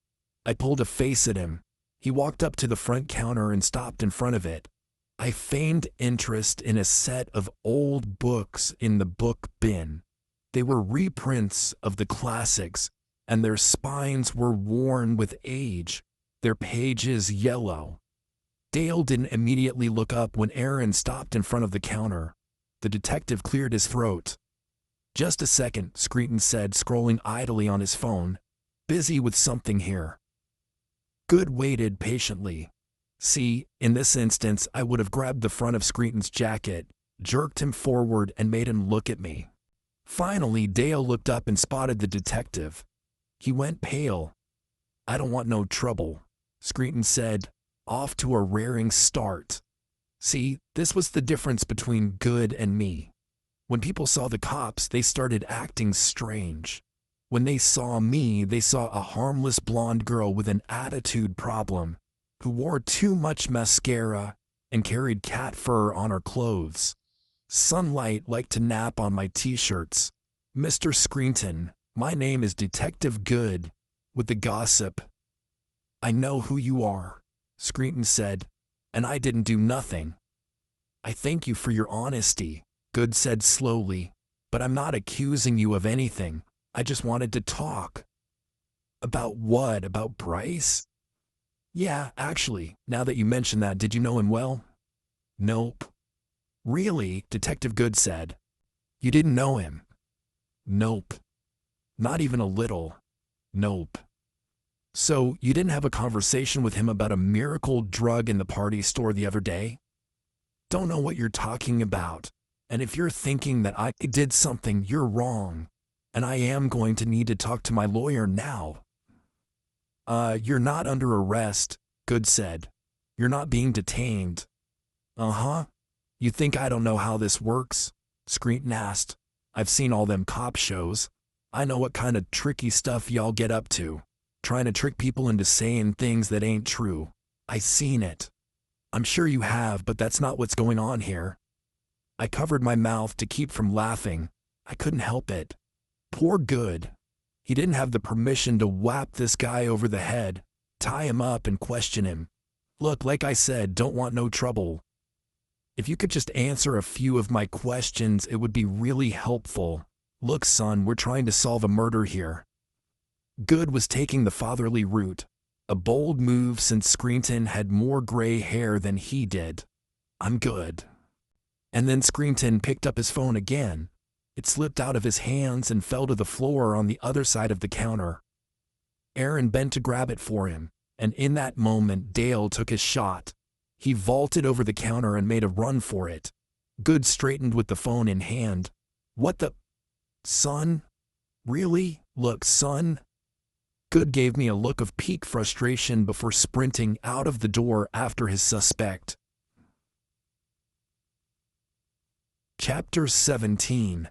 I pulled a face at him. He walked up to the front counter and stopped in front of it. I feigned interest in a set of old books in the book bin. They were reprints of the classics, and their spines were worn with age, their pages yellow. Dale didn't immediately look up when Aaron stopped in front of the counter. The detective cleared his throat. Just a second, Screeton said, scrolling idly on his phone. Busy with something here. Good waited patiently. See, in this instance, I would have grabbed the front of Screeton's jacket, jerked him forward, and made him look at me. Finally, Dale looked up and spotted the detective. He went pale. I don't want no trouble, Screeton said, off to a raring start. See, this was the difference between Good and me. When people saw the cops, they started acting strange. When they saw me, they saw a harmless blonde girl with an attitude problem, who wore too much mascara and carried cat fur on her clothes. Sunlight liked to nap on my t-shirts. Mr. Screeton, my name is Detective Good, with the gossip. I know who you are, Screeton said, and I didn't do nothing. I thank you for your honesty, Good said slowly, but I'm not accusing you of anything. I just wanted to talk. About what? About Bryce? Yeah, actually, now that you mention that, did you know him well? Nope. Really? Detective Good said. You didn't know him? Nope. Not even a little. Nope. So, you didn't have a conversation with him about a miracle drug in the party store the other day? Don't know what you're talking about. And if you're thinking that I did something, you're wrong. And I am going to need to talk to my lawyer now. You're not under arrest, Good said. You're not being detained. Uh-huh. You think I don't know how this works? Screeton asked. I've seen all them cop shows. I know what kind of tricky stuff y'all get up to. Trying to trick people into saying things that ain't true. I seen it. I'm sure you have, but that's not what's going on here. I covered my mouth to keep from laughing. I couldn't help it. Poor Good. He didn't have the permission to whap this guy over the head, tie him up and question him. Look, like I said, don't want no trouble. If you could just answer a few of my questions, it would be really helpful. Look, son, we're trying to solve a murder here. Good was taking the fatherly route. A bold move since Screenton had more gray hair than he did. "I'm good." And then Screenton picked up his phone again. It slipped out of his hands and fell to the floor on the other side of the counter. Aaron bent to grab it for him, and in that moment Dale took his shot. He vaulted over the counter and made a run for it. Good straightened with the phone in hand. "What the... son? Really? Look, son." Good gave me a look of peak frustration before sprinting out of the door after his suspect. Chapter 17.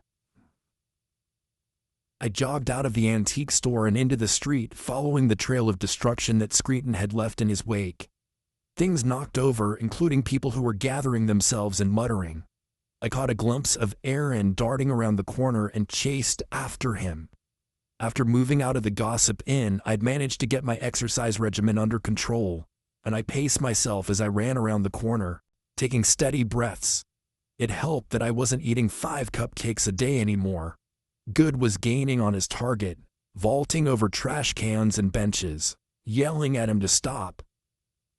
I jogged out of the antique store and into the street, following the trail of destruction that Screenton had left in his wake. Things knocked over, including people who were gathering themselves and muttering. I caught a glimpse of Aaron darting around the corner and chased after him. After moving out of the Gossip Inn, I'd managed to get my exercise regimen under control, and I paced myself as I ran around the corner, taking steady breaths. It helped that I wasn't eating 5 cupcakes a day anymore. Good was gaining on his target, vaulting over trash cans and benches, yelling at him to stop.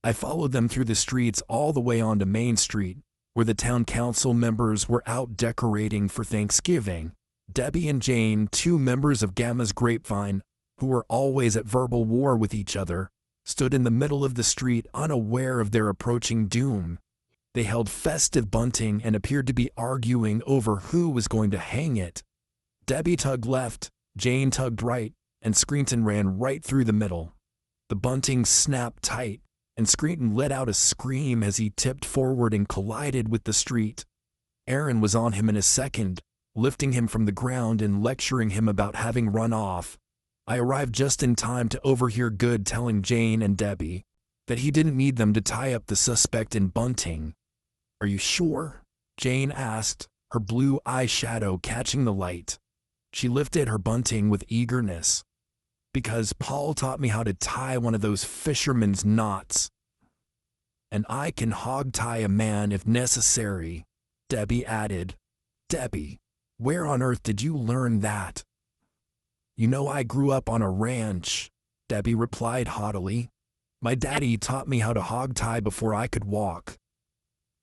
I followed them through the streets all the way onto Main Street, where the town council members were out decorating for Thanksgiving. Debbie and Jane, 2 members of Gamma's Grapevine, who were always at verbal war with each other, stood in the middle of the street unaware of their approaching doom. They held festive bunting and appeared to be arguing over who was going to hang it. Debbie tugged left, Jane tugged right, and Screenton ran right through the middle. The bunting snapped tight, and Screenton let out a scream as he tipped forward and collided with the street. Aaron was on him in a second, lifting him from the ground and lecturing him about having run off. I arrived just in time to overhear Good telling Jane and Debbie that he didn't need them to tie up the suspect in bunting. "Are you sure?" Jane asked, her blue eyeshadow catching the light. She lifted her bunting with eagerness. "Because Paul taught me how to tie one of those fisherman's knots. And I can hog-tie a man if necessary," Debbie added. "Debbie, where on earth did you learn that?" "You know I grew up on a ranch," Debbie replied haughtily. "My daddy taught me how to hog-tie before I could walk."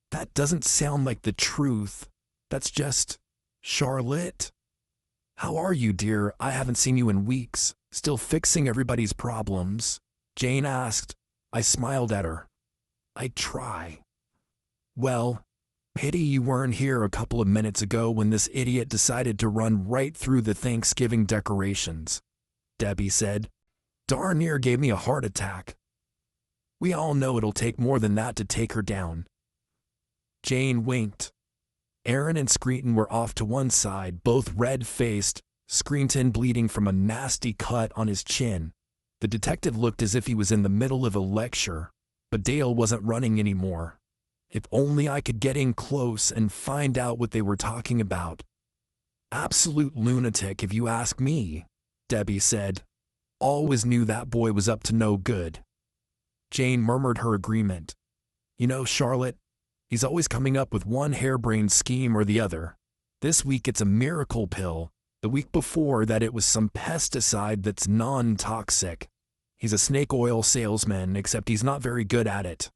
"That doesn't sound like the truth. That's just... Charlotte? How are you, dear? I haven't seen you in weeks. Still fixing everybody's problems?" Jane asked. I smiled at her. "I try." "Well, pity you weren't here a couple of minutes ago when this idiot decided to run right through the Thanksgiving decorations," Debbie said. "Darn near gave me a heart attack. We all know it'll take more than that to take her down." Jane winked. Aaron and Screenton were off to one side, both red-faced, Screenton bleeding from a nasty cut on his chin. The detective looked as if he was in the middle of a lecture, but Dale wasn't running anymore. If only I could get in close and find out what they were talking about. "Absolute lunatic, if you ask me," Debbie said. "Always knew that boy was up to no good." Jane murmured her agreement. "You know, Charlotte, he's always coming up with one harebrained scheme or the other. This week it's a miracle pill. The week before that it was some pesticide that's non-toxic. He's a snake oil salesman, except he's not very good at it."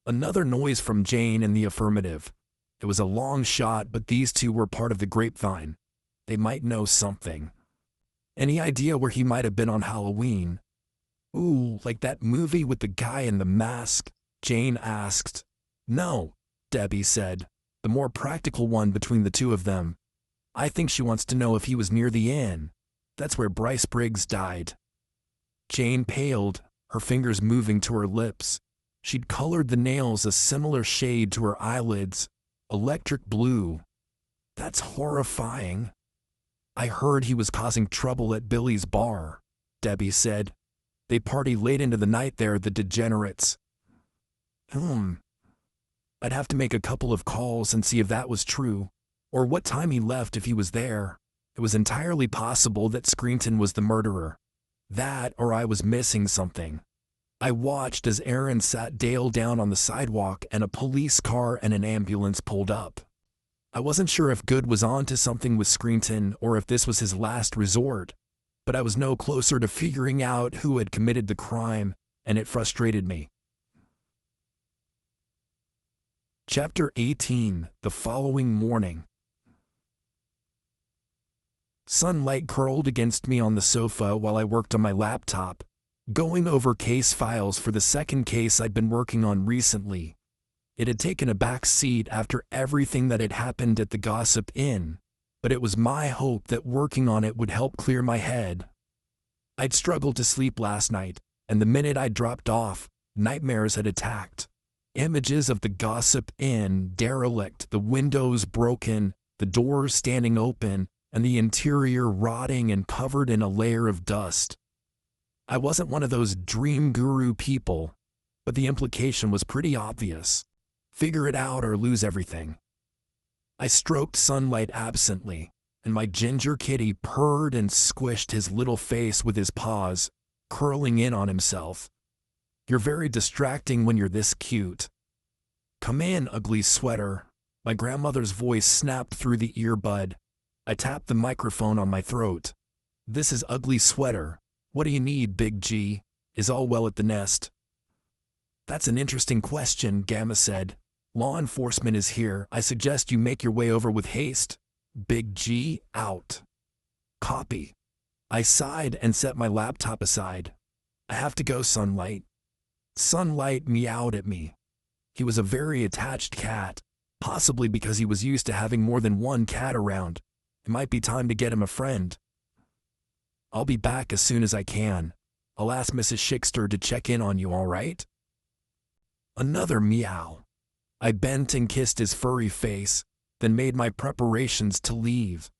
Another noise from Jane in the affirmative. It was a long shot, but these two were part of the Grapevine. They might know something. "Any idea where he might have been on Halloween?" "Ooh, like that movie with the guy in the mask?" Jane asked. "No," Debbie said, the more practical one between the two of them. "I think she wants to know if he was near the inn. That's where Bryce Briggs died." Jane paled, her fingers moving to her lips. She'd colored the nails a similar shade to her eyelids, electric blue. "That's horrifying." "I heard he was causing trouble at Billy's bar," Debbie said. "They party late into the night there, the degenerates." I'd have to make a couple of calls and see if that was true, or what time he left if he was there. It was entirely possible that Screenton was the murderer. That, or I was missing something. I watched as Aaron sat Dale down on the sidewalk and a police car and an ambulance pulled up. I wasn't sure if Good was on to something with Screenton or if this was his last resort, but I was no closer to figuring out who had committed the crime and it frustrated me. Chapter 18. The following morning. Sunlight curled against me on the sofa while I worked on my laptop, going over case files for the second case I'd been working on recently. It had taken a back seat after everything that had happened at the Gossip Inn, but it was my hope that working on it would help clear my head. I'd struggled to sleep last night, and the minute I dropped off, nightmares had attacked. Images of the Gossip Inn derelict, the windows broken, the doors standing open, and the interior rotting and covered in a layer of dust. I wasn't one of those dream guru people, but the implication was pretty obvious. Figure it out or lose everything. I stroked Sunlight absently, and my ginger kitty purred and squished his little face with his paws, curling in on himself. You're very distracting when you're this cute. Come in, ugly sweater. My grandmother's voice snapped through the earbud. I tapped the microphone on my throat. This is Ugly Sweater. What do you need, Big G? Is all well at the nest? That's an interesting question, Gamma said. Law enforcement is here. I suggest you make your way over with haste. Big G, out. Copy. I sighed and set my laptop aside. I have to go, Sunlight. Sunlight meowed at me. He was a very attached cat, possibly because he was used to having more than one cat around. It might be time to get him a friend. I'll be back as soon as I can. I'll ask Mrs. Schickster to check in on you, all right? Another meow. I bent and kissed his furry face, then made my preparations to leave.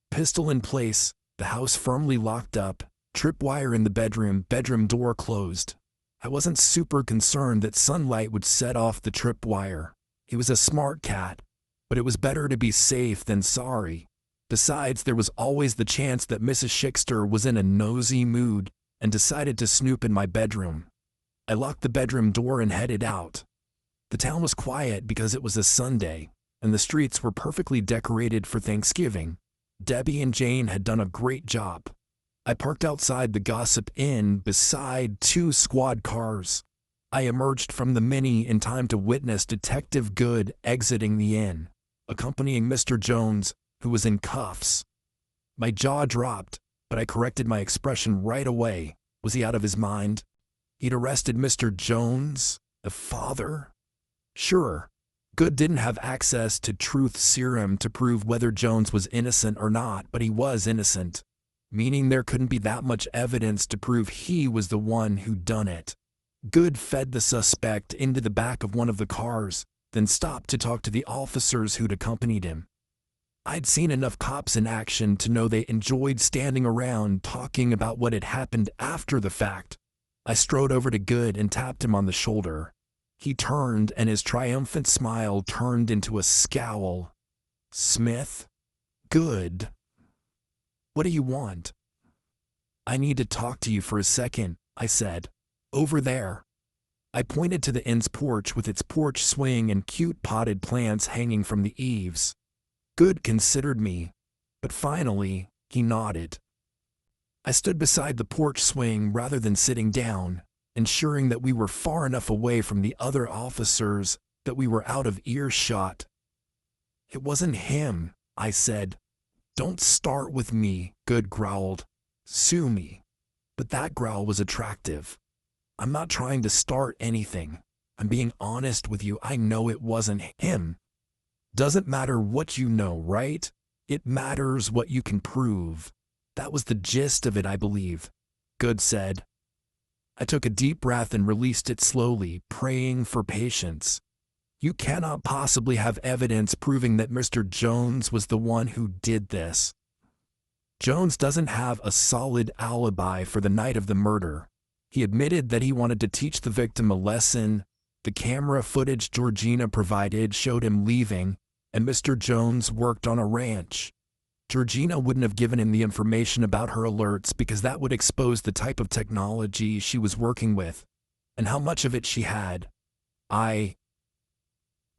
Pistol in place, the house firmly locked up, tripwire in the bedroom door closed. I wasn't super concerned that Sunlight would set off the tripwire. He was a smart cat, but it was better to be safe than sorry. Besides, there was always the chance that Mrs. Schickster was in a nosy mood and decided to snoop in my bedroom. I locked the bedroom door and headed out. The town was quiet because it was a Sunday, and the streets were perfectly decorated for Thanksgiving. Debbie and Jane had done a great job. I parked outside the Gossip Inn beside 2 squad cars. I emerged from the Mini in time to witness Detective Good exiting the inn, accompanying Mr. Jones, who was in cuffs. My jaw dropped, but I corrected my expression right away. Was he out of his mind? He'd arrested Mr. Jones, the father? Sure, Good didn't have access to truth serum to prove whether Jones was innocent or not, but he was innocent, meaning there couldn't be that much evidence to prove he was the one who'd done it. Good fed the suspect into the back of one of the cars, then stopped to talk to the officers who'd accompanied him. I'd seen enough cops in action to know they enjoyed standing around talking about what had happened after the fact. I strode over to Good and tapped him on the shoulder. He turned, and his triumphant smile turned into a scowl. Smith? Good. What do you want? I need to talk to you for a second, I said. Over there. I pointed to the inn's porch with its porch swing and cute potted plants hanging from the eaves. Good considered me, but finally, he nodded. I stood beside the porch swing rather than sitting down, ensuring that we were far enough away from the other officers that we were out of earshot. It wasn't him, I said. Don't start with me, Good growled. Sue me. But that growl was attractive. I'm not trying to start anything. I'm being honest with you. I know it wasn't him. Doesn't matter what you know, right? It matters what you can prove. That was the gist of it, I believe, Good said. I took a deep breath and released it slowly, praying for patience. You cannot possibly have evidence proving that Mr. Jones was the one who did this. Jones doesn't have a solid alibi for the night of the murder. He admitted that he wanted to teach the victim a lesson. The camera footage Georgina provided showed him leaving, and Mr. Jones worked on a ranch. Georgina wouldn't have given him the information about her alerts because that would expose the type of technology she was working with, and how much of it she had.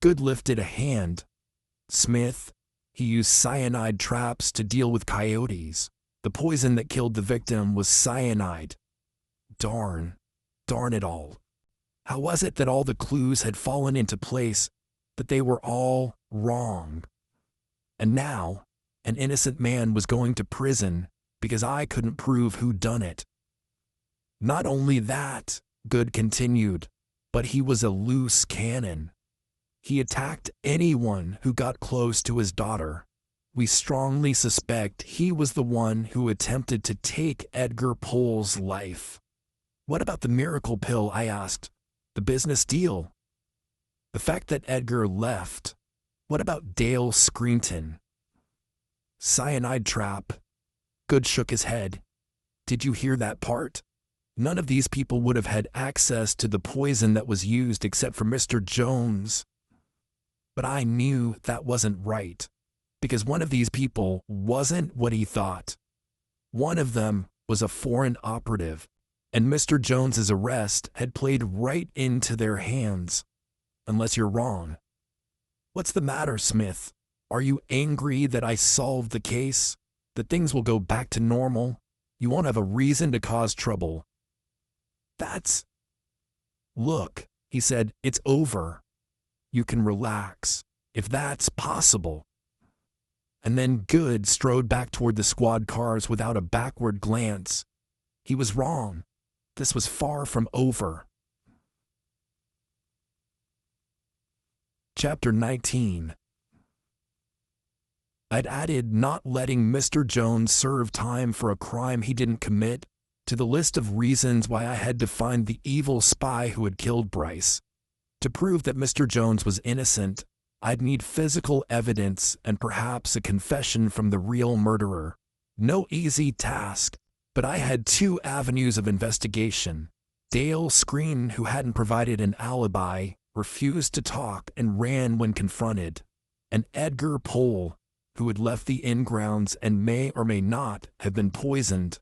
Good lifted a hand. Smith, he used cyanide traps to deal with coyotes. The poison that killed the victim was cyanide. Darn. Darn it all. How was it that all the clues had fallen into place, that they were all wrong? And now, an innocent man was going to prison because I couldn't prove who done it. Not only that, Good continued, but he was a loose cannon. He attacked anyone who got close to his daughter. We strongly suspect he was the one who attempted to take Edgar Pohl's life. What about the miracle pill, I asked. The business deal? The fact that Edgar left? What about Dale Screenton? Cyanide trap. Good shook his head. Did you hear that part? None of these people would have had access to the poison that was used except for Mr. Jones. But I knew that wasn't right, because one of these people wasn't what he thought. One of them was a foreign operative, and Mr. Jones's arrest had played right into their hands. Unless you're wrong. What's the matter, Smith? Are you angry that I solved the case? That things will go back to normal? You won't have a reason to cause trouble. Look, he said, it's over. You can relax, if that's possible. And then Good strode back toward the squad cars without a backward glance. He was wrong. This was far from over. Chapter 19. I'd added not letting Mr. Jones serve time for a crime he didn't commit to the list of reasons why I had to find the evil spy who had killed Bryce. To prove that Mr. Jones was innocent, I'd need physical evidence and perhaps a confession from the real murderer. No easy task, but I had two avenues of investigation. Dale Screen, who hadn't provided an alibi, refused to talk and ran when confronted, and Edgar Pohl, who had left the inn grounds and may or may not have been poisoned.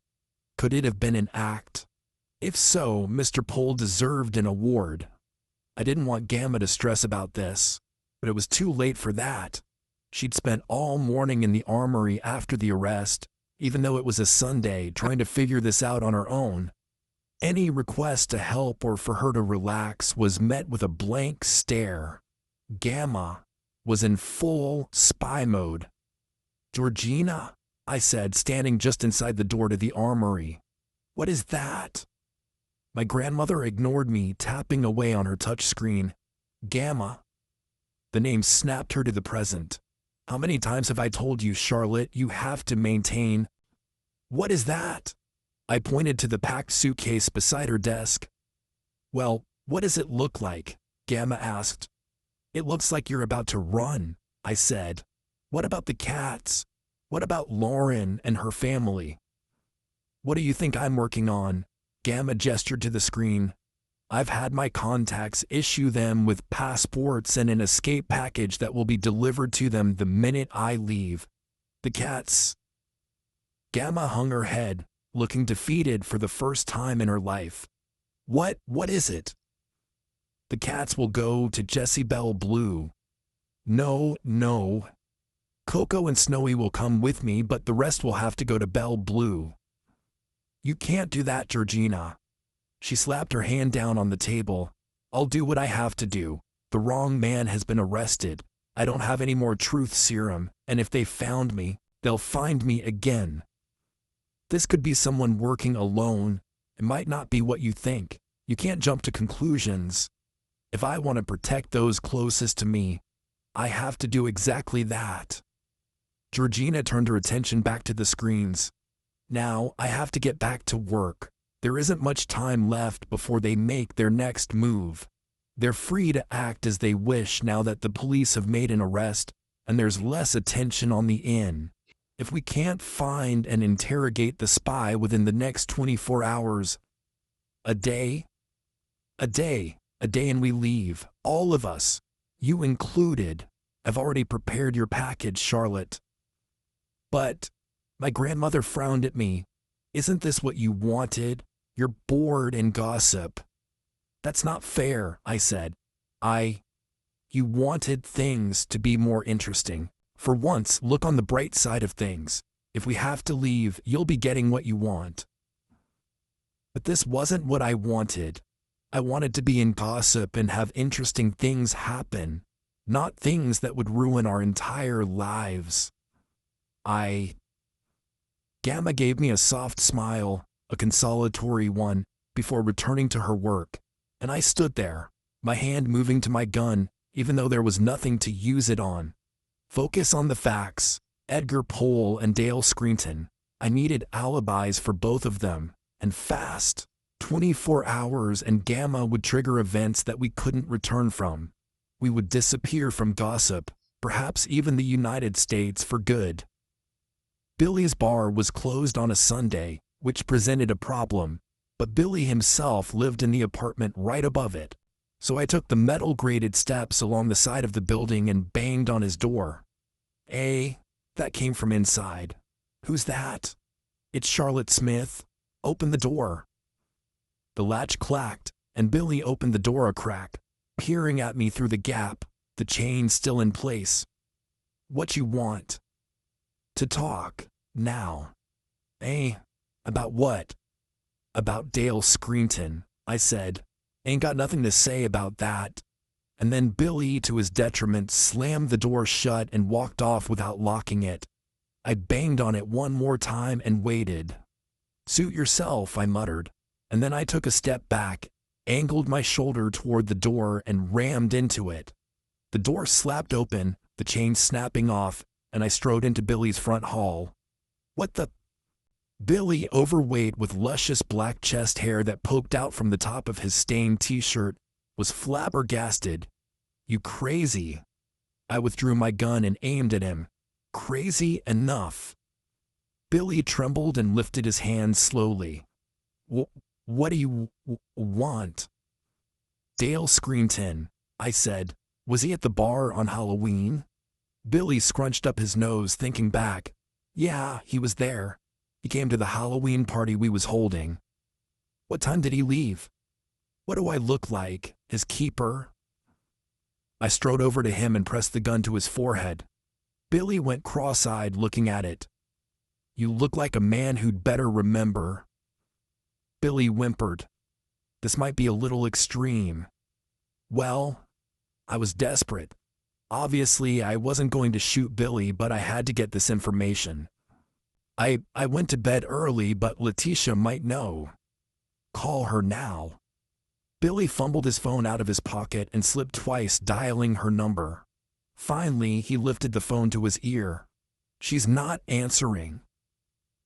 Could it have been an act? If so, Mr. Pohl deserved an award. I didn't want Gamma to stress about this, but it was too late for that. She'd spent all morning in the armory after the arrest, even though it was a Sunday, trying to figure this out on her own. Any request to help or for her to relax was met with a blank stare. Gamma was in full spy mode. Georgina, I said, standing just inside the door to the armory. What is that? My grandmother ignored me, tapping away on her touchscreen. Gamma. The name snapped her to the present. How many times have I told you, Charlotte, you have to maintain? What is that? I pointed to the packed suitcase beside her desk. Well, what does it look like? Gamma asked. It looks like you're about to run, I said. What about the cats? What about Lauren and her family? What do you think I'm working on? Gamma gestured to the screen. I've had my contacts issue them with passports and an escape package that will be delivered to them the minute I leave. The cats. Gamma hung her head, looking defeated for the first time in her life. What is it? The cats will go to Jessie Belle Blue. No. Coco and Snowy will come with me, but the rest will have to go to Belle Blue. You can't do that, Georgina. She slapped her hand down on the table. I'll do what I have to do. The wrong man has been arrested. I don't have any more truth serum, and if they found me, they'll find me again. This could be someone working alone. It might not be what you think. You can't jump to conclusions. If I want to protect those closest to me, I have to do exactly that. Georgina turned her attention back to the screens. Now, I have to get back to work. There isn't much time left before they make their next move. They're free to act as they wish now that the police have made an arrest, and there's less attention on the inn. If we can't find and interrogate the spy within the next 24 hours, a day and we leave, all of us, you included. I've already prepared your package, Charlotte. But my grandmother frowned at me. Isn't this what you wanted? You're bored in gossip. That's not fair, I said. You wanted things to be more interesting. For once, look on the bright side of things. If we have to leave, you'll be getting what you want. But this wasn't what I wanted. I wanted to be in gossip and have interesting things happen, not things that would ruin our entire lives. Gamma gave me a soft smile, a consolatory one, before returning to her work, and I stood there, my hand moving to my gun, even though there was nothing to use it on. Focus on the facts. Edgar Pohl and Dale Screenton. I needed alibis for both of them, and fast. 24 hours and Gamma would trigger events that we couldn't return from. We would disappear from gossip, perhaps even the United States for good. Billy's bar was closed on a Sunday, which presented a problem, but Billy himself lived in the apartment right above it. So I took the metal-grated steps along the side of the building and banged on his door. That came from inside. Who's that? It's Charlotte Smith. Open the door. The latch clacked, and Billy opened the door a crack, peering at me through the gap, the chain still in place. What you want? To talk, now. About what? About Dale Screenton, I said. Ain't got nothing to say about that. And then Billy, to his detriment, slammed the door shut and walked off without locking it. I banged on it one more time and waited. Suit yourself, I muttered, and then I took a step back, angled my shoulder toward the door and rammed into it. The door slapped open, the chain snapping off, and I strode into Billy's front hall. What the? Billy, overweight with luscious black chest hair that poked out from the top of his stained t-shirt, was flabbergasted. You crazy? I withdrew my gun and aimed at him. Crazy enough. Billy trembled and lifted his hands slowly. What do you want? Dale Screenton, I said. Was he at the bar on Halloween? Billy scrunched up his nose, thinking back. Yeah, he was there. He came to the Halloween party we was holding. What time did he leave? What do I look like, his keeper? I strode over to him and pressed the gun to his forehead. Billy went cross-eyed, looking at it. You look like a man who'd better remember. Billy whimpered. This might be a little extreme. Well, I was desperate. Obviously, I wasn't going to shoot Billy, but I had to get this information. I went to bed early, but Letitia might know. Call her now. Billy fumbled his phone out of his pocket and slipped twice, dialing her number. Finally, he lifted the phone to his ear. She's not answering.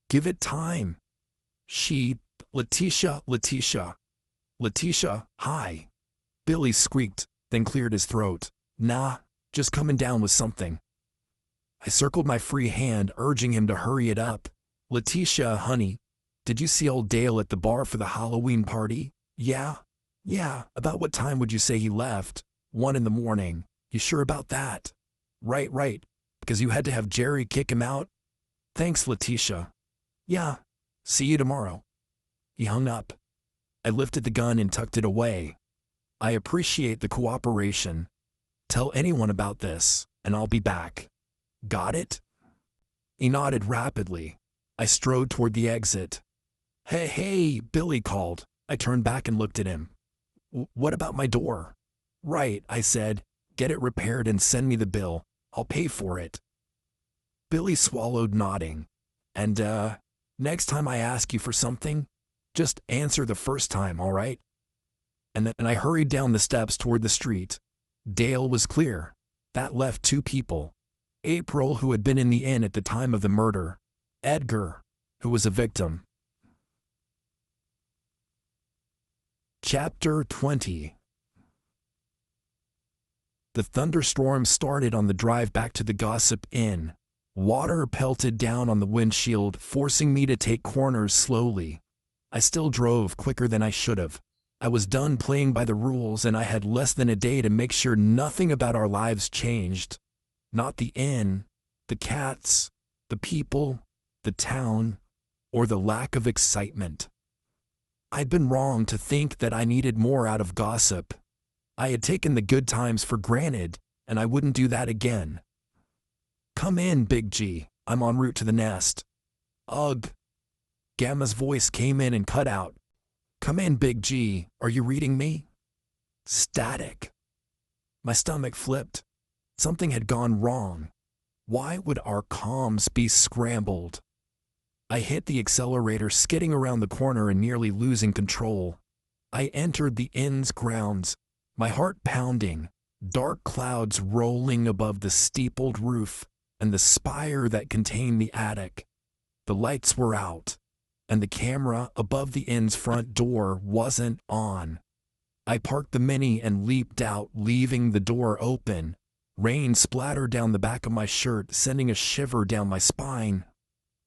Give it time. Letitia. Letitia, hi. Billy squeaked, then cleared his throat. Nah, just coming down with something. I circled my free hand, urging him to hurry it up. Letitia, honey, did you see old Dale at the bar for the Halloween party? Yeah. About what time would you say he left? 1 a.m. You sure about that? Right. Because you had to have Jerry kick him out? Thanks, Letitia. Yeah. See you tomorrow. He hung up. I lifted the gun and tucked it away. I appreciate the cooperation. Tell anyone about this, and I'll be back. Got it? He nodded rapidly. I strode toward the exit. Hey, Billy called. I turned back and looked at him. What about my door? Right, I said. Get it repaired and send me the bill. I'll pay for it. Billy swallowed, nodding. And, next time I ask you for something, just answer the first time, all right? And I hurried down the steps toward the street. Dale was clear. That left 2 people. April, who had been in the inn at the time of the murder. Edgar, who was a victim. Chapter 20. The thunderstorm started on the drive back to the Gossip Inn. Water pelted down on the windshield, forcing me to take corners slowly. I still drove quicker than I should have. I was done playing by the rules, and I had less than a day to make sure nothing about our lives changed. Not the inn, the cats, the people, the town, or the lack of excitement. I'd been wrong to think that I needed more out of gossip. I had taken the good times for granted, and I wouldn't do that again. Come in, Big G. I'm en route to the nest. Ugh. Gamma's voice came in and cut out. Come in, Big G. Are you reading me? Static. My stomach flipped. Something had gone wrong. Why would our comms be scrambled? I hit the accelerator, skidding around the corner and nearly losing control. I entered the inn's grounds, my heart pounding, dark clouds rolling above the steepled roof and the spire that contained the attic. The lights were out, and the camera above the inn's front door wasn't on. I parked the Mini and leaped out, leaving the door open. Rain splattered down the back of my shirt, sending a shiver down my spine.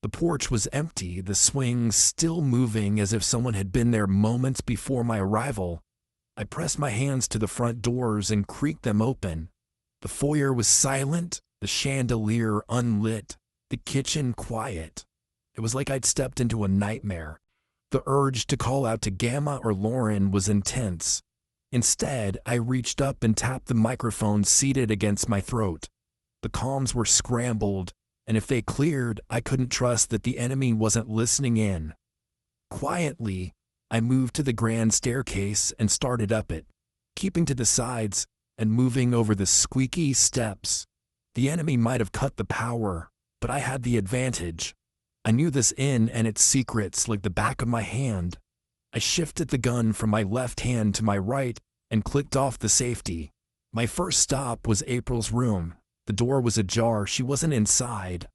The porch was empty, the swing still moving as if someone had been there moments before my arrival. I pressed my hands to the front doors and creaked them open. The foyer was silent, the chandelier unlit, the kitchen quiet. It was like I'd stepped into a nightmare. The urge to call out to Gamma or Lauren was intense. Instead, I reached up and tapped the microphone seated against my throat. The comms were scrambled, and if they cleared, I couldn't trust that the enemy wasn't listening in. Quietly, I moved to the grand staircase and started up it, keeping to the sides and moving over the squeaky steps. The enemy might have cut the power, but I had the advantage. I knew this inn and its secrets like the back of my hand. I shifted the gun from my left hand to my right and clicked off the safety. My first stop was April's room. The door was ajar. She wasn't inside.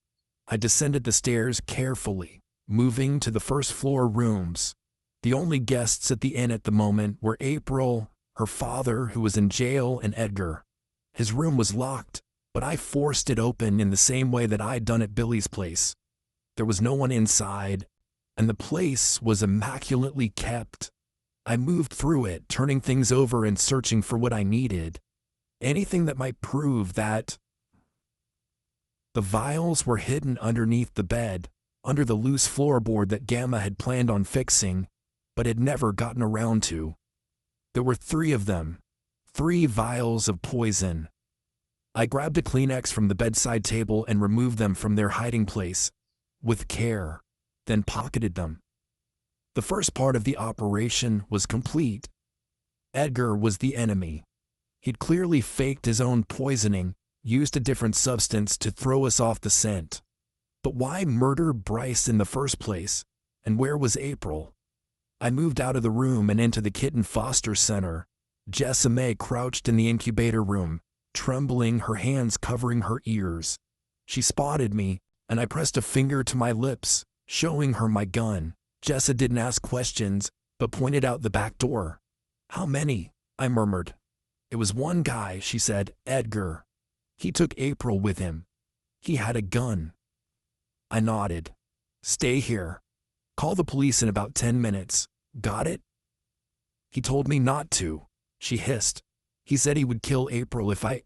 I descended the stairs carefully, moving to the first floor rooms. The only guests at the inn at the moment were April, her father who was in jail, and Edgar. His room was locked, but I forced it open in the same way that I'd done at Billy's place. There was no one inside, and the place was immaculately kept. I moved through it, turning things over and searching for what I needed. Anything that might prove that the vials were hidden underneath the bed, under the loose floorboard that Gamma had planned on fixing, but had never gotten around to. There were 3 of them, 3 vials of poison. I grabbed a Kleenex from the bedside table and removed them from their hiding place, with care, then pocketed them. The first part of the operation was complete. Edgar was the enemy. He'd clearly faked his own poisoning, used a different substance to throw us off the scent. But why murder Bryce in the first place? And where was April? I moved out of the room and into the kitten foster center. Jessime crouched in the incubator room, trembling, her hands covering her ears. She spotted me, and I pressed a finger to my lips, showing her my gun. Jessa didn't ask questions, but pointed out the back door. "How many?" I murmured. "It was one guy," she said, "Edgar. He took April with him. He had a gun." I nodded. "Stay here. Call the police in about 10 minutes. Got it?" "He told me not to," she hissed. "He said he would kill April if I—"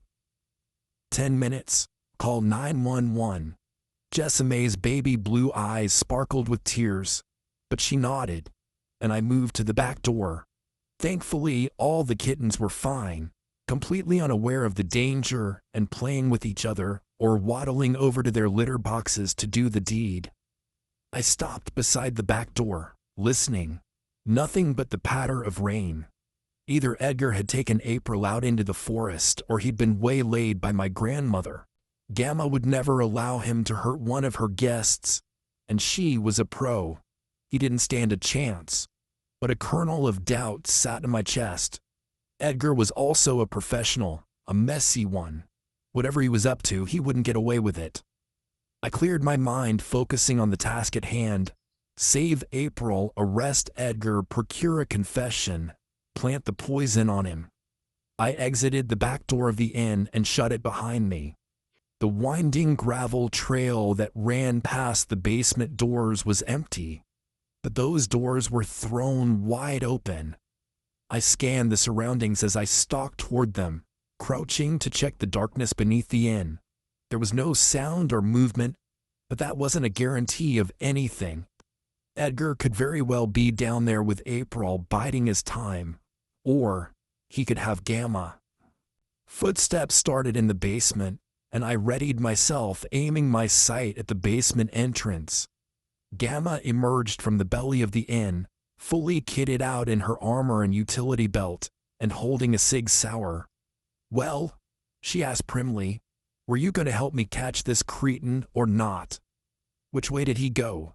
10 minutes. Call 911. Jessime's baby blue eyes sparkled with tears, but she nodded, and I moved to the back door. Thankfully, all the kittens were fine, completely unaware of the danger and playing with each other or waddling over to their litter boxes to do the deed. I stopped beside the back door, listening. Nothing but the patter of rain. Either Edgar had taken April out into the forest or he'd been waylaid by my grandmother. Gamma would never allow him to hurt one of her guests, and she was a pro. He didn't stand a chance. But a kernel of doubt sat in my chest. Edgar was also a professional, a messy one. Whatever he was up to, he wouldn't get away with it. I cleared my mind, focusing on the task at hand. Save April, arrest Edgar, procure a confession, plant the poison on him. I exited the back door of the inn and shut it behind me. The winding gravel trail that ran past the basement doors was empty, but those doors were thrown wide open. I scanned the surroundings as I stalked toward them, crouching to check the darkness beneath the inn. There was no sound or movement, but that wasn't a guarantee of anything. Edgar could very well be down there with April biding his time, or he could have Gamma. Footsteps started in the basement, and I readied myself, aiming my sight at the basement entrance. Gamma emerged from the belly of the inn, fully kitted out in her armor and utility belt, and holding a Sig Sauer. "Well," she asked primly, "were you going to help me catch this cretin or not?" "Which way did he go?"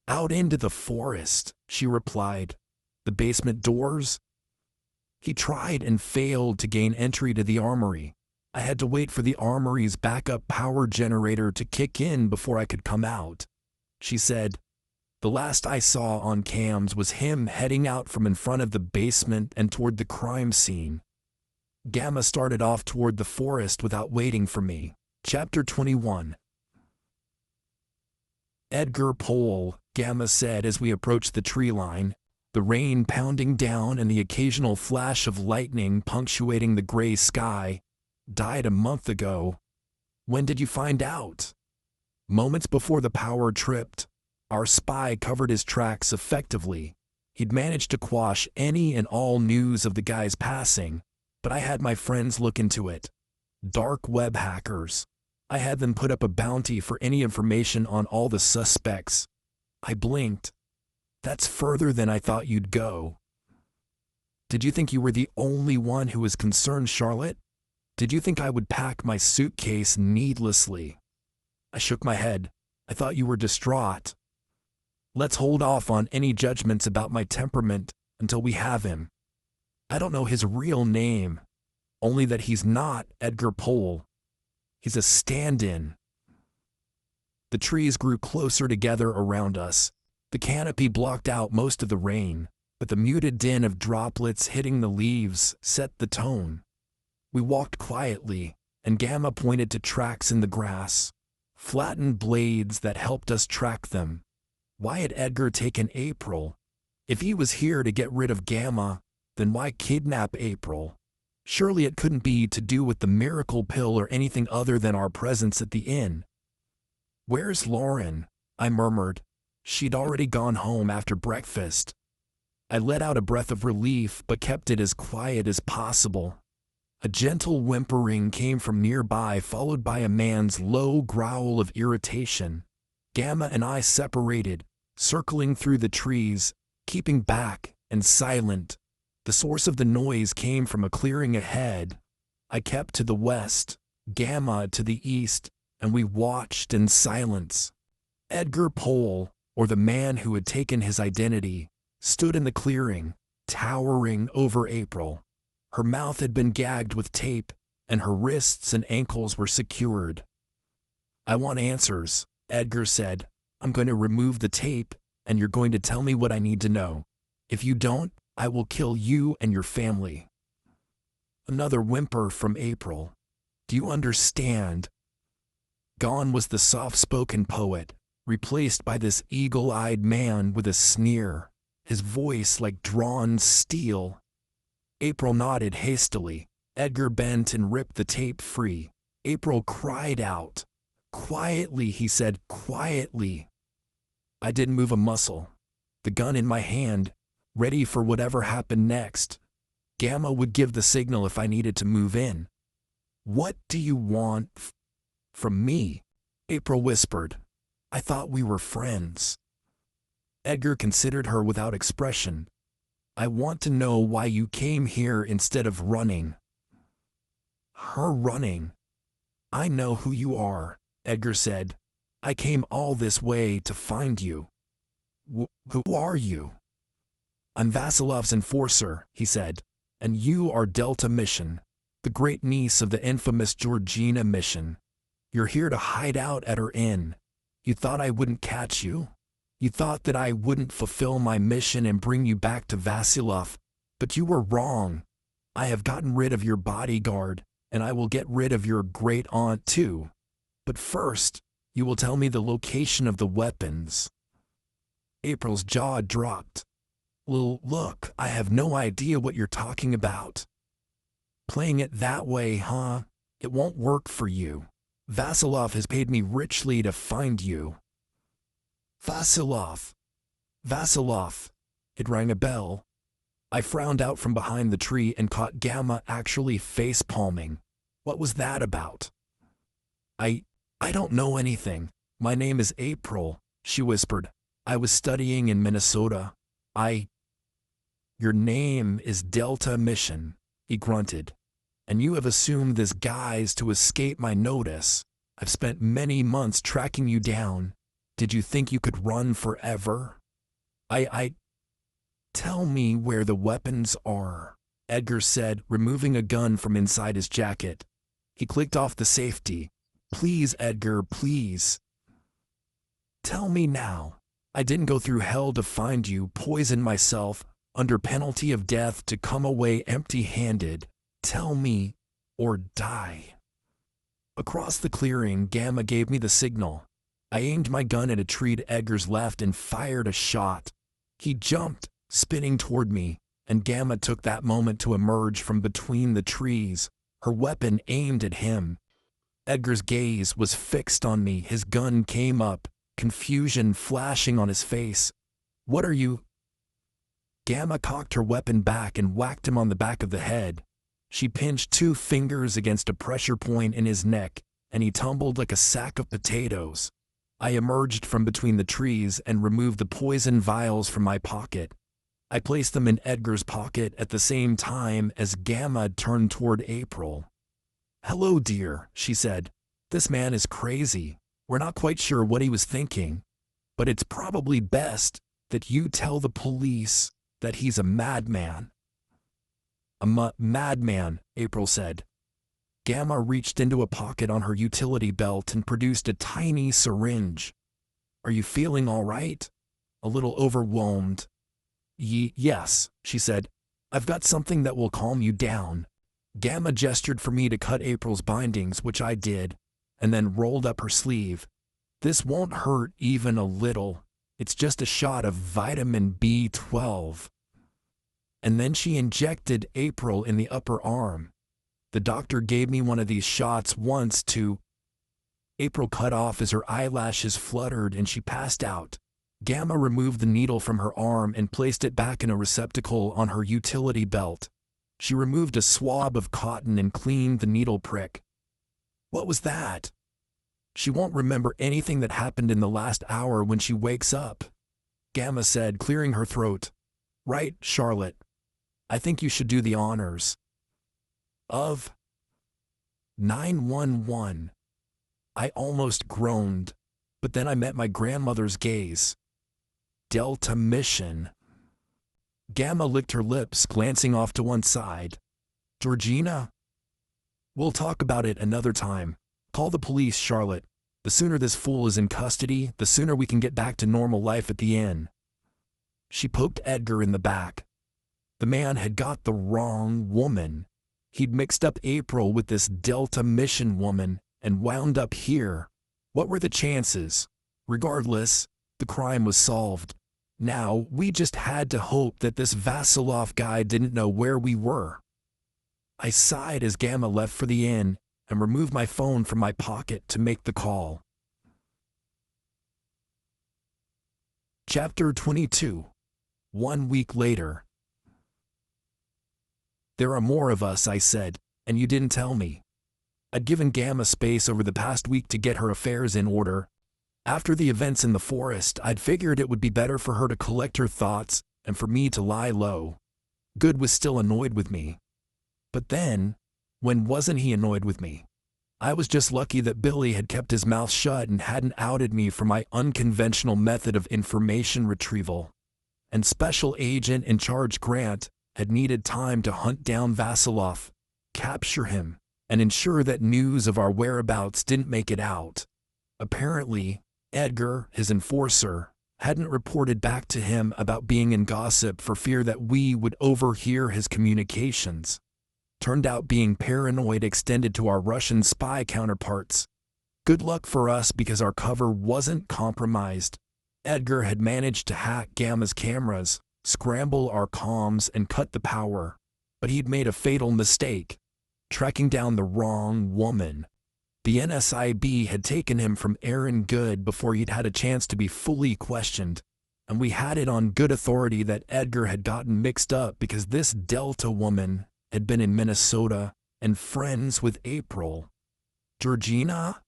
"Out into the forest," she replied. "The basement doors?" "He tried and failed to gain entry to the armory. I had to wait for the armory's backup power generator to kick in before I could come out," she said. "The last I saw on cams was him heading out from in front of the basement and toward the crime scene. Gamma started off toward the forest without waiting for me." Chapter 21. "Edgar Pohl," Gamma said as we approached the tree line, the rain pounding down and the occasional flash of lightning punctuating the gray sky, "died a month ago." "When did you find out?" "Moments before the power tripped. Our spy covered his tracks effectively. He'd managed to quash any and all news of the guy's passing, but I had my friends look into it. Dark web hackers. I had them put up a bounty for any information on all the suspects." I blinked. "That's further than I thought you'd go." "Did you think you were the only one who was concerned, Charlotte? Did you think I would pack my suitcase needlessly?" I shook my head. "I thought you were distraught." "Let's hold off on any judgments about my temperament until we have him. I don't know his real name, only that he's not Edgar Pohl. He's a stand-in." The trees grew closer together around us. The canopy blocked out most of the rain, but the muted din of droplets hitting the leaves set the tone. We walked quietly, and Gamma pointed to tracks in the grass, flattened blades that helped us track them. Why had Edgar taken April? If he was here to get rid of Gamma, then why kidnap April? Surely it couldn't be to do with the miracle pill or anything other than our presence at the inn. "Where's Lauren?" I murmured. She'd already gone home after breakfast. I let out a breath of relief but kept it as quiet as possible. A gentle whimpering came from nearby, followed by a man's low growl of irritation. Gamma and I separated, circling through the trees, keeping back and silent. The source of the noise came from a clearing ahead. I kept to the west, Gamma to the east, and we watched in silence. Edgar Pohl, or the man who had taken his identity, stood in the clearing, towering over April. Her mouth had been gagged with tape, and her wrists and ankles were secured. "I want answers," Edgar said. "I'm going to remove the tape, and you're going to tell me what I need to know. If you don't, I will kill you and your family." Another whimper from April. "Do you understand?" Gone was the soft-spoken poet, replaced by this eagle-eyed man with a sneer, his voice like drawn steel. April nodded hastily. Edgar bent and ripped the tape free. April cried out. "Quietly," he said, "quietly." I didn't move a muscle. The gun in my hand, ready for whatever happened next. Gamma would give the signal if I needed to move in. "What do you want from me?" April whispered. "I thought we were friends." Edgar considered her without expression. "I want to know why you came here instead of running." Her running. "I know who you are," Edgar said. "I came all this way to find you." Who are you?" "I'm Vasilov's enforcer," he said. "And you are Delta Mission, the great niece of the infamous Georgina Mission. You're here to hide out at her inn. You thought I wouldn't catch you? You thought that I wouldn't fulfill my mission and bring you back to Vasilov, but you were wrong. I have gotten rid of your bodyguard, and I will get rid of your great-aunt too. But first, you will tell me the location of the weapons." April's jaw dropped. Look, I have no idea what you're talking about." "Playing it that way, huh? It won't work for you. Vasilov has paid me richly to find you." Vasilov. Vasilov. It rang a bell. I frowned out from behind the tree and caught Gamma actually face-palming. What was that about? I don't know anything. My name is April," she whispered. "I was studying in Minnesota. Your name is Delta Mission, he grunted. And you have assumed this guise to escape my notice. I've spent many months tracking you down. Did you think you could run forever? Tell me where the weapons are, Edgar said, removing a gun from inside his jacket. He clicked off the safety. Please, Edgar, please. Tell me now. I didn't go through hell to find you, poison myself, under penalty of death to come away empty-handed. Tell me, or die. Across the clearing, Gamma gave me the signal. I aimed my gun at a tree to Edgar's left and fired a shot. He jumped, spinning toward me, and Gamma took that moment to emerge from between the trees, her weapon aimed at him. Edgar's gaze was fixed on me. His gun came up, confusion flashing on his face. What are you? Gamma cocked her weapon back and whacked him on the back of the head. She pinched 2 fingers against a pressure point in his neck, and he tumbled like a sack of potatoes. I emerged from between the trees and removed the poison vials from my pocket. I placed them in Edgar's pocket at the same time as Gamma turned toward April. Hello, dear, she said. This man is crazy. We're not quite sure what he was thinking, but it's probably best that you tell the police that he's a madman. A madman, April said. Gamma reached into a pocket on her utility belt and produced a tiny syringe. Are you feeling all right? A little overwhelmed. Yes, she said. I've got something that will calm you down. Gamma gestured for me to cut April's bindings, which I did, and then rolled up her sleeve. This won't hurt even a little. It's just a shot of vitamin B12. And then she injected April in the upper arm. The doctor gave me one of these shots once too. April cut off as her eyelashes fluttered and she passed out. Gamma removed the needle from her arm and placed it back in a receptacle on her utility belt. She removed a swab of cotton and cleaned the needle prick. What was that? She won't remember anything that happened in the last hour when she wakes up, Gamma said, clearing her throat. Right, Charlotte. I think you should do the honors. Of 911. I almost groaned, but then I met my grandmother's gaze. Delta Mission. Gamma licked her lips, glancing off to one side. Georgina? We'll talk about it another time. Call the police, Charlotte. The sooner this fool is in custody, the sooner we can get back to normal life at the inn. She poked Edgar in the back. The man had got the wrong woman. He'd mixed up April with this Delta Mission woman and wound up here. What were the chances? Regardless, the crime was solved. Now, we just had to hope that this Vasilov guy didn't know where we were. I sighed as Gamma left for the inn and removed my phone from my pocket to make the call. Chapter 22. 1 week later. There are more of us, I said, and you didn't tell me. I'd given Gamma space over the past week to get her affairs in order. After the events in the forest, I'd figured it would be better for her to collect her thoughts and for me to lie low. Good was still annoyed with me. But then, when wasn't he annoyed with me? I was just lucky that Billy had kept his mouth shut and hadn't outed me for my unconventional method of information retrieval. And Special Agent in Charge Grant had needed time to hunt down Vasilov, capture him, and ensure that news of our whereabouts didn't make it out. Apparently, Edgar, his enforcer, hadn't reported back to him about being in gossip for fear that we would overhear his communications. Turned out being paranoid extended to our Russian spy counterparts. Good luck for us because our cover wasn't compromised. Edgar had managed to hack Gamma's cameras, scramble our comms, and cut the power. But he'd made a fatal mistake, tracking down the wrong woman. The NSIB had taken him from Aaron Good before he'd had a chance to be fully questioned, and we had it on good authority that Edgar had gotten mixed up because this Delta woman had been in Minnesota and friends with April. Georgina?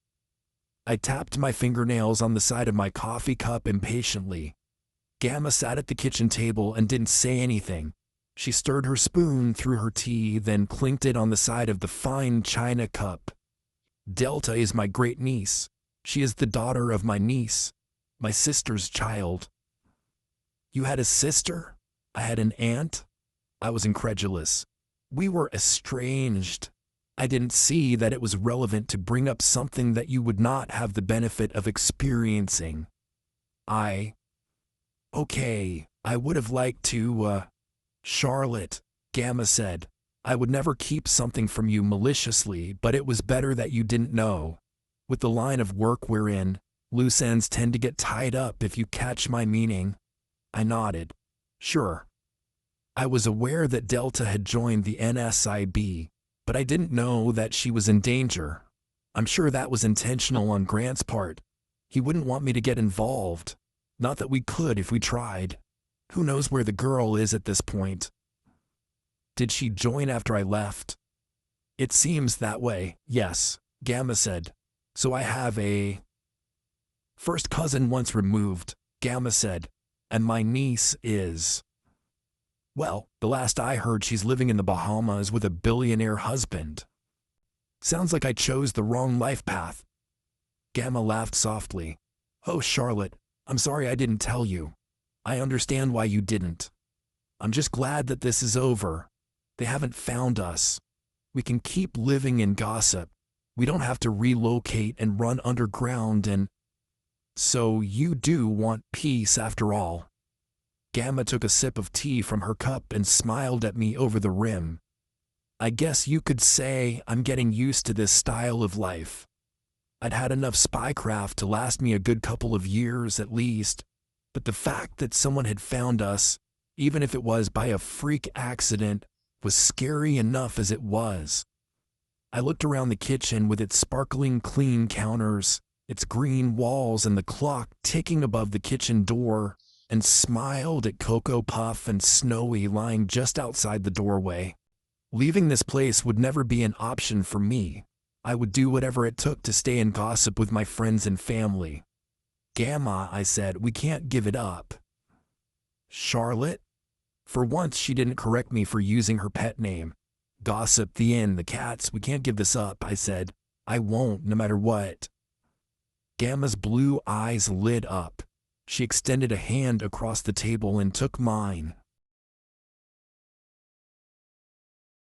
I tapped my fingernails on the side of my coffee cup impatiently. Gamma sat at the kitchen table and didn't say anything. She stirred her spoon through her tea, then clinked it on the side of the fine china cup. Delta is my great-niece. She is the daughter of my niece, my sister's child. You had a sister? I had an aunt? I was incredulous. We were estranged. I didn't see that it was relevant to bring up something that you would not have the benefit of experiencing. Okay, I would have liked to, Charlotte, Gamma said. I would never keep something from you maliciously, but it was better that you didn't know. With the line of work we're in, loose ends tend to get tied up, if you catch my meaning. I nodded. Sure. I was aware that Delta had joined the NSIB, but I didn't know that she was in danger. I'm sure that was intentional on Grant's part. He wouldn't want me to get involved. Not that we could if we tried. Who knows where the girl is at this point? Did she join after I left? It seems that way, yes, Gamma said. So I have a first cousin once removed, Gamma said, and my niece is. Well, the last I heard, she's living in the Bahamas with a billionaire husband. Sounds like I chose the wrong life path. Gamma laughed softly. Oh, Charlotte, I'm sorry I didn't tell you. I understand why you didn't. I'm just glad that this is over. They haven't found us. We can keep living in gossip. We don't have to relocate and run underground and… So you do want peace after all. Gamma took a sip of tea from her cup and smiled at me over the rim. I guess you could say I'm getting used to this style of life. I'd had enough spycraft to last me a good couple of years at least, but the fact that someone had found us, even if it was by a freak accident, was scary enough as it was. I looked around the kitchen with its sparkling clean counters, its green walls and the clock ticking above the kitchen door, and smiled at Cocoa Puff and Snowy lying just outside the doorway. Leaving this place would never be an option for me. I would do whatever it took to stay in gossip with my friends and family. Gamma, I said, we can't give it up. Charlotte? For once, she didn't correct me for using her pet name. Gossip, the inn, the cats, we can't give this up, I said. I won't, no matter what. Gamma's blue eyes lit up. She extended a hand across the table and took mine.